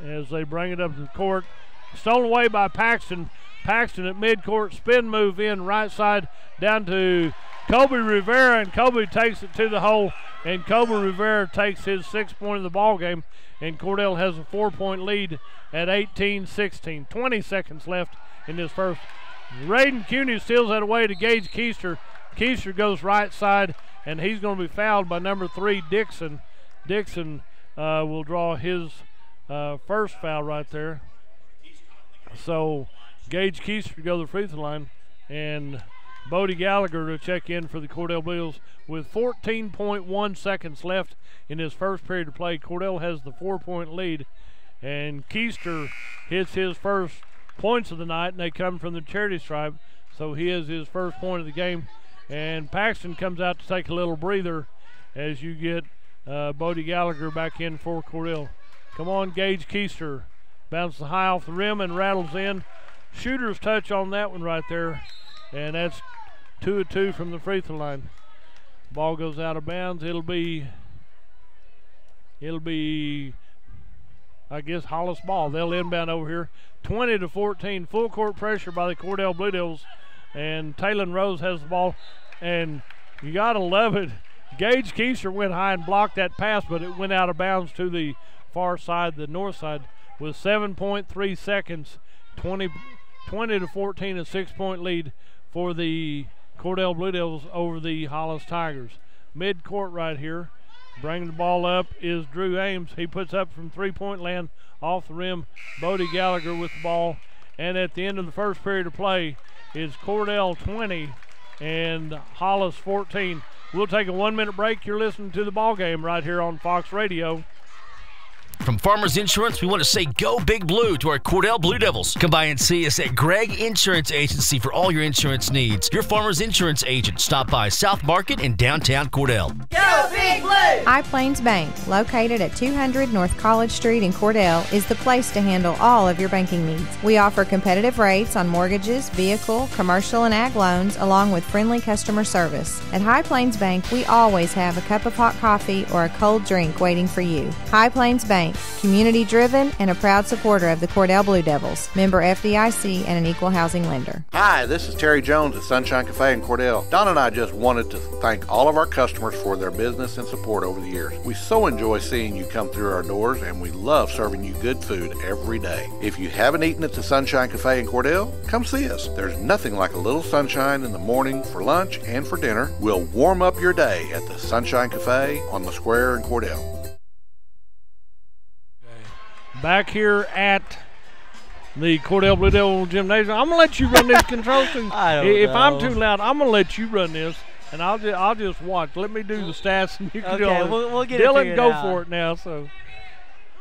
as they bring it up to the court. Stolen away by Paxton. Paxton at midcourt, spin move in right side down to Kobe Rivera, and Kobe takes it to the hole, and Kobe Rivera takes his 6th point of the ball game, and Cordell has a 4-point lead at 18-16. 20 seconds left in this first. Raiden Cuney steals that away to Gage Keister. Keister goes right side, and he's going to be fouled by number 3, Dixon. Dixon will draw his first foul right there. So Gage Keister to go to the free throw line, and Bodie Gallagher to check in for the Cordell Bills with 14.1 seconds left in his first period of play. Cordell has the 4-point lead, And Keister hits his first points of the night, and they come from the charity stripe, so he has his first point of the game. And Paxton comes out to take a little breather as you get Bodie Gallagher back in for Cordell. Come on, Gage Keister. Bounces high off the rim and rattles in. Shooter's touch on that one right there, and that's 2 of 2 from the free throw line. Ball goes out of bounds. It'll be I guess Hollis ball. They'll inbound over here. 20-14, full court pressure by the Cordell Blue Devils, and Taylon Rose has the ball, and you gotta love it. Gage Keister went high and blocked that pass, but it went out of bounds to the far side, the north side, with 7.3 seconds. 20-14, a 6-point lead for the Cordell Blue Devils over the Hollis Tigers. Mid-court right here. Bringing the ball up is Drew Ames. He puts up from three-point land off the rim. Bodie Gallagher with the ball. And at the end of the first period of play is Cordell 20 and Hollis 14. We'll take a 1-minute break. You're listening to the ball game right here on Fox Radio. From Farmers Insurance, we want to say go Big Blue to our Cordell Blue Devils. Come by and see us at Gregg Insurance Agency for all your insurance needs. Your Farmers Insurance agent. Stop by South Market in downtown Cordell. Go Big Blue! High Plains Bank, located at 200 North College Street in Cordell, is the place to handle all of your banking needs. We offer competitive rates on mortgages, vehicle, commercial, and ag loans, along with friendly customer service. At High Plains Bank, we always have a cup of hot coffee or a cold drink waiting for you. High Plains Bank, community-driven and a proud supporter of the Cordell Blue Devils, member FDIC and an equal housing lender. Hi, this is Terry Jones at Sunshine Cafe in Cordell. Don and I just wanted to thank all of our customers for their business and support over the years. We so enjoy seeing you come through our doors, and we love serving you good food every day. If you haven't eaten at the Sunshine Cafe in Cordell, come see us. There's nothing like a little sunshine in the morning for lunch and for dinner. We'll warm up your day at the Sunshine Cafe on the square in Cordell. Back here at the Cordell Blue Devil Gymnasium. I'm gonna let you run this control too. If I'm too loud, I'm gonna let you run this, and I'll just watch. Let me do the stats, and you can do it. We'll get Dylan, it go out. for it now. So,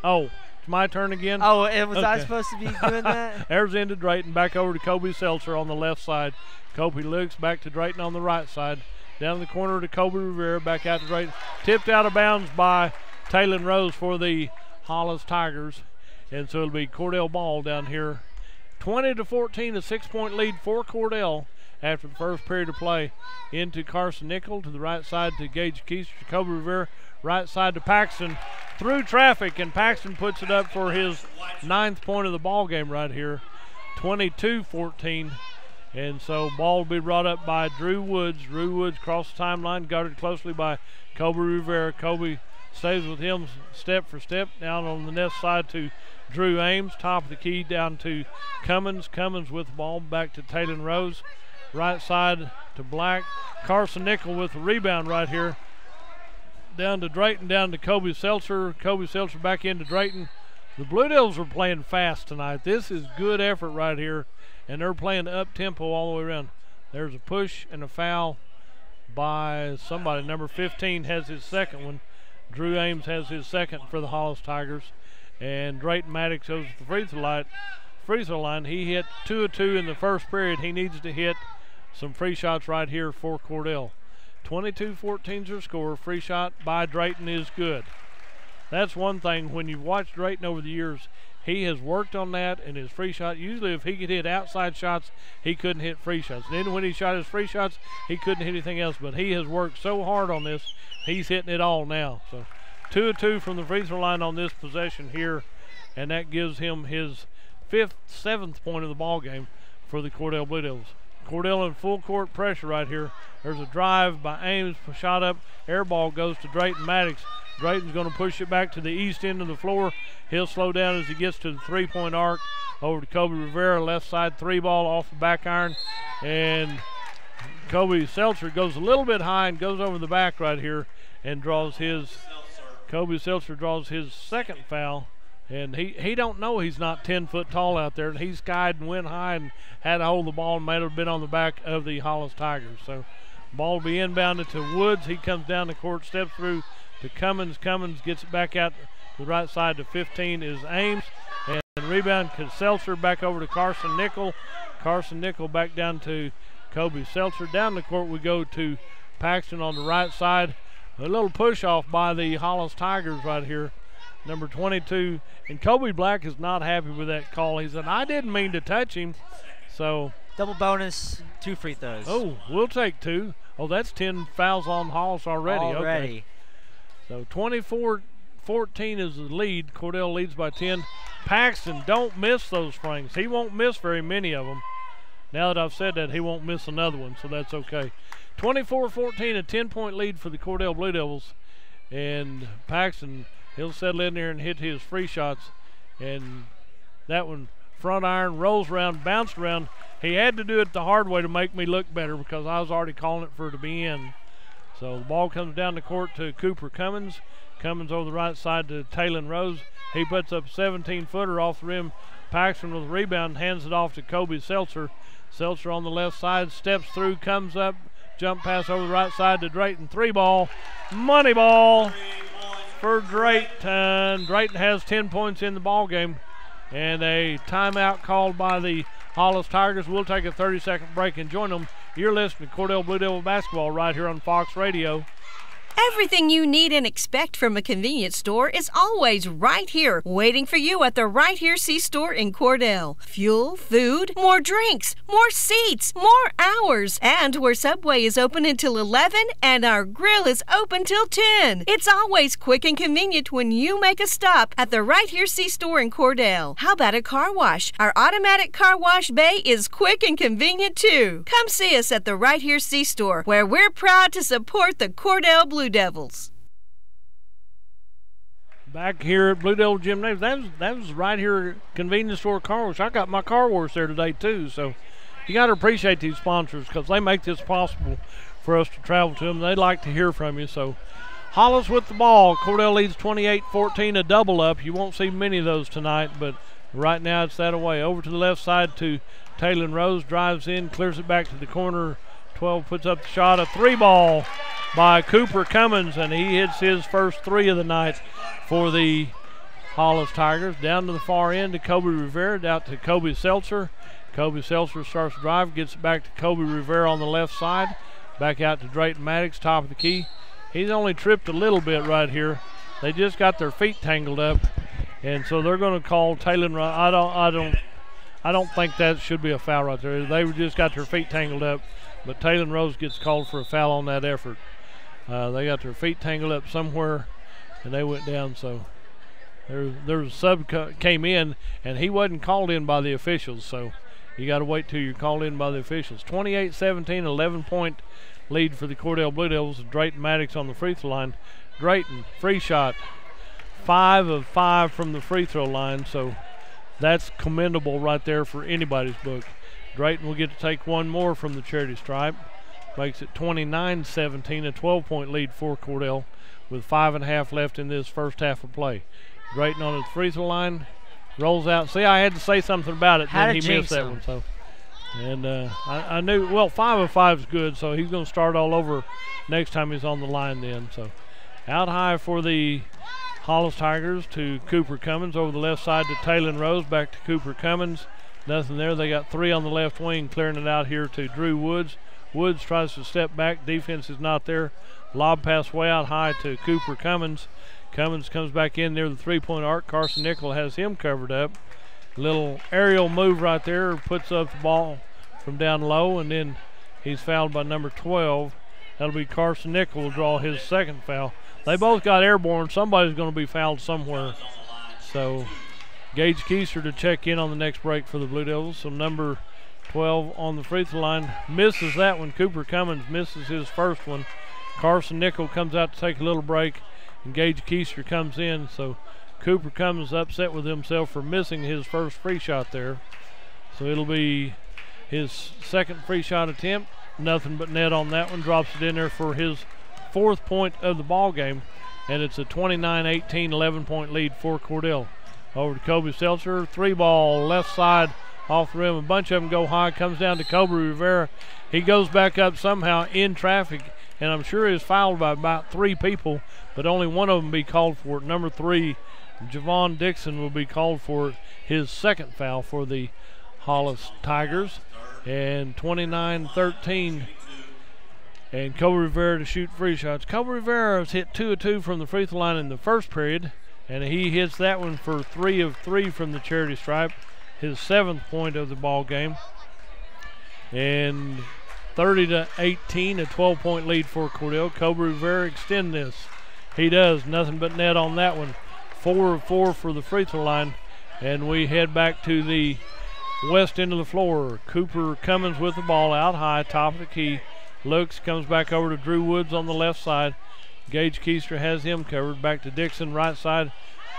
it's my turn again. Oh, was I supposed to be doing that? There's into Drayton, back over to Kobe Seltzer on the left side. Kobe looks back to Drayton on the right side. Down the corner to Kobe Rivera, back out to Drayton. Tipped out of bounds by Taylon Rose for the Hollis Tigers. And so it'll be Cordell ball down here. 20-14, a 6-point lead for Cordell after the first period of play. Into Carson Nickel, to the right side to Gage Keister, to Kobe Rivera, right side to Paxton. Through traffic, and Paxton puts it up for his 9th point of the ball game right here. 22-14. And so ball will be brought up by Drew Woods. Drew Woods across the timeline, guarded closely by Kobe Rivera. Kobe stays with him step for step. Down on the left side to Drew Ames, top of the key down to Cummins. Cummins with the ball back to Taylon Rose. Right side to Black. Carson Nickel with the rebound right here. Down to Drayton, down to Kobe Seltzer. Kobe Seltzer back into Drayton. The Blue Devils are playing fast tonight. This is good effort right here, and they're playing up-tempo all the way around. There's a push and a foul by somebody. Number 15 has his second one. Drew Ames has his second for the Hollis Tigers. And Drayton Maddox goes to the free throw line. He hit 2 of 2 in the first period. He needs to hit some free shots right here for Cordell. 22-14 is their score. Free shot by Drayton is good. That's one thing. When you've watched Drayton over the years, he has worked on that in his free shot. Usually if he could hit outside shots, he couldn't hit free shots. And then when he shot his free shots, he couldn't hit anything else. But he has worked so hard on this, he's hitting it all now. So 2 of 2 from the free throw line on this possession here, and that gives him his 7th point of the ball game for the Cordell Blue Devils. Cordell in full court pressure right here. There's a drive by Ames, shot up, air ball goes to Drayton Maddox. Drayton's going to push it back to the east end of the floor. He'll slow down as he gets to the three-point arc. Over to Kobe Rivera, left side 3 ball off the back iron, and Kobe Seltzer goes a little bit high and goes over the back right here and draws his. Kobe Seltzer draws his second foul, and he don't know he's not 10 foot tall out there, and he skied and went high and had to hold the ball and might have been on the back of the Hollis Tigers. So ball will be inbounded to Woods. He comes down the court, steps through to Cummins. Cummins gets it back out The right side to 15 is Ames. And rebound, Seltzer back over to Carson Nickel. Carson Nickel back down to Kobe Seltzer. Down the court we go to Paxton on the right side. A little push off by the Hollis Tigers right here. Number 22. And Kobe Black is not happy with that call. He said, I didn't mean to touch him. So double bonus, 2 free throws. Oh, we'll take 2. Oh, that's 10 fouls on Hollis already. Okay. So 24-14 is the lead. Cordell leads by 10. Paxton, don't miss those springs. He won't miss very many of them. Now that I've said that, he won't miss another one, so that's okay. 24-14, a 10-point lead for the Cordell Blue Devils. And Paxton, he'll settle in there and hit his free shots. And that one, front iron, rolls around, bounced around. He had to do it the hard way to make me look better because I was already calling it for it to be in. So the ball comes down the court to Cooper Cummins. Cummins over the right side to Taylon Rose. He puts up a 17-footer off the rim. Paxton with a rebound, hands it off to Kobe Seltzer. Seltzer on the left side, steps through, comes up, jump pass over the right side to Drayton. 3-ball, money ball for Drayton. Drayton has 10 points in the ball game. And a timeout called by the Hollis Tigers. We'll take a 30-second break and join them. You're listening to Cordell Blue Devil basketball right here on Fox Radio. Everything you need and expect from a convenience store is always right here, waiting for you at the Right Here C-Store in Cordell. Fuel, food, more drinks, more seats, more hours, and where Subway is open until 11 and our grill is open till 10. It's always quick and convenient when you make a stop at the Right Here C-Store in Cordell. How about a car wash? Our automatic car wash bay is quick and convenient too. Come see us at the Right Here C-Store, where we're proud to support the Cordell Blue Devils. Back here at Blue Devil Gymnasium, that was right here, convenience store car wash. I got my car wash there today too, so you got to appreciate these sponsors because they make this possible for us to travel to them. They like to hear from you. So Hollis with the ball. Cordell leads 28-14, a double up. You won't see many of those tonight, but right now it's that away. Over to the left side to Taylon Rose, drives in, clears it back to the corner. 12 puts up the shot, a 3-ball by Cooper Cummins, and he hits his first 3 of the night for the Hollis Tigers. Down to the far end to Kobe Rivera, out to Kobe Seltzer. Kobe Seltzer starts to drive, gets it back to Kobe Rivera on the left side. Back out to Drayton Maddox, top of the key. He's only tripped a little bit right here. They just got their feet tangled up, and so they're going to call Taylon. I don't think that should be a foul right there. They just got their feet tangled up, but Taylon Rose gets called for a foul on that effort. They got their feet tangled up somewhere, and they went down. So there was a sub came in, and he wasn't called in by the officials. So you got to wait till you're called in by the officials. 28-17, 11-point lead for the Cordell Blue Devils. Drayton Maddox on the free throw line. Drayton, free shot, 5 of 5 from the free throw line. So that's commendable right there for anybody's book. Drayton will get to take one more from the charity stripe. Makes it 29-17, a 12-point lead for Cordell with 5.5 left in this first half of play. Drayton on his free throw line, rolls out. See, I had to say something about it, then he missed that one. So, and I knew, well, 5 of 5 is good, so he's going to start all over next time he's on the line then. So out high for the Hollis Tigers to Cooper Cummins. Over the left side to Taylon Rose, back to Cooper Cummins. Nothing there. They got 3 on the left wing, clearing it out here to Drew Woods. Woods tries to step back. Defense is not there. Lob pass way out high to Cooper Cummins. Cummins comes back in near the three-point arc. Carson Nickel has him covered up. Little aerial move right there. Puts up the ball from down low, and then he's fouled by number 12. That'll be Carson Nickel will draw his second foul. They both got airborne. Somebody's going to be fouled somewhere. So Gage Keister to check in on the next break for the Blue Devils. So number 12 on the free throw line misses that one. Cooper Cummins misses his first one. Carson Nickel comes out to take a little break, and Gage Keister comes in. So Cooper Cummins upset with himself for missing his first free shot there. So it'll be his second free shot attempt. Nothing but net on that one. Drops it in there for his 4th point of the ball game, and it's a 29-18, 11-point lead for Cordell. Over to Kobe Seltzer, 3-ball left side off the rim. A bunch of them go high. Comes down to Kobe Rivera. He goes back up somehow in traffic, and I'm sure is fouled by about 3 people, but only one of them be called for it. Number 3, Javon Dixon will be called for his second foul for the Hollis Tigers. And 29-13. And Kobe Rivera to shoot free shots. Kobe Rivera has hit 2 of 2 from the free throw line in the first period. And he hits that one for 3 of 3 from the charity stripe. His 7th point of the ball game. And 30-18, a 12-point lead for Cordell. Kobe Rivera extend this. He does. Nothing but net on that one. 4 of 4 for the free throw line. And we head back to the west end of the floor. Cooper Cummins with the ball out high, top of the key. Looks, comes back over to Drew Woods on the left side. Gage Keister has him covered. Back to Dixon, right side.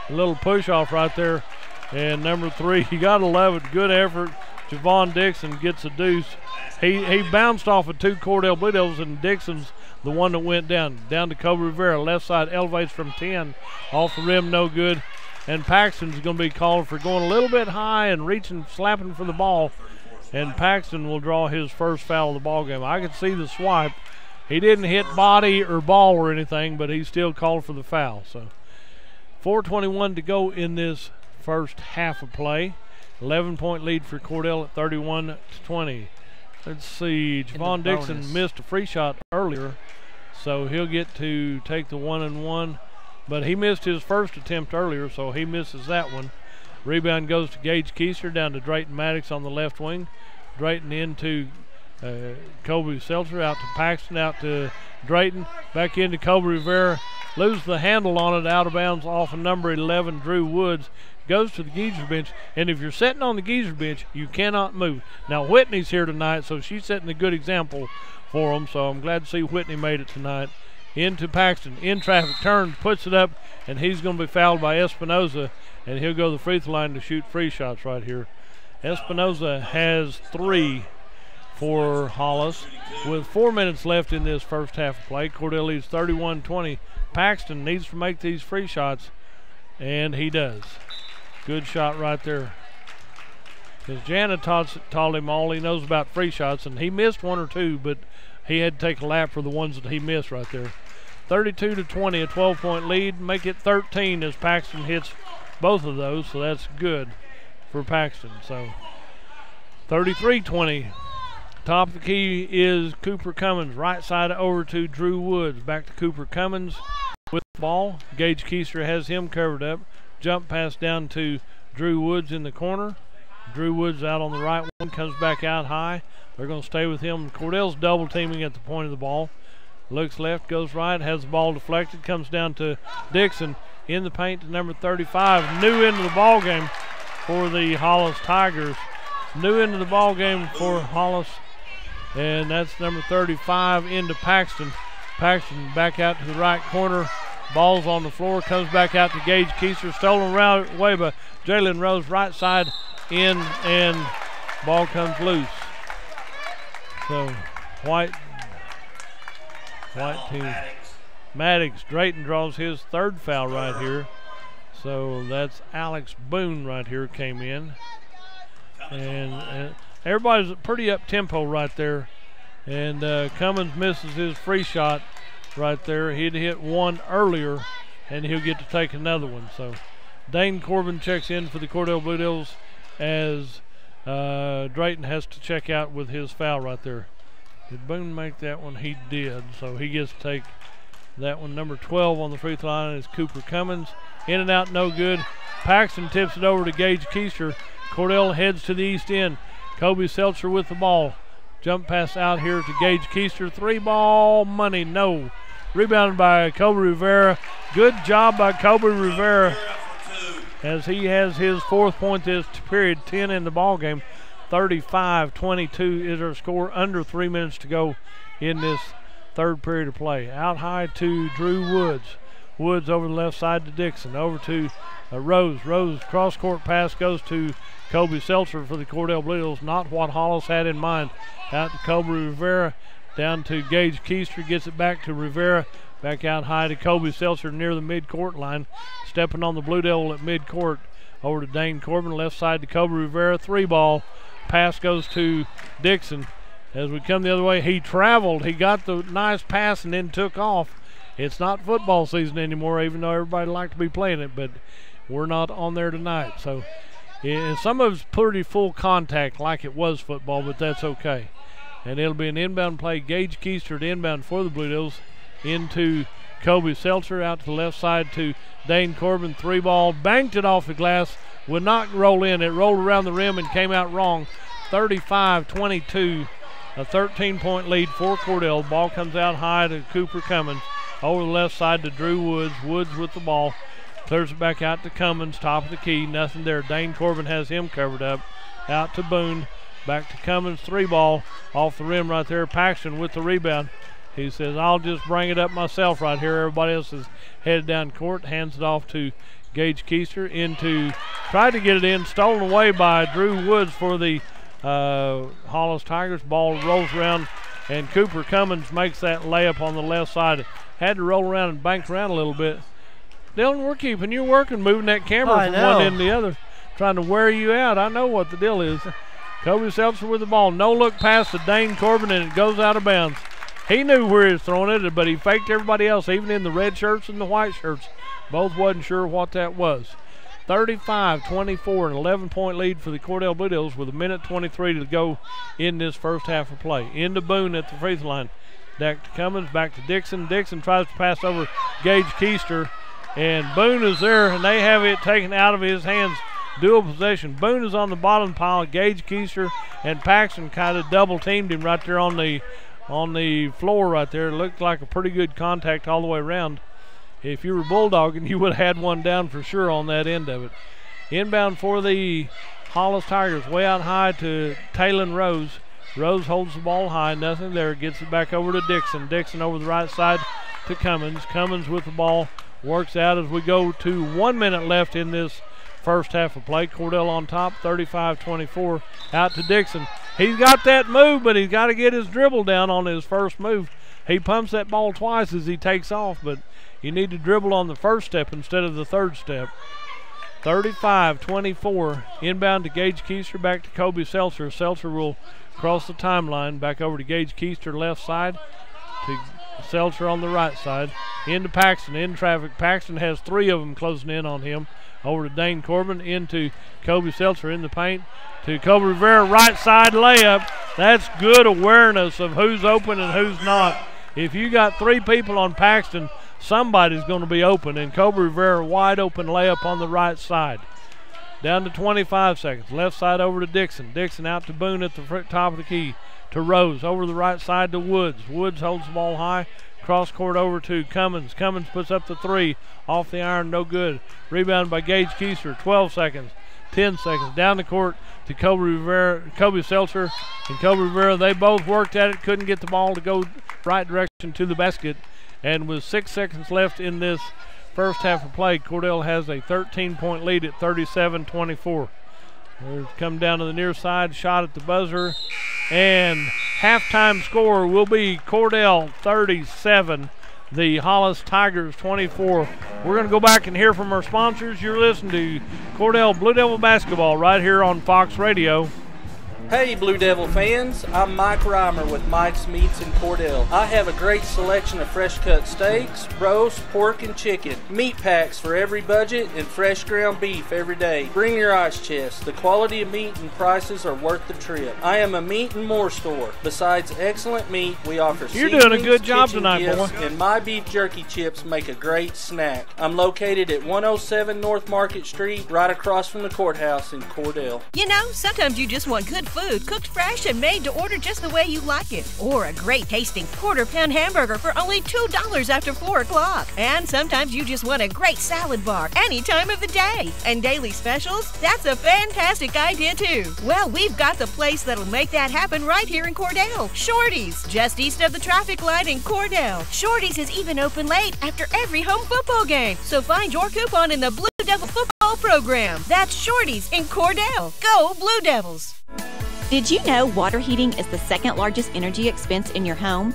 A little push off right there. And number 3, you got to love it. Good effort. Javon Dixon gets a deuce. He bounced off of 2 Cordell Blue Devils, and Dixon's the one that went down. Down to Kobe Rivera. Left side elevates from 10. Off the rim, no good. And Paxton's going to be called for going a little bit high and reaching, slapping for the ball. And Paxton will draw his first foul of the ball game. I could see the swipe. He didn't hit body or ball or anything, but he still called for the foul. So 4:21 to go in this first half of play. 11-point lead for Cordell at 31-20. Let's see. Javon Dixon missed a free shot earlier, so he'll get to take the 1-and-1. But he missed his first attempt earlier, so he misses that one. Rebound goes to Gage Keister, down to Drayton Maddox on the left wing. Drayton into Kobe Seltzer, out to Paxton, out to Drayton, back into Kobe Rivera. Loses the handle on it, out of bounds off of number 11, Drew Woods. Goes to the Geezer bench, and if you're sitting on the Geezer bench, you cannot move. Now, Whitney's here tonight, so she's setting a good example for them, so I'm glad to see Whitney made it tonight. Into Paxton, in traffic, turns, puts it up, and he's going to be fouled by Espinoza, and he'll go to the free throw line to shoot free shots right here. Espinoza has 3 for Hollis. With 4 minutes left in this first half of play, Cordell leads 31-20. Paxton needs to make these free shots, and he does. Good shot right there. Because Jana taught him all he knows about free shots, and he missed 1 or 2, but he had to take a lap for the ones that he missed right there. 32-20, a 12-point lead. Make it 13 as Paxton hits both of those, so that's good for Paxton. So 33-20. Top of the key is Cooper Cummins. Right side over to Drew Woods. Back to Cooper Cummins with the ball. Gage Keister has him covered up. Jump pass down to Drew Woods in the corner. Drew Woods out on the right one, comes back out high. They're going to stay with him. Cordell's double teaming at the point of the ball. Looks left, goes right, has the ball deflected, comes down to Dixon in the paint to number 35. New into the ball game for the Hollis Tigers. New into the ball game for Hollis, and that's number 35 into Paxton. Paxton back out to the right corner. Ball's on the floor, comes back out to Gage Keister. Stolen away by Jalen Rose, right side in, and ball comes loose. So White to Maddox. Drayton draws his 3rd foul right here. So that's Alex Boone right here came in. And everybody's pretty up-tempo right there. And Cummins misses his free shot right there. He'd hit 1 earlier, and he'll get to take another one. So Dane Corbin checks in for the Cordell Blue Devils as Drayton has to check out with his foul right there. Did Boone make that one? He did. So he gets to take that one. Number 12 on the free throw line is Cooper Cummins. In and out, no good. Paxton tips it over to Gage Keister. Cordell heads to the east end. Kobe Seltzer with the ball. Jump pass out here to Gage Keister. 3-ball money, no. Rebounded by Kobe Rivera. Good job by Kobe Rivera as he has his 4th point this period, 10 in the ball game. 35-22 is our score. Under 3 minutes to go in this 3rd period of play. Out high to Drew Woods. Woods over the left side to Dixon. Over to Rose. Rose cross-court pass goes to Kobe Seltzer for the Cordell Blue Devils. Not what Hollis had in mind. Out to Kobe Rivera. Down to Gage Keister. Gets it back to Rivera. Back out high to Kobe Seltzer near the mid-court line. Stepping on the Blue Devil at mid-court. Over to Dane Corbin. Left side to Kobe Rivera. 3-ball. Pass goes to Dixon. As we come the other way, he traveled. He got the nice pass and then took off. It's not football season anymore, even though everybody liked to be playing it, but we're not on there tonight. So and some of it's pretty full contact like it was football, but that's okay. And it'll be an inbound play. Gage Keister to inbound for the Blue Devils into Kobe Seltzer, out to the left side to Dane Corbin. 3-ball, banked it off the glass, would not roll in. It rolled around the rim and came out wrong. 35-22, a 13-point lead for Cordell. Ball comes out high to Cooper Cummins. Over the left side to Drew Woods. Woods with the ball. Clears it back out to Cummins, top of the key. Nothing there. Dane Corbin has him covered up. Out to Boone. Back to Cummins. 3-ball off the rim right there. Paxton with the rebound. He says, I'll just bring it up myself right here. Everybody else is headed down court. Hands it off to Gage Keister into, tried to get it in, stolen away by Drew Woods for the Hollis Tigers. Ball rolls around, and Cooper Cummins makes that layup on the left side. Had to roll around and bank around a little bit. Dylan, we're keeping you working, moving that camera from one end to the other, trying to wear you out. I know what the deal is. Kobe Seltzer with the ball. No look pass to Dane Corbin, and it goes out of bounds. He knew where he was throwing it, but he faked everybody else, even in the red shirts and the white shirts. Both wasn't sure what that was. 35-24, an 11-point lead for the Cordell Blue Devils with 1:23 to go in this first half of play. Into Boone at the free throw line. Back to Cummins, back to Dixon. Dixon tries to pass over Gage Keister, and Boone is there, and they have it taken out of his hands. Dual possession. Boone is on the bottom pile. Gage Keister and Paxton kind of double teamed him right there on the floor right there. It looked like a pretty good contact all the way around. If you were bulldogging, you would have had one down for sure on that end of it. Inbound for the Hollis Tigers. Way out high to Taylon Rose. Rose holds the ball high. Nothing there. Gets it back over to Dixon. Dixon over the right side to Cummins. Cummins with the ball. Works out as we go to 1 minute left in this first half of play. Cordell on top, 35-24. Out to Dixon. He's got that move, but he's got to get his dribble down on his first move. He pumps that ball twice as he takes off, but you need to dribble on the first step instead of the third step. 35-24. Inbound to Gage Keister, back to Kobe Seltzer. Seltzer will cross the timeline, back over to Gage Keister left side, to Seltzer on the right side. Into Paxton, in traffic. Paxton has 3 of them closing in on him. Over to Dane Corbin, into Kobe Seltzer in the paint. To Kobe Rivera, right side layup. That's good awareness of who's open and who's not. If you got 3 people on Paxton, somebody's going to be open, and Kobe Rivera wide open layup on the right side. Down to 25 seconds. Left side over to Dixon. Dixon out to Boone at the top of the key. To Rose. Over the right side to Woods. Woods holds the ball high. Cross court over to Cummins. Cummins puts up the 3. Off the iron, no good. Rebound by Gage Keister. 12 seconds. 10 seconds. Down the court to Kobe Seltzer and Kobe Rivera. They both worked at it. Couldn't get the ball to go right direction to the basket. And with 6 seconds left in this first half of play, Cordell has a 13-point lead at 37-24. They've come down to the near side, shot at the buzzer, and halftime score will be Cordell 37, the Hollis Tigers 24. We're going to go back and hear from our sponsors. You're listening to Cordell Blue Devil Basketball right here on Fox Radio. Hey Blue Devil fans, I'm Mike Reimer with Mike's Meats in Cordell. I have a great selection of fresh cut steaks, roast, pork, and chicken, meat packs for every budget, and fresh ground beef every day. Bring your ice chest. The quality of meat and prices are worth the trip. I am a meat and more store. Besides excellent meat, we offer You're doing a good job tonight, gifts, boy. and my beef jerky chips make a great snack. I'm located at 107 North Market Street, right across from the courthouse in Cordell. You know, sometimes you just want good food, cooked fresh and made to order just the way you like it. Or a great tasting quarter-pound hamburger for only $2 after 4 o'clock. And sometimes you just want a great salad bar any time of the day. And daily specials? That's a fantastic idea too. Well, we've got the place that'll make that happen right here in Cordell. Shorty's, just east of the traffic light in Cordell. Shorty's is even open late after every home football game. So find your coupon in the Blue Devil football program. That's Shorty's in Cordell. Go Blue Devils! Did you know water heating is the second largest energy expense in your home?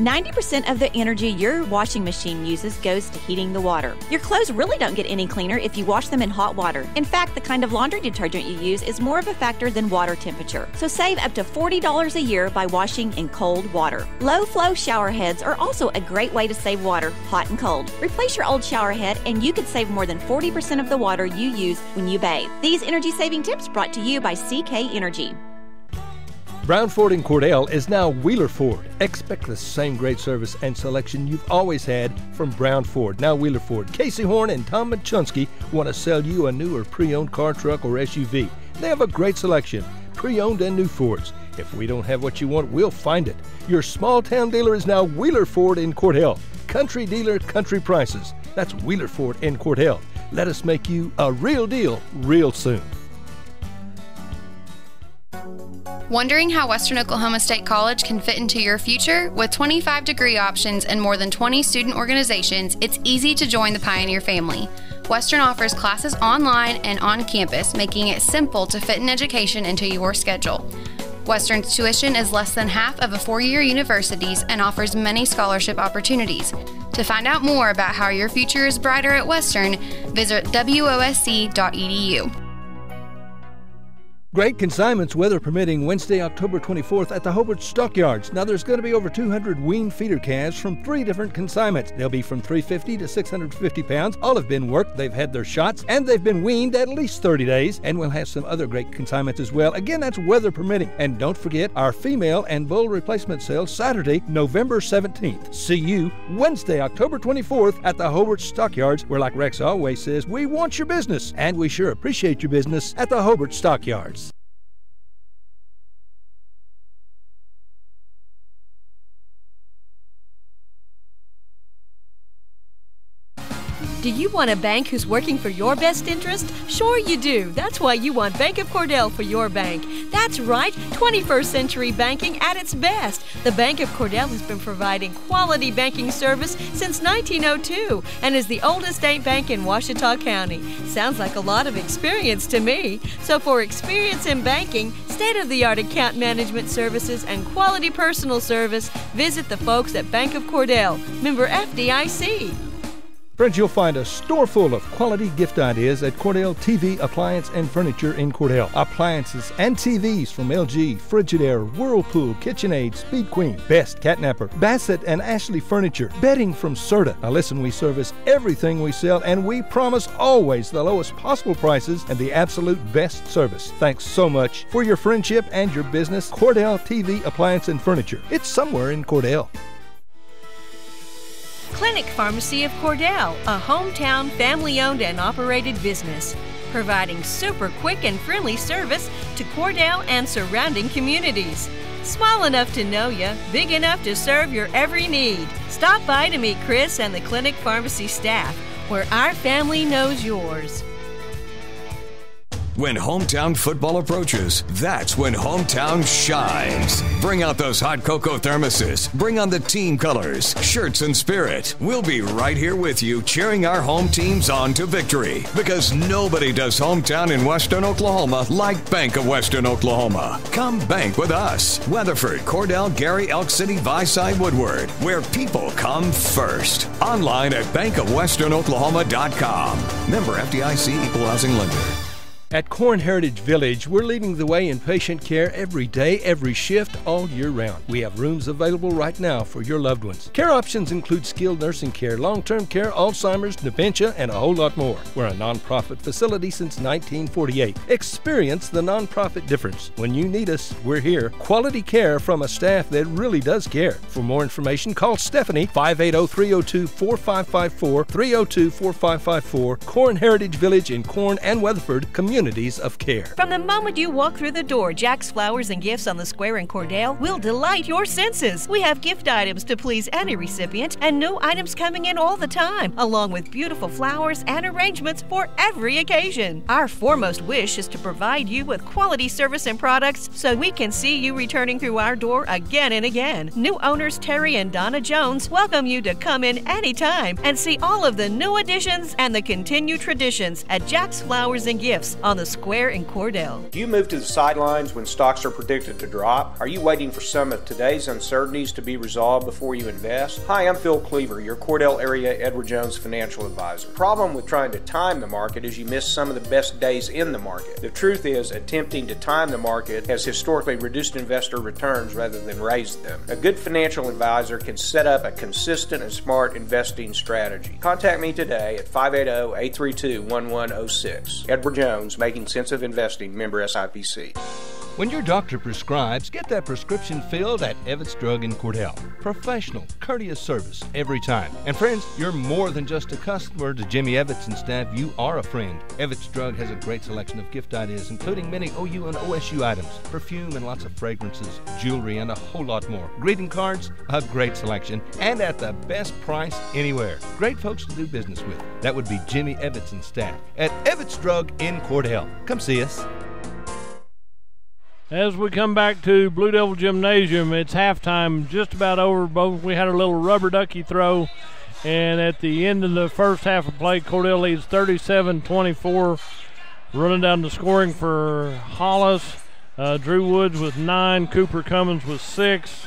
90% of the energy your washing machine uses goes to heating the water. Your clothes really don't get any cleaner if you wash them in hot water. In fact, the kind of laundry detergent you use is more of a factor than water temperature. So save up to $40 a year by washing in cold water. Low-flow shower heads are also a great way to save water, hot and cold. Replace your old shower head and you could save more than 40% of the water you use when you bathe. These energy-saving tips brought to you by CK Energy. Brown Ford in Cordell is now Wheeler Ford. Expect the same great service and selection you've always had from Brown Ford, now Wheeler Ford. Casey Horn and Tom Machunsky want to sell you a new or pre-owned car, truck, or SUV. They have a great selection, pre-owned and new Fords. If we don't have what you want, we'll find it. Your small-town dealer is now Wheeler Ford in Cordell. Country dealer, country prices. That's Wheeler Ford in Cordell. Let us make you a real deal real soon. Wondering how Western Oklahoma State College can fit into your future? With 25 degree options and more than 20 student organizations, it's easy to join the Pioneer family. Western offers classes online and on campus, making it simple to fit an education into your schedule. Western's tuition is less than half of a four-year university's and offers many scholarship opportunities. To find out more about how your future is brighter at Western, visit wosc.edu. Great consignments, weather permitting, Wednesday, October 24th at the Hobart Stockyards. Now, there's going to be over 200 weaned feeder calves from 3 different consignments. They'll be from 350 to 650 pounds. All have been worked, they've had their shots, and they've been weaned at least 30 days. And we'll have some other great consignments as well. Again, that's weather permitting. And don't forget our female and bull replacement sale Saturday, November 17th. See you Wednesday, October 24th at the Hobart Stockyards, where, like Rex always says, we want your business. And we sure appreciate your business at the Hobart Stockyards. Do you want a bank who's working for your best interest? Sure you do. That's why you want Bank of Cordell for your bank. That's right, 21st century banking at its best. The Bank of Cordell has been providing quality banking service since 1902 and is the oldest state bank in Ouachita County. Sounds like a lot of experience to me. So for experience in banking, state-of-the-art account management services, and quality personal service, visit the folks at Bank of Cordell, member FDIC. Friends, you'll find a store full of quality gift ideas at Cordell TV Appliance and Furniture in Cordell. Appliances and TVs from LG, Frigidaire, Whirlpool, KitchenAid, Speed Queen, Best, Catnapper, Bassett and Ashley Furniture, bedding from Serta. Now listen, we service everything we sell and we promise always the lowest possible prices and the absolute best service. Thanks so much for your friendship and your business. Cordell TV Appliance and Furniture. It's somewhere in Cordell. Clinic Pharmacy of Cordell, a hometown family-owned and operated business, providing super quick and friendly service to Cordell and surrounding communities. Small enough to know you, big enough to serve your every need. Stop by to meet Chris and the Clinic Pharmacy staff, where our family knows yours. When hometown football approaches, that's when hometown shines. Bring out those hot cocoa thermoses. Bring on the team colors, shirts, and spirit. We'll be right here with you, cheering our home teams on to victory. Because nobody does hometown in Western Oklahoma like Bank of Western Oklahoma. Come bank with us. Weatherford, Cordell, Gary, Elk City, Visay, Woodward, where people come first. Online at bankofwesternoklahoma.com. Member FDIC, Equal Housing Lender. At Corn Heritage Village, we're leading the way in patient care every day, every shift, all year round. We have rooms available right now for your loved ones. Care options include skilled nursing care, long-term care, Alzheimer's, dementia, and a whole lot more. We're a nonprofit facility since 1948. Experience the nonprofit difference. When you need us, we're here. Quality care from a staff that really does care. For more information, call Stephanie, 580-302-4554, 302-4554. Corn Heritage Village in Corn and Weatherford, communities of care. From the moment you walk through the door, Jack's Flowers and Gifts on the Square in Cordell will delight your senses. We have gift items to please any recipient and new items coming in all the time, along with beautiful flowers and arrangements for every occasion. Our foremost wish is to provide you with quality service and products so we can see you returning through our door again and again. New owners Terry and Donna Jones welcome you to come in anytime and see all of the new additions and the continued traditions at Jack's Flowers and Gifts on the Square in Cordell. Do you move to the sidelines when stocks are predicted to drop? Are you waiting for some of today's uncertainties to be resolved before you invest? Hi, I'm Phil Cleaver, your Cordell area Edward Jones financial advisor. The problem with trying to time the market is you miss some of the best days in the market. The truth is, attempting to time the market has historically reduced investor returns rather than raised them. A good financial advisor can set up a consistent and smart investing strategy. Contact me today at 580-832-1106. Edward Jones, Making Sense of Investing, member SIPC. When your doctor prescribes, get that prescription filled at Evetts Drug in Cordell. Professional, courteous service every time. And friends, you're more than just a customer to Jimmy Evetts and staff. You are a friend. Evetts Drug has a great selection of gift ideas, including many OU and OSU items, perfume and lots of fragrances, jewelry, and a whole lot more. Greeting cards, a great selection, and at the best price anywhere. Great folks to do business with. That would be Jimmy Evetts and staff at Evetts Drug in Cordell. Come see us. As we come back to Blue Devil Gymnasium, it's halftime, just about over. We had a little rubber ducky throw, and at the end of the first half of play, Cordell leads 37-24. Running down the scoring for Hollis, Drew Woods with 9, Cooper Cummins with 6,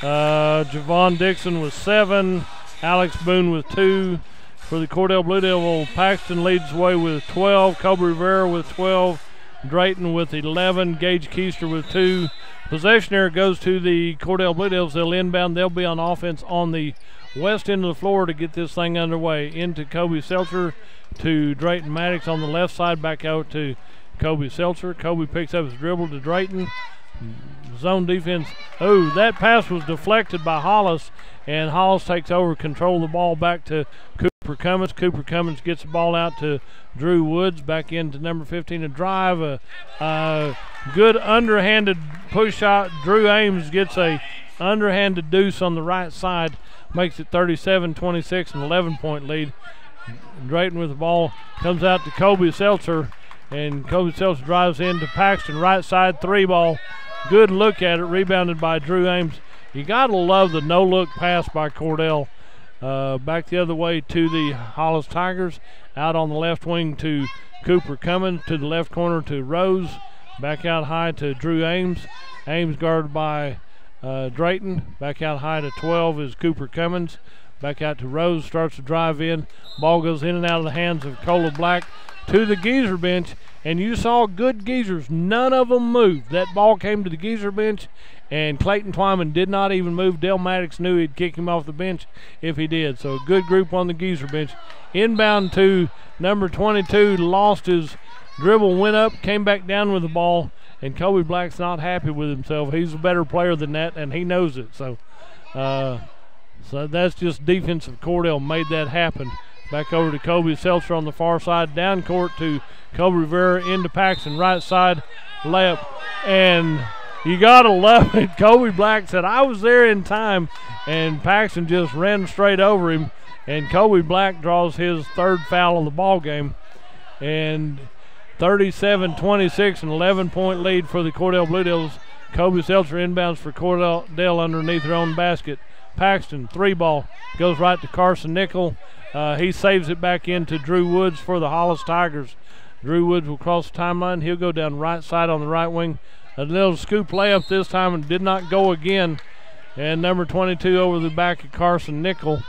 Javon Dixon with 7, Alex Boone with 2. For the Cordell Blue Devil, Paxton leads the way with 12, Kobe Rivera with 12, Drayton with 11, Gage Keister with 2. Possession error goes to the Cordell Blue Devils. They'll inbound. They'll be on offense on the west end of the floor to get this thing underway. Into Kobe Seltzer to Drayton Maddox on the left side. Back out to Kobe Seltzer. Kobe picks up his dribble to Drayton. Zone defense. Oh, that pass was deflected by Hollis, and Hollis takes over, control the ball back to Cooper Cummins. Cooper Cummins gets the ball out to Drew Woods, back into number 15 to drive. A good underhanded push shot. Drew Ames gets a underhanded deuce on the right side, makes it 37-26, an 11-point lead. Drayton with the ball comes out to Kobe Seltzer, and Kobe Seltzer drives into Paxton, right side, 3-ball. Good look at it, rebounded by Drew Ames. You got to love the no-look pass by Cordell. Back the other way to the Hollis Tigers. Out on the left wing to Cooper Cummins. To the left corner to Rose. Back out high to Drew Ames. Ames guarded by Drayton. Back out high to 12 is Cooper Cummins. Back out to Rose. Starts to drive in. Ball goes in and out of the hands of Cola Black to the Geezer bench. And you saw good Geezers. None of them moved. That ball came to the Geezer bench, and Clayton Twyman did not even move. Dale Maddox knew he'd kick him off the bench if he did. So a good group on the Geezer bench. Inbound to number 22, lost his dribble, went up, came back down with the ball, and Kobe Black's not happy with himself. He's a better player than that, and he knows it. So that's just defensive. Cordell made that happen. Back over to Kobe Seltzer on the far side, down court to Kobe Rivera, into Paxton, right side, layup. And you got to love it. Kobe Black said, I was there in time, and Paxton just ran straight over him. And Kobe Black draws his third foul on the ball game. And 37-26, an 11-point lead for the Cordell Blue Devils. Kobe Seltzer inbounds for Cordell underneath their own basket. Paxton, 3-ball, goes right to Carson Nickel. He saves it back into Drew Woods for the Hollis Tigers. Drew Woods will cross the timeline. He'll go down right side on the right wing. A little scoop layup this time and did not go again. And number 22 over the back of Carson Nickel.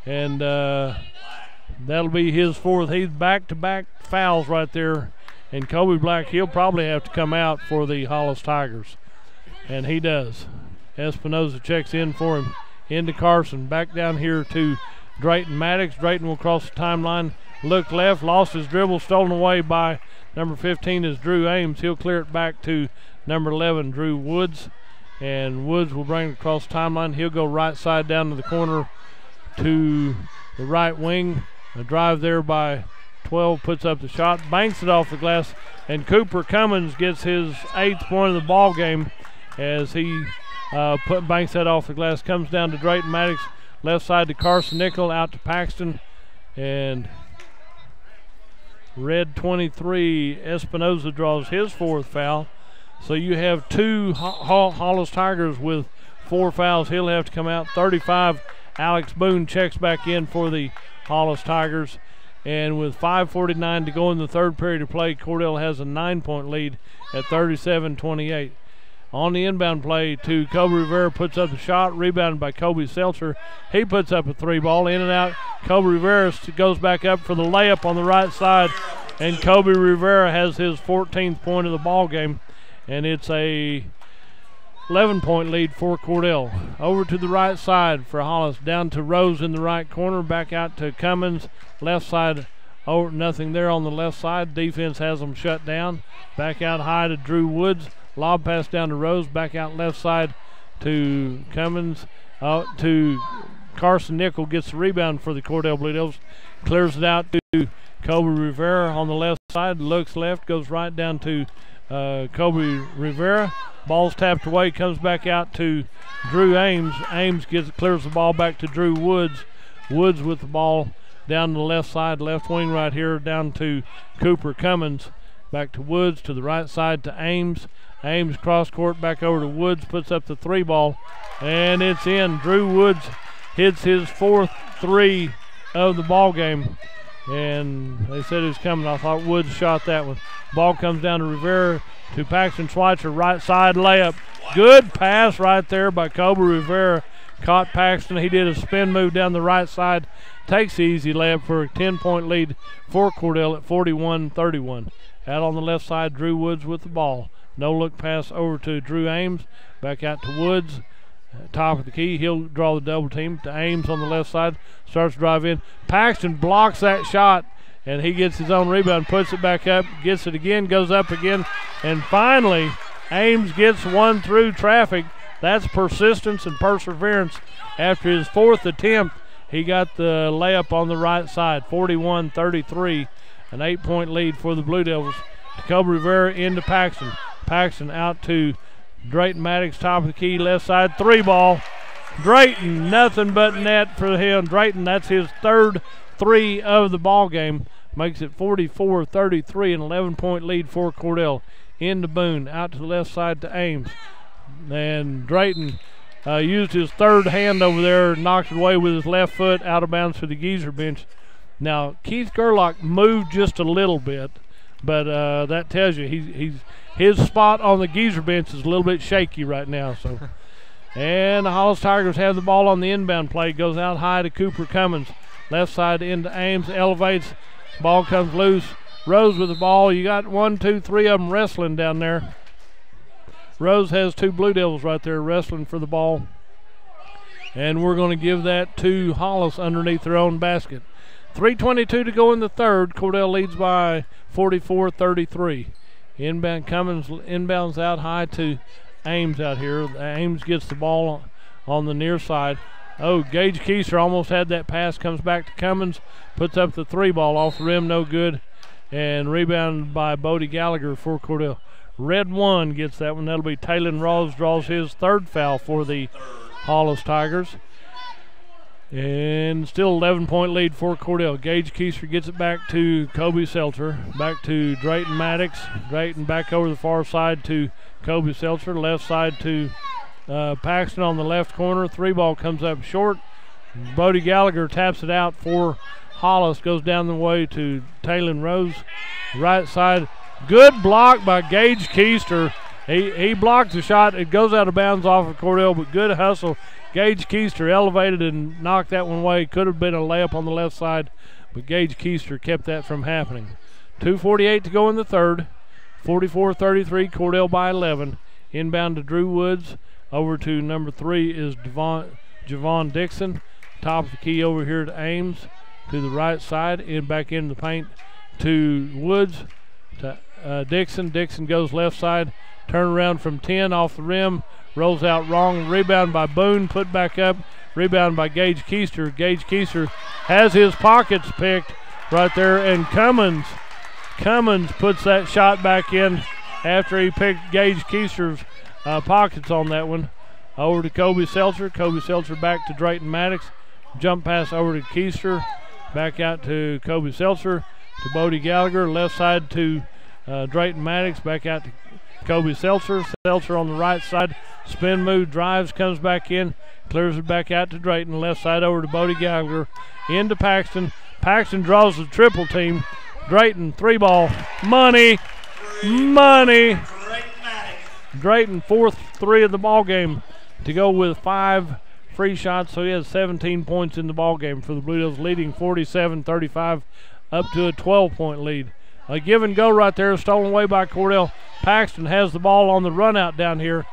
And that'll be his fourth. He's back-to-back fouls right there. And Kobe Black, he'll probably have to come out for the Hollis Tigers. And he does. Espinoza checks in for him. Into Carson. Back down here to Drayton Maddox. Drayton will cross the timeline. Looked left, lost his dribble, stolen away by number 15 is Drew Ames. He'll clear it back to number 11, Drew Woods. And Woods will bring it across the timeline. He'll go right side down to the corner to the right wing. A drive there by 12, puts up the shot, banks it off the glass, and Cooper Cummins gets his 8th point of the ball game as he banks that off the glass. Comes down to Drayton Maddox, left side to Carson Nickel, out to Paxton, and red 23 Espinoza draws his 4th foul. So you have 2 Hollis Tigers with 4 fouls. He'll have to come out. 35 Alex Boone checks back in for the Hollis Tigers. And with 5:49 to go in the third period of play, Cordell has a 9-point lead at 37-28. On the inbound play to Kobe Rivera, puts up the shot, rebounded by Kobe Seltzer. He puts up a 3-ball, in and out. Kobe Rivera goes back up for the layup on the right side, and Kobe Rivera has his 14th point of the ball game, and it's a 11-point lead for Cordell. Over to the right side for Hollis, down to Rose in the right corner, back out to Cummins, left side. Oh, nothing there on the left side. Defense has them shut down. Back out high to Drew Woods. Lob pass down to Rose. Back out left side to Cummins. To Carson Nickel, gets the rebound for the Cordell Blue Devils. Clears it out to Kobe Rivera on the left side. Looks left, goes right down to Kobe Rivera. Ball's tapped away, comes back out to Drew Ames. Ames clears the ball back to Drew Woods. Woods with the ball down the left side, left wing right here, down to Cooper Cummins. Back to Woods, to the right side to Ames. Ames cross court back over to Woods, puts up the 3-ball, and it's in. Drew Woods hits his 4th 3 of the ball game, and they said it was coming. I thought Woods shot that one. Ball comes down to Rivera, to Paxton Schweitzer, right side layup. Good pass right there by Kobe Rivera. Caught Paxton. He did a spin move down the right side. Takes the easy layup for a 10-point lead for Cordell at 41-31. Out on the left side, Drew Woods with the ball. No-look pass over to Drew Ames. Back out to Woods. Top of the key. He'll draw the double team to Ames on the left side. Starts to drive in. Paxton blocks that shot, and he gets his own rebound, puts it back up, gets it again, goes up again, and finally Ames gets one through traffic. That's persistence and perseverance. After his 4th attempt, he got the layup on the right side, 41-33, an 8-point lead for the Blue Devils. Kobe Rivera into Paxton. Paxton out to Drayton Maddox, top of the key, left side, 3-ball. Drayton, nothing but net for him. Drayton, that's his 3rd 3 of the ball game. Makes it 44-33, an 11-point lead for Cordell. Into Boone, out to the left side to Ames. And Drayton used his 3rd hand over there, knocked it away with his left foot, out of bounds for the Geezer bench. Now, Keith Gerlach moved just a little bit, but that tells you his spot on the Geezer bench is a little bit shaky right now. So, and the Hollis Tigers have the ball on the inbound play. Goes out high to Cooper Cummins. Left side into Ames, elevates. Ball comes loose. Rose with the ball. You got 1, 2, 3 of them wrestling down there. Rose has 2 Blue Devils right there wrestling for the ball. And we're going to give that to Hollis underneath their own basket. 3:22 to go in the third. Cordell leads by 44-33. Inbound Cummins inbounds out high to Ames out here. Ames gets the ball on the near side. Oh, Gage Keister almost had that pass. Comes back to Cummins. Puts up the 3-ball off the rim. No good. And rebounded by Bodie Gallagher for Cordell. Red 1 gets that one. That'll be Taylor Rawls, draws his 3rd foul for the Hollis Tigers. And still 11-point lead for Cordell. Gage Keister gets it back to Kobe Seltzer. Back to Drayton Maddox. Drayton back over the far side to Kobe Seltzer. Left side to Paxton on the left corner. 3-ball comes up short. Bodie Gallagher taps it out for Hollis. Goes down the way to Taylor Rose. Right side. Good block by Gage Keister. He blocked the shot. It goes out of bounds off of Cordell, but good hustle. Gage Keister elevated and knocked that one away. Could have been a layup on the left side, but Gage Keister kept that from happening. 2:48 to go in the third. 44-33, Cordell by 11. Inbound to Drew Woods. Over to number 3 is Javon Dixon. Top of the key over here to Ames. To the right side, back into the paint to Woods. To Dixon. Dixon goes left side. Turn around from 10 off the rim. Rolls out wrong. Rebound by Boone. Put back up. Rebound by Gage Keister. Gage Keister has his pockets picked right there. And Cummins puts that shot back in after he picked Gage Keister's pockets on that one. Over to Kobe Seltzer. Kobe Seltzer back to Drayton Maddox. Jump pass over to Keister. Back out to Kobe Seltzer. To Bodie Gallagher. Left side to Drayton Maddox. Back out to Kobe Seltzer. Seltzer on the right side. Spin move, drives, comes back in. Clears it back out to Drayton. Left side over to Bodie Gallagher. Into Paxton. Paxton draws the triple team. Drayton, 3-ball. Money. Money. Drayton, fourth 3 of the ball game to go with 5 free shots, so he has 17 points in the ball game for the Blue Devils, leading 47-35 up to a 12-point lead. A give and go right there, stolen away by Cordell. Paxton has the ball on the run out down here.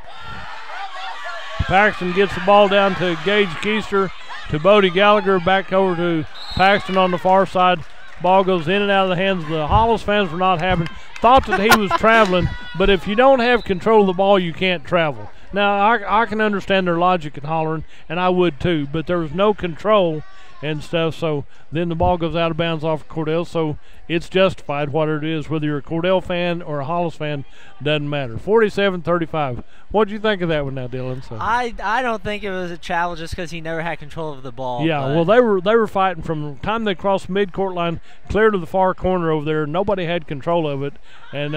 Paxton gets the ball down to Gage Keister, to Bodie Gallagher, back over to Paxton on the far side. Ball goes in and out of the hands. The Hollis fans were not happy. Thought that he was traveling, but if you don't have control of the ball, you can't travel. Now, I can understand their logic in hollering, and I would too, but there was no control and stuff, so then the ball goes out of bounds off of Cordell, so it's justified whatever it is. Whether you're a Cordell fan or a Hollis fan, doesn't matter. 47-35. What did you think of that one now, Dylan? So I don't think it was a travel just because he never had control of the ball. Yeah, well, they were fighting from the time they crossed the midcourt line clear to the far corner over there. Nobody had control of it, and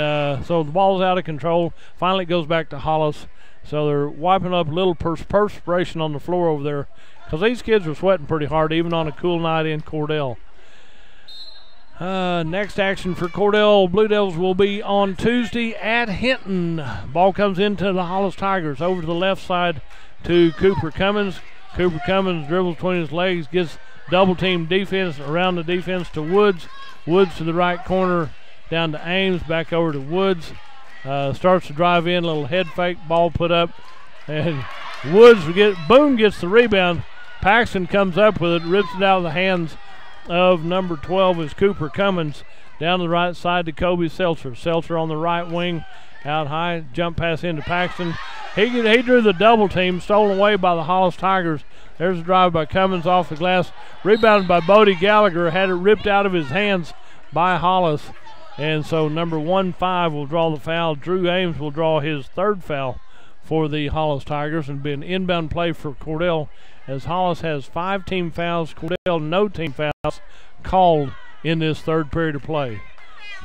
so the ball's out of control. Finally, it goes back to Hollis. So they're wiping up a little perspiration on the floor over there because these kids were sweating pretty hard even on a cool night in Cordell. Next action for Cordell Blue Devils will be on Tuesday at Hinton. Ball comes into the Hollis Tigers over to the left side to Cooper Cummins. Cooper Cummins dribbles between his legs, gets double-team defense around the defense to Woods. Woods to the right corner down to Ames, back over to Woods. Starts to drive in, little head fake, ball put up, and Boone gets the rebound. Paxton comes up with it, rips it out of the hands of number 12 is Cooper Cummins. Down the right side to Kobe Seltzer. Seltzer on the right wing, out high, jump pass into Paxton. He drew the double team, stolen away by the Hollis Tigers. There's a drive by Cummins off the glass, rebounded by Bodie Gallagher, had it ripped out of his hands by Hollis. And so number 15 will draw the foul. Drew Ames will draw his third foul for the Hollis Tigers and be an inbound play for Cordell, as Hollis has 5 team fouls. Cordell no team fouls called in this third period of play.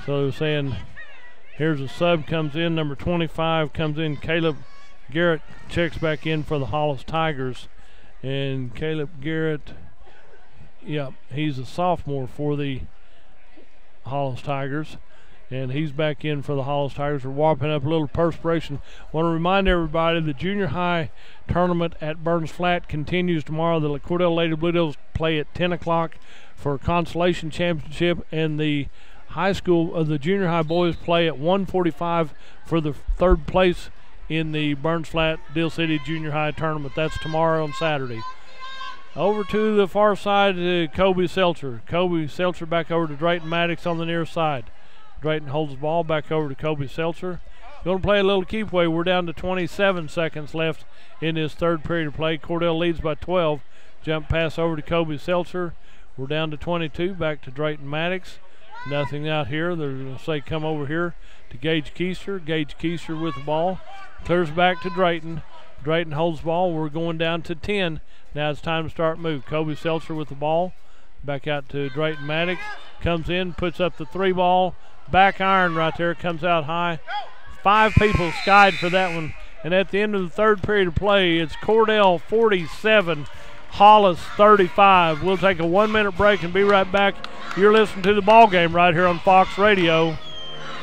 So they're saying here's a sub comes in. Number 25 comes in. Caleb Garrett checks back in for the Hollis Tigers. And Caleb Garrett, he's a sophomore for the Hollis Tigers, and he's back in for the Hollis Tigers. We're wiping up a little perspiration. Want to remind everybody the junior high tournament at Burns Flat continues tomorrow. The Cordell Lady Blue Devils play at 10 o'clock for a consolation championship, and the the junior high boys play at 1:45 for the third place in the Burns Flat Deal City Junior High tournament. That's tomorrow on Saturday. Over to the far side, Kobe Seltzer. Kobe Seltzer back over to Drayton Maddox on the near side. Drayton holds the ball back over to Kobe Seltzer. Going to play a little keep away. We're down to 27 seconds left in this third period of play. Cordell leads by 12. Jump pass over to Kobe Seltzer. We're down to 22. Back to Drayton Maddox. Nothing out here. They're going to say come over here to Gage Keister. Gage Keister with the ball. Clears back to Drayton. Drayton holds the ball. We're going down to 10. Now it's time to start move. Kobe Seltzer with the ball. Back out to Drayton Maddox. Comes in, puts up the 3-ball. Back iron right there. Comes out high. 5 people skied for that one. And at the end of the third period of play, it's Cordell 47, Hollis 35. We'll take a 1-minute break and be right back. You're listening to the ball game right here on Fox Radio.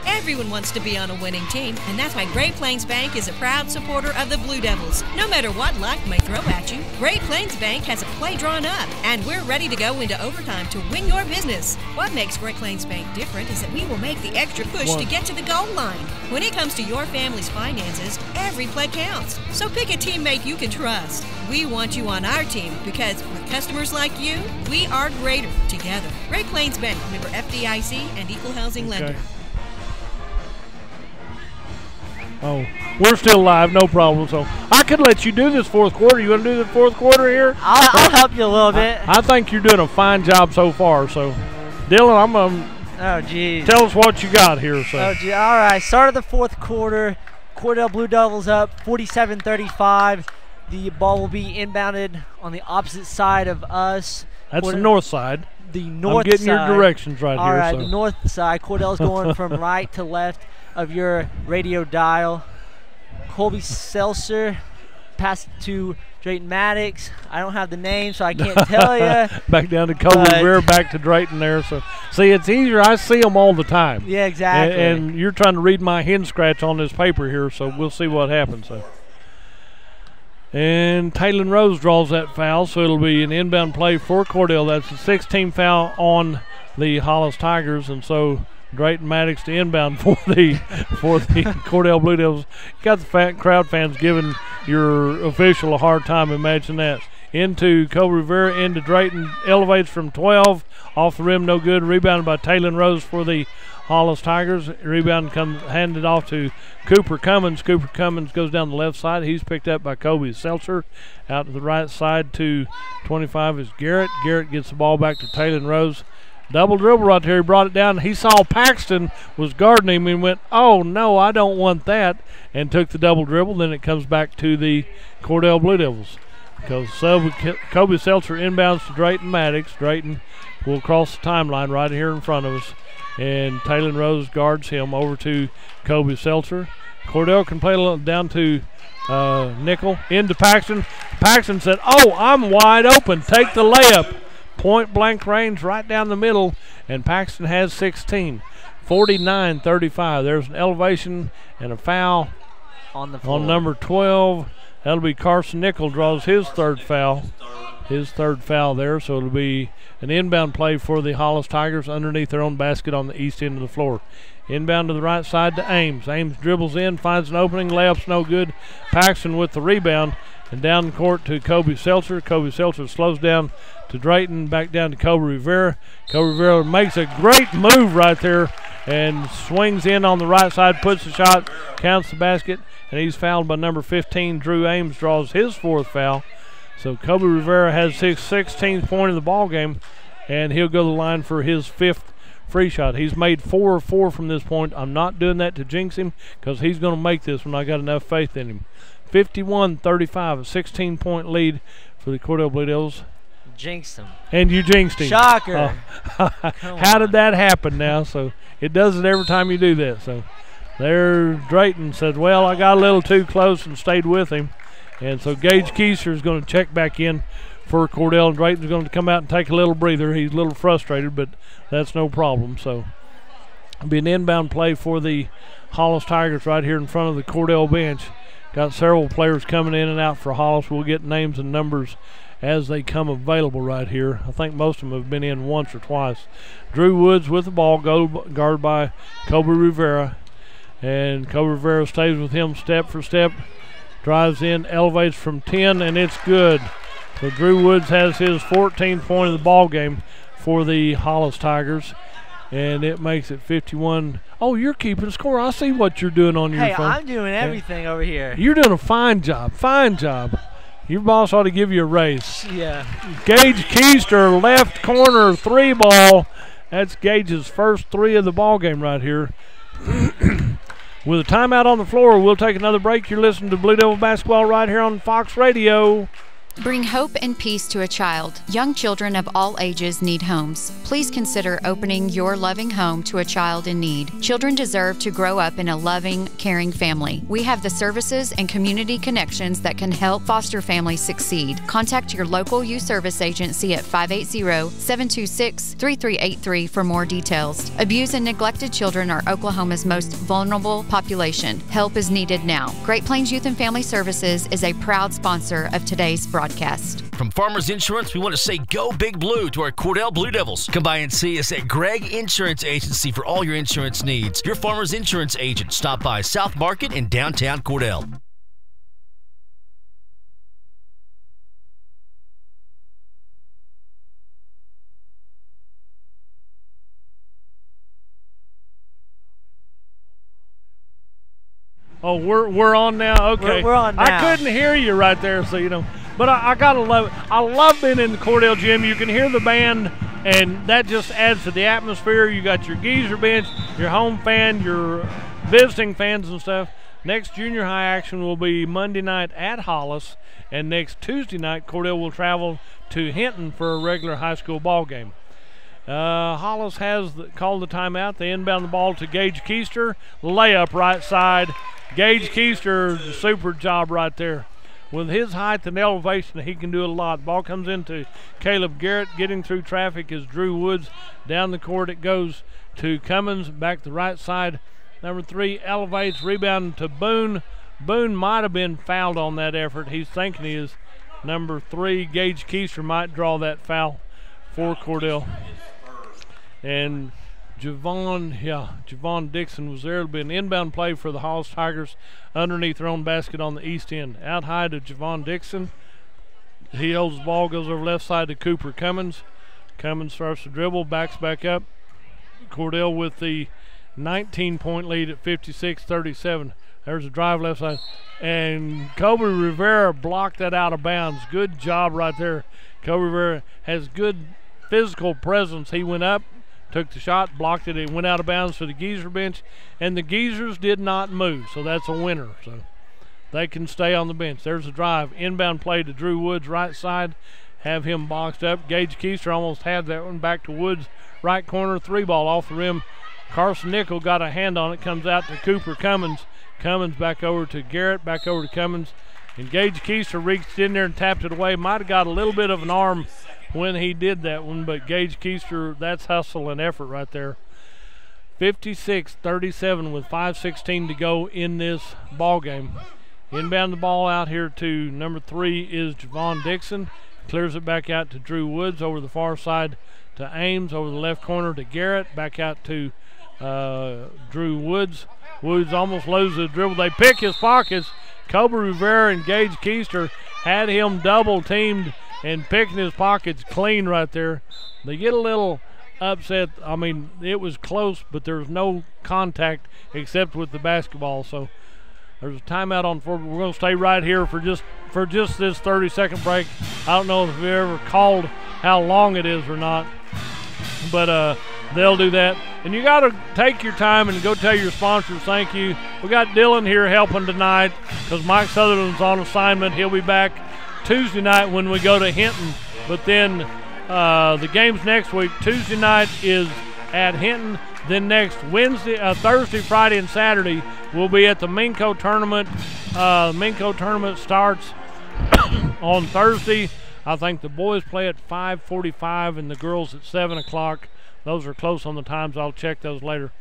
Everyone wants to be on a winning team, and that's why Great Plains Bank is a proud supporter of the Blue Devils. No matter what life may throw at you, Great Plains Bank has a play drawn up, and we're ready to go into overtime to win your business. What makes Great Plains Bank different is that we will make the extra push to get to the goal line. When it comes to your family's finances, every play counts. So pick a teammate you can trust. We want you on our team because with customers like you, we are greater together. Great Plains Bank, member FDIC and equal housing lender. Oh, we're still live, no problem. So I could let you do this fourth quarter. You want to do the fourth quarter here? I'll help you a little bit. I think you're doing a fine job so far. So, Dylan, oh, geez. Tell us what you got here. So. Oh, gee. All right. Start of the fourth quarter. Cordell Blue Devils up 47-35. The ball will be inbounded on the opposite side of us. That's the north side. The north I'm getting side. your directions right All here. All right, so. the north side. Cordell's going from right to left of your radio dial. Colby Seltzer pass it to Drayton Maddox. I don't have the name, so I can't tell you. Back down to Kobe Rivera, back to Drayton there. So, see, it's easier. I see them all the time. Yeah, exactly. And you're trying to read my hand scratch on this paper here, so we'll see what happens. So. And Taylor Rose draws that foul, so it'll be an inbound play for Cordell. That's the 16th foul on the Hollis Tigers, and so Drayton Maddox to inbound for the Cordell Blue Devils. You got the crowd fans giving your official a hard time. Imagine that. Into Kobe Rivera, into Drayton, elevates from 12, off the rim, no good. Rebounded by Taylor Rose for the Hollis Tigers. Rebound comes handed off to Cooper Cummins. Cooper Cummins goes down the left side. He's picked up by Kobe Seltzer. Out to the right side to 25 is Garrett. Garrett gets the ball back to Taylor Rose. Double dribble right there. He brought it down. He saw Paxton was guarding him and went, oh, no, I don't want that, and took the double dribble. Then it comes back to the Cordell Blue Devils. Because Kobe Seltzer inbounds to Drayton Maddox. Drayton will cross the timeline right here in front of us. And Taylor Rose guards him over to Kobe Seltzer. Cordell can play a little down to Nickel. Into Paxton. Paxton said, oh, I'm wide open. Take the layup. Point blank range right down the middle. And Paxton has 16. 49-35. There's an elevation and a foul on the floor. On number 12. That'll be Carson Nickel draws his third foul. His third foul there, so it'll be an inbound play for the Hollis Tigers underneath their own basket on the east end of the floor. Inbound to the right side to Ames. Ames dribbles in, finds an opening, layup's no good. Paxton with the rebound, and down the court to Kobe Seltzer. Kobe Seltzer slows down to Drayton, back down to Kobe Rivera. Kobe Rivera makes a great move right there and swings in on the right side, puts the shot, counts the basket, and he's fouled by number 15. Drew Ames draws his fourth foul. So Kobe Rivera has his 16th point of the ball game, and he'll go to the line for his fifth free shot. He's made 4 of 4 from this point. I'm not doing that to jinx him because he's going to make this when I got enough faith in him. 51-35, a 16-point lead for the Cordell Blue Devils. Jinxed him. And you jinxed him. Shocker. How did that happen now? So it does it every time you do that. So there Drayton said, well, I got a little too close and stayed with him. And so Gage Keister is going to check back in for Cordell, and Drayton's going to come out and take a little breather. He's a little frustrated, but that's no problem. So it'll be an inbound play for the Hollis Tigers right here in front of the Cordell bench. Got several players coming in and out for Hollis. We'll get names and numbers as they come available right here. I think most of them have been in once or twice. Drew Woods with the ball, guarded by Kobe Rivera. And Kobe Rivera stays with him step for step. Drives in, elevates from 10, and it's good. So Drew Woods has his 14th point of the ball game for the Hollis Tigers, and it makes it 51. Oh, you're keeping score. I see what you're doing on your phone. Hey, I'm doing everything over here. You're doing a fine job. Fine job. Your boss ought to give you a raise. Yeah. Gage Keister, left corner, 3 ball. That's Gage's first 3 of the ball game right here. With a timeout on the floor, we'll take another break. You're listening to Blue Devil Basketball right here on Fox Radio. Bring hope and peace to a child. Young children of all ages need homes. Please consider opening your loving home to a child in need. Children deserve to grow up in a loving, caring family. We have the services and community connections that can help foster families succeed. Contact your local youth service agency at 580-726-3383 for more details. Abused and neglected children are Oklahoma's most vulnerable population. Help is needed now. Great Plains Youth and Family Services is a proud sponsor of today's broadcast. From Farmers Insurance, we want to say go Big Blue to our Cordell Blue Devils. Come by and see us at Gregg Insurance Agency for all your insurance needs. Your Farmers Insurance agent. Stop by South Market in downtown Cordell. Oh, we're on now? Okay. We're on now. I couldn't hear you right there, so you know. But I gotta love it. I love being in the Cordell gym. You can hear the band, and that just adds to the atmosphere. You got your geezer bench, your home fan, your visiting fans and stuff. Next junior high action will be Monday night at Hollis, and next Tuesday night, Cordell will travel to Hinton for a regular high school ball game. Hollis has called the timeout. They inbound the ball to Gage Keister. Layup right side. Gage Keister, super job right there. with his height and elevation, he can do a lot. Ball comes into Caleb Garrett. Getting through traffic is Drew Woods. Down the court it goes to Cummins, back to the right side. Number 3 elevates, rebound to Boone. Boone might have been fouled on that effort. He's thinking he is. Number 3, Gage Keister, might draw that foul for Cordell. And Javon Dixon was there. It'll be an inbound play for the Hollis Tigers underneath their own basket on the east end. Out high to Javon Dixon. He holds the ball, goes over left side to Cooper Cummins. Cummins starts to dribble, backs back up. Cordell with the 19-point lead at 56-37. There's a drive left side. And Kobe Rivera blocked that out of bounds. Good job right there. Kobe Rivera has good physical presence. He went up, took the shot, blocked it. It went out of bounds to the Geezer bench, and the Geezers did not move, so that's a winner. So they can stay on the bench. There's a drive. Inbound play to Drew Woods, right side. Have him boxed up. Gage Keister almost had that one. Back to Woods, right corner, 3-ball off the rim. Carson Nickel got a hand on it, comes out to Cooper Cummins. Cummins back over to Garrett, back over to Cummins. And Gage Keister reached in there and tapped it away. Might have got a little bit of an arm when he did that one, but Gage Keister, that's hustle and effort right there. 56-37 with 5:16 to go in this ball game. Inbound the ball out here to number 3 is Javon Dixon. Clears it back out to Drew Woods over the far side to Ames, over the left corner to Garrett, back out to Drew Woods. Woods almost loses the dribble. They pick his pockets. Kobe Rivera and Gage Keister had him double teamed and picking his pockets clean right there. They get a little upset. I mean, it was close, but there was no contact except with the basketball. So there's a timeout on forward. We're going to stay right here for just this 30-second break. I don't know if we ever called how long it is or not, but they'll do that. And you got to take your time and go tell your sponsors thank you. We got Dylan here helping tonight because Mike Sutherland's on assignment. He'll be back Tuesday night when we go to Hinton. But then the games next week, Tuesday night is at Hinton. Then next Thursday, Friday, and Saturday, we'll be at the Minco tournament. Minco tournament starts on Thursday. I think the boys play at 5:45 and the girls at 7 o'clock. Those are close on the times. I'll check those later.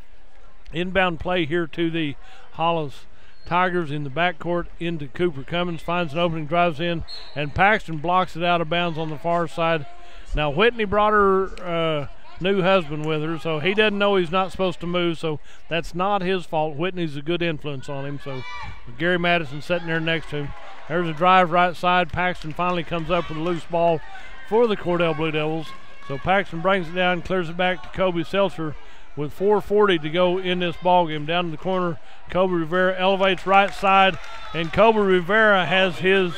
Inbound play here to the Hollis Tigers in the backcourt into Cooper Cummins. Finds an opening, drives in, and Paxton blocks it out of bounds on the far side. Now, Whitney brought her new husband with her, so he doesn't know he's not supposed to move, so that's not his fault. Whitney's a good influence on him, so Gary Madison sitting there next to him. There's a drive right side. Paxton finally comes up with a loose ball for the Cordell Blue Devils. So Paxton brings it down, clears it back to Kobe Seltzer with 4:40 to go in this ballgame. Down in the corner, Kobe Rivera elevates right side, and Kobe Rivera has his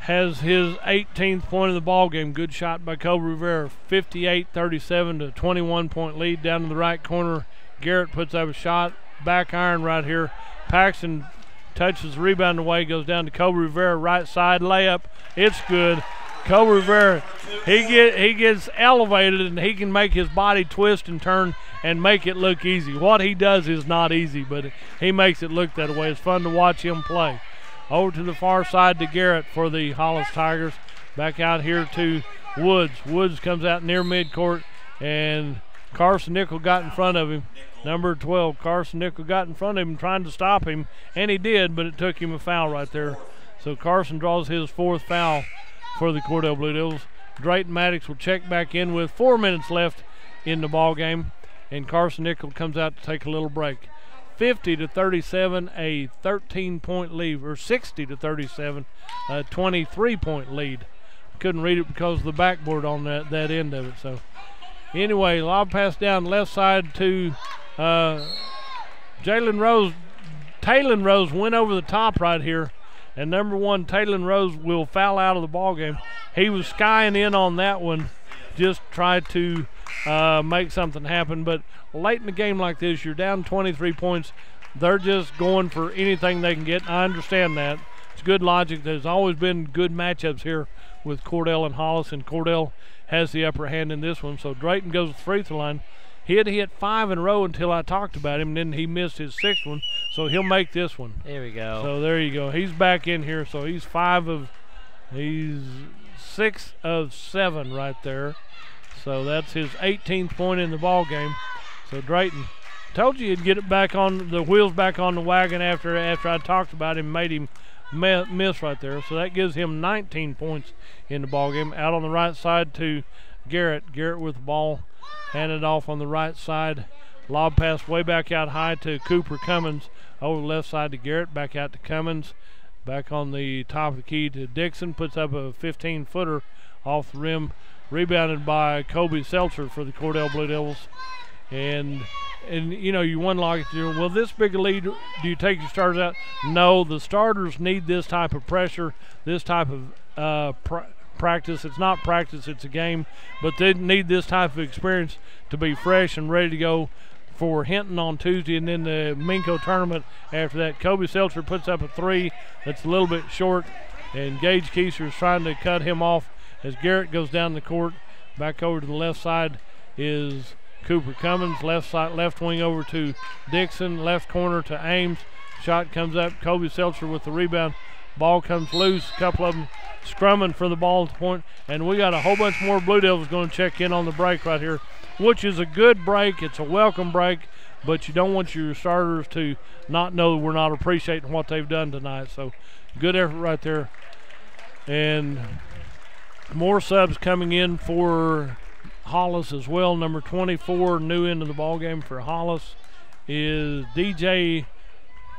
18th point of the ballgame. Good shot by Kobe Rivera. 58-37 to 21-point lead. Down in the right corner, Garrett puts up a shot. Back iron right here. Paxton touches the rebound away, goes down to Kobe Rivera, right side layup. It's good. Kobe Rivera, he gets elevated and he can make his body twist and turn and make it look easy. What he does is not easy, but he makes it look that way. It's fun to watch him play. Over to the far side to Garrett for the Hollis Tigers. Back out here to Woods. Woods comes out near midcourt, and Carson Nickel got in front of him. Number 12, Carson Nickel got in front of him trying to stop him, and he did, but it took him a foul right there. So Carson draws his 4th foul for the Cordell Blue Devils. Drayton Maddox will check back in with 4 minutes left in the ball game, and Carson Nickel comes out to take a little break. 50-37, a 13-point lead, or 60-37, a 23-point lead. Couldn't read it because of the backboard on that end of it. So anyway, lob pass down left side to Jalen Rose. Taylon Rose went over the top right here. And number 1, Taylon Rose will foul out of the ball game. He was skying in on that one, just tried to make something happen. But late in the game like this, you're down 23 points. They're just going for anything they can get. I understand that. It's good logic. There's always been good matchups here with Cordell and Hollis, and Cordell has the upper hand in this one. So Drayton goes to the free throw line. He had hit 5 in a row until I talked about him, and then he missed his 6th one, so he'll make this one. There we go. So there you go. He's back in here, so he's 6 of 7 right there. So that's his 18th point in the ball game. So Drayton, told you he'd get it back on the wheels back on the wagon after I talked about him, made him miss right there. So that gives him 19 points in the ball game. Out on the right side to Garrett. Garrett with the ball, handed off on the right side. Lob pass way back out high to Cooper Cummins. Over the left side to Garrett, back out to Cummins. Back on the top of the key to Dixon, puts up a 15-footer off the rim. Rebounded by Kobe Seltzer for the Cordell Blue Devils. And you know, you wonder, like, well, this big a lead, do you take your starters out? No, the starters need this type of pressure, this type of practice. It's not practice, it's a game, but they need this type of experience to be fresh and ready to go for Hinton on Tuesday, and then the Minco tournament after that. Kobe Seltzer puts up a 3 that's a little bit short, and Gage Keister is trying to cut him off as Garrett goes down the court. Back over to the left side is Cooper Cummins. Left wing over to Dixon. Left corner to Ames. Shot comes up. Kobe Seltzer with the rebound. Ball comes loose. A couple of them scrumming for the ball at the point. And we got a whole bunch more Blue Devils going to check in on the break right here, which is a good break. It's a welcome break, but you don't want your starters to not know we're not appreciating what they've done tonight. So good effort right there. And more subs coming in for Hollis as well. Number 24, new into the ball game for Hollis, is DJ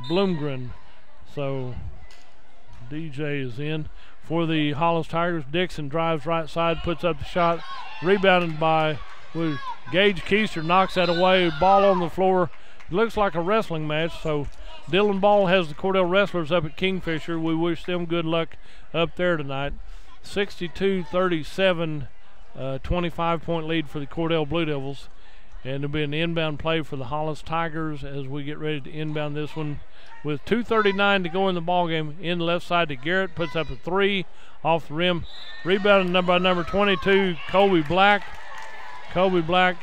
Bloomgren. So DJ is in for the Hollis Tigers. Dixon drives right side, puts up the shot, rebounded by Gage Keister, knocks that away. Ball on the floor. It looks like a wrestling match. So Dylan Ball has the Cordell Wrestlers up at Kingfisher. We wish them good luck up there tonight. 62-37, 25-point lead for the Cordell Blue Devils. And there'll be an inbound play for the Hollis Tigers as we get ready to inbound this one with 2:39 to go in the ball game. In the left side to Garrett, puts up a 3 off the rim. Rebounded by number 22, Colby Black. Colby Black,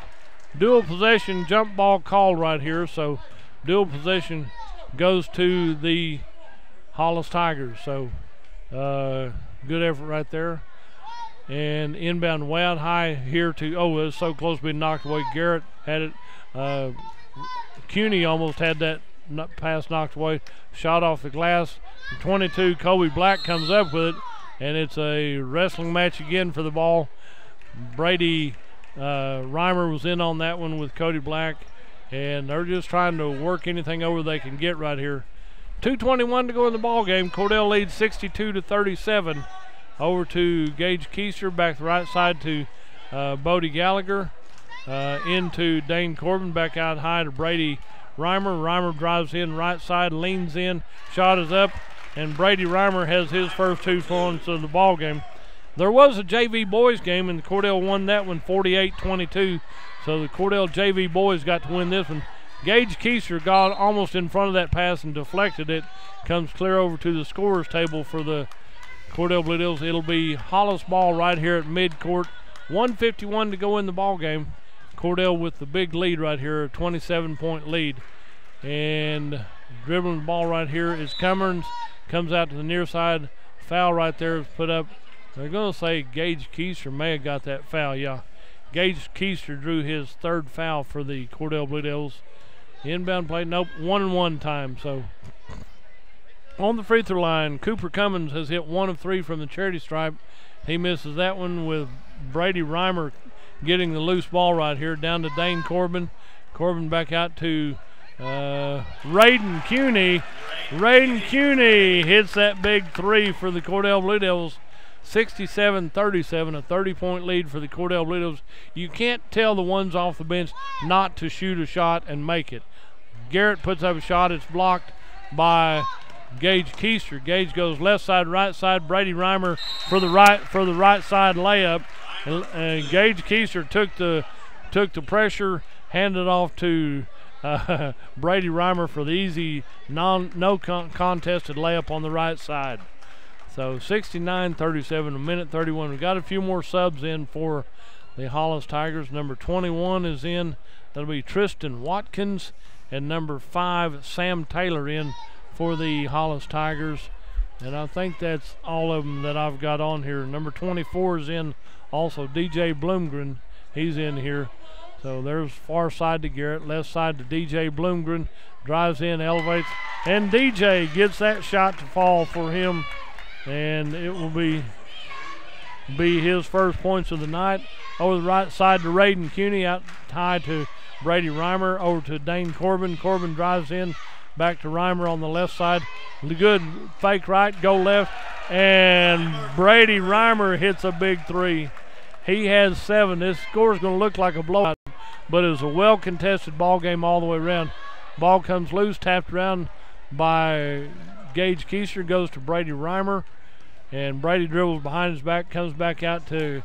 dual possession jump ball called right here. So dual possession goes to the Hollis Tigers. So good effort right there. And inbound way out high here to, it was so close to being knocked away. Garrett had it. Cuny almost had that pass knocked away. Shot off the glass. 22, Kobe Black comes up with it, and it's a wrestling match again for the ball. Brady Reimer was in on that one with Cody Black, and they're just trying to work anything over they can get right here. 2:21 to go in the ball game. Cordell leads 62-37. Over to Gage Keister, back the right side to Bodie Gallagher. Into Dane Corbin, back out high to Brady Reimer. Reimer drives in right side, leans in, shot is up, and Brady Reimer has his first 2 points of the ball game. There was a JV boys game, and Cordell won that one 48-22. So the Cordell JV boys got to win this one. Gage Keister got almost in front of that pass and deflected it. Comes clear over to the scorer's table for the Cordell Blue Devils. It'll be Hollis ball right here at midcourt. 1:51 to go in the ball game. Cordell with the big lead right here, a 27-point lead. And dribbling the ball right here is Cummins. Comes out to the near side. Foul right there is put up. They're going to say Gage Keister may have got that foul. Yeah, Gage Keister drew his 3rd foul for the Cordell Blue Devils. Inbound play, nope, 1-1 time. So on the free throw line, Cooper Cummins has hit 1 of 3 from the charity stripe. He misses that one with Brady Reimer getting the loose ball right here down to Dane Corbin. Corbin back out to Raiden Cuny. Raiden Cuny hits that big 3 for the Cordell Blue Devils. 67-37, a 30-point lead for the Cordell Blue Devils. You can't tell the ones off the bench not to shoot a shot and make it. Garrett puts up a shot. It's blocked by Gage Keister. Gage goes left side, right side. Brady Reimer for the right side layup. And Gage Keister took the pressure, handed off to Brady Reimer for the easy, no contested layup on the right side. So 69-37, a minute 31. We've got a few more subs in for the Hollis Tigers. Number 21 is in, That'll be Tristan Watkins and number 5, Sam Taylor in for the Hollis Tigers. And I think that's all of them that I've got on here. Number 24 is in also, DJ Bloomgren. He's in here. So there's far side to Garrett, left side to DJ Bloomgren. Drives in, elevates, and DJ gets that shot to fall for him. And it will be his first points of the night. Over the right side to Raiden Cuny, out high to Brady Reimer, over to Dane Corbin. Corbin drives in, back to Reimer on the left side. The good fake right, go left, and Brady Reimer hits a big three. He has 7. This score is going to look like a blowout, but it was a well-contested ball game all the way around. Ball comes loose, tapped around by Gage Keister, goes to Brady Reimer, and Brady dribbles behind his back, comes back out to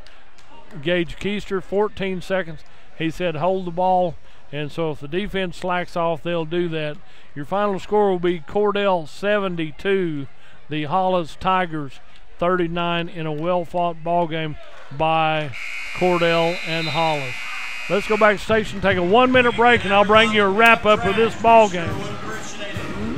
Gage Keister. 14 seconds. He said hold the ball, and so if the defense slacks off, they'll do that. Your final score will be Cordell 72, the Hollis Tigers 39, in a well-fought ball game by Cordell and Hollis. Let's go back to station, take a 1-minute break, and I'll bring you a wrap-up of this ball game.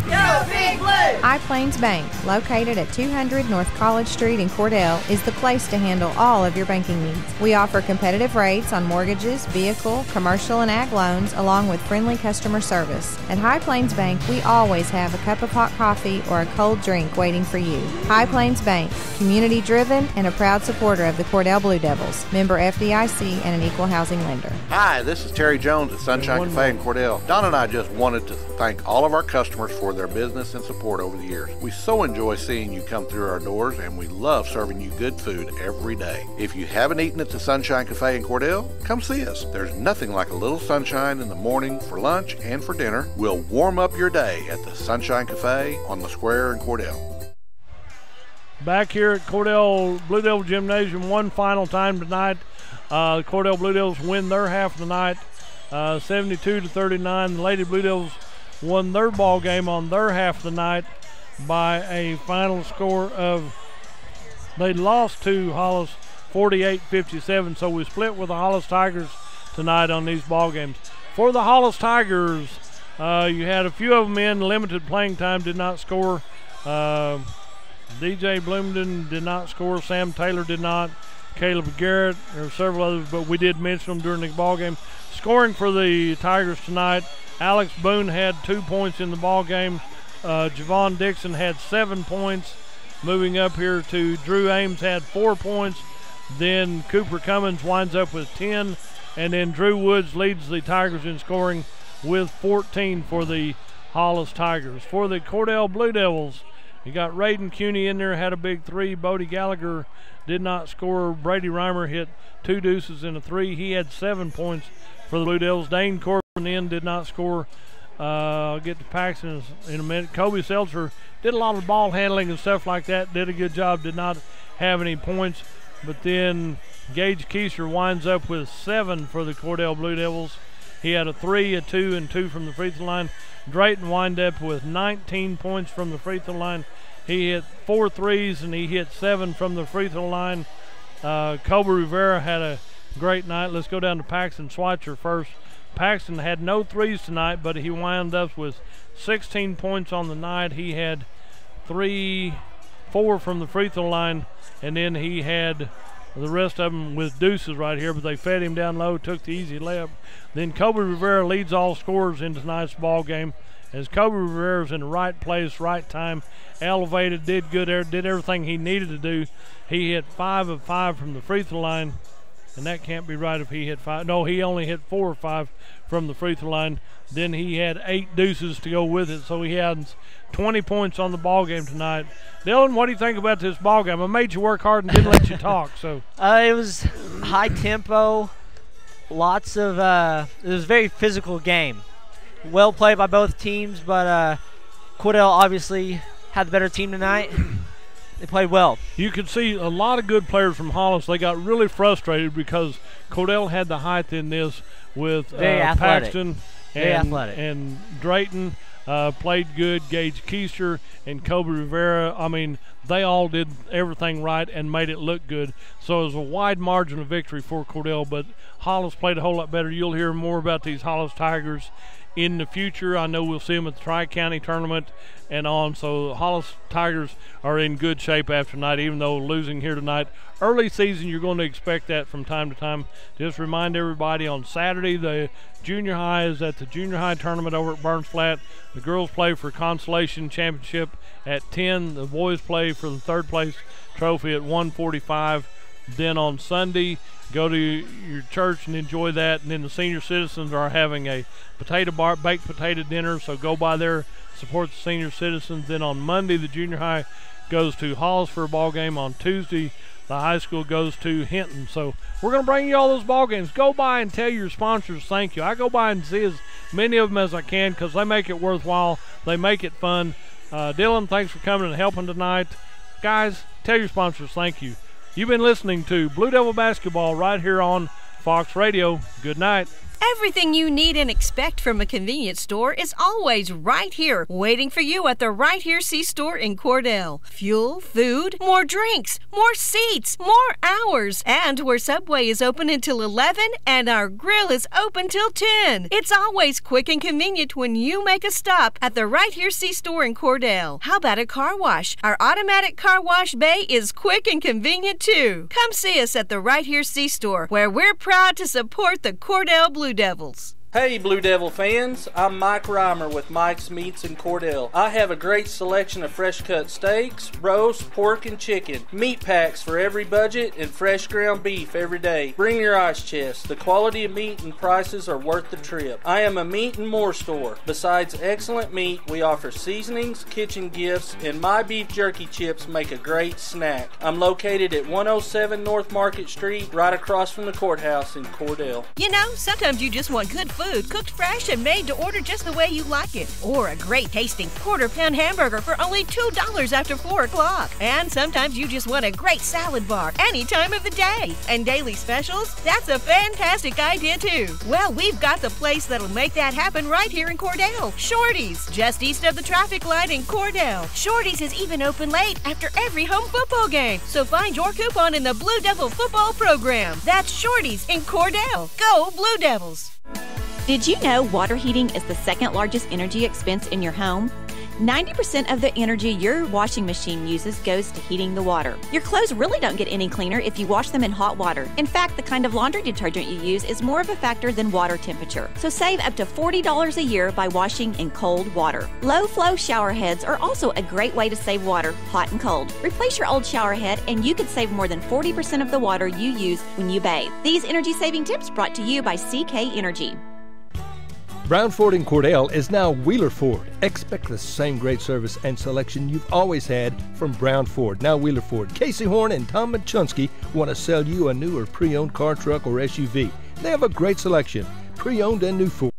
Go Big Blue! High Plains Bank, located at 200 North College Street in Cordell, is the place to handle all of your banking needs. We offer competitive rates on mortgages, vehicle, commercial, and ag loans, along with friendly customer service. At High Plains Bank, we always have a cup of hot coffee or a cold drink waiting for you. High Plains Bank, community-driven and a proud supporter of the Cordell Blue Devils, member FDIC, and an equal housing lender. Hi, this is Terry Jones at Sunshine Cafe in Cordell. Don and I just wanted to thank all of our customers for their business and support over the years. We so enjoy seeing you come through our doors, and we love serving you good food every day. If you haven't eaten at the Sunshine Cafe in Cordell, come see us. There's nothing like a little sunshine in the morning for lunch and for dinner. We'll warm up your day at the Sunshine Cafe on the square in Cordell. Back here at Cordell Blue Devil Gymnasium one final time tonight. The Cordell Blue Devils win their half of the night, 72-39. The Lady Blue Devils won their ball game on their half of the night by a final score of, they lost to Hollis 48-57, so we split with the Hollis Tigers tonight on these ball games. For the Hollis Tigers, you had a few of them in limited playing time, did not score. DJ Bloomington did not score, Sam Taylor did not, Caleb Garrett, there were several others, but we did mention them during the ball game. Scoring for the Tigers tonight, Alex Boone had 2 points in the ball game. Javon Dixon had 7 points. Moving up here to Drew Ames had 4 points. Then Cooper Cummins winds up with 10. And then Drew Woods leads the Tigers in scoring with 14 for the Hollis Tigers. For the Cordell Blue Devils, you got Raiden Cuny in there, had a big 3. Bodie Gallagher did not score. Brady Reimer hit 2 deuces and a 3. He had 7 points for the Blue Devils. Dane Corbin did not score. I'll get to Paxton in a minute. Kobe Seltzer did a lot of ball handling and stuff like that, did a good job, did not have any points. But then Gage Keister winds up with 7 for the Cordell Blue Devils. He had a 3, a 2, and 2 from the free throw line. Drayton wind up with 19 points from the free throw line. He hit 4 threes and he hit 7 from the free throw line. Kobe Rivera had a great night. Let's go down to Paxton Schweitzer first. Paxton had no threes tonight, but he wound up with 16 points on the night. He had 4 from the free throw line, and then he had the rest of them with deuces right here, but they fed him down low, took the easy layup. Then Kobe Rivera leads all scorers in tonight's ball game, as Kobe Rivera's in the right place, right time, elevated, did good, did everything he needed to do. He hit 5 of 5 from the free throw line, and that can't be right if he hit 5. No, he only hit 4 or 5 from the free throw line. Then he had 8 deuces to go with it, so he had 20 points on the ball game tonight. Dylan, what do you think about this ball game? I made you work hard and didn't let you talk. So it was high tempo, lots of it was a very physical game. Well played by both teams, but Cordell obviously had the better team tonight. They played well. You could see a lot of good players from Hollis. They got really frustrated because Cordell had the height in this with Paxton and Drayton. played good. Gage Keister and Kobe Rivera, I mean, they all did everything right and made it look good. So it was a wide margin of victory for Cordell, but Hollis played a whole lot better. You'll hear more about these Hollis Tigers in the future. I know we'll see them at the Tri-County tournament and on. So the Hollis Tigers are in good shape after tonight, even though losing here tonight. Early season, you're going to expect that from time to time. Just remind everybody, on Saturday, the junior high is at the junior high tournament over at Burns Flat. The girls play for consolation championship at 10. The boys play for the third place trophy at 1:45. Then on Sunday, go to your church and enjoy that. And then the senior citizens are having a baked potato dinner, so go by there, support the senior citizens. Then on Monday, the junior high goes to Hollis for a ball game. On Tuesday, the high school goes to Hinton. So we're going to bring you all those ball games. Go by and tell your sponsors thank you. I go by and see as many of them as I can because they make it worthwhile. They make it fun. Dylan, thanks for coming and helping tonight. Guys, tell your sponsors thank you. You've been listening to Blue Devil Basketball right here on Fox Radio. Good night. Everything you need and expect from a convenience store is always right here, waiting for you at the Right Here C-Store in Cordell. Fuel, food, more drinks, more seats, more hours, and where Subway is open until 11 and our grill is open till 10. It's always quick and convenient when you make a stop at the Right Here C-Store in Cordell. How about a car wash? Our automatic car wash bay is quick and convenient too. Come see us at the Right Here C-Store, where we're proud to support the Cordell Blue Devils. Hey Blue Devil fans, I'm Mike Reimer with Mike's Meats in Cordell. I have a great selection of fresh cut steaks, roast, pork, and chicken, meat packs for every budget, and fresh ground beef every day. Bring your ice chest. The quality of meat and prices are worth the trip. I am a meat and more store. Besides excellent meat, we offer seasonings, kitchen gifts, and my beef jerky chips make a great snack. I'm located at 107 North Market Street, right across from the courthouse in Cordell. You know, sometimes you just want good food, cooked fresh and made to order just the way you like it. Or a great tasting quarter-pound hamburger for only $2 after 4 o'clock. And sometimes you just want a great salad bar any time of the day. And daily specials? That's a fantastic idea too. Well, we've got the place that'll make that happen right here in Cordell. Shorty's, just east of the traffic light in Cordell. Shorty's is even open late after every home football game. So find your coupon in the Blue Devil football program. That's Shorty's in Cordell. Go Blue Devils! Did you know water heating is the second largest energy expense in your home? 90% of the energy your washing machine uses goes to heating the water. Your clothes really don't get any cleaner if you wash them in hot water. In fact, the kind of laundry detergent you use is more of a factor than water temperature. So save up to $40 a year by washing in cold water. Low-flow shower heads are also a great way to save water, hot and cold. Replace your old shower head and you could save more than 40% of the water you use when you bathe. These energy-saving tips brought to you by CK Energy. Brown Ford in Cordell is now Wheeler Ford. Expect the same great service and selection you've always had from Brown Ford, now Wheeler Ford. Casey Horn and Tom Machunsky want to sell you a new or pre-owned car, truck, or SUV. They have a great selection, pre-owned and new Ford.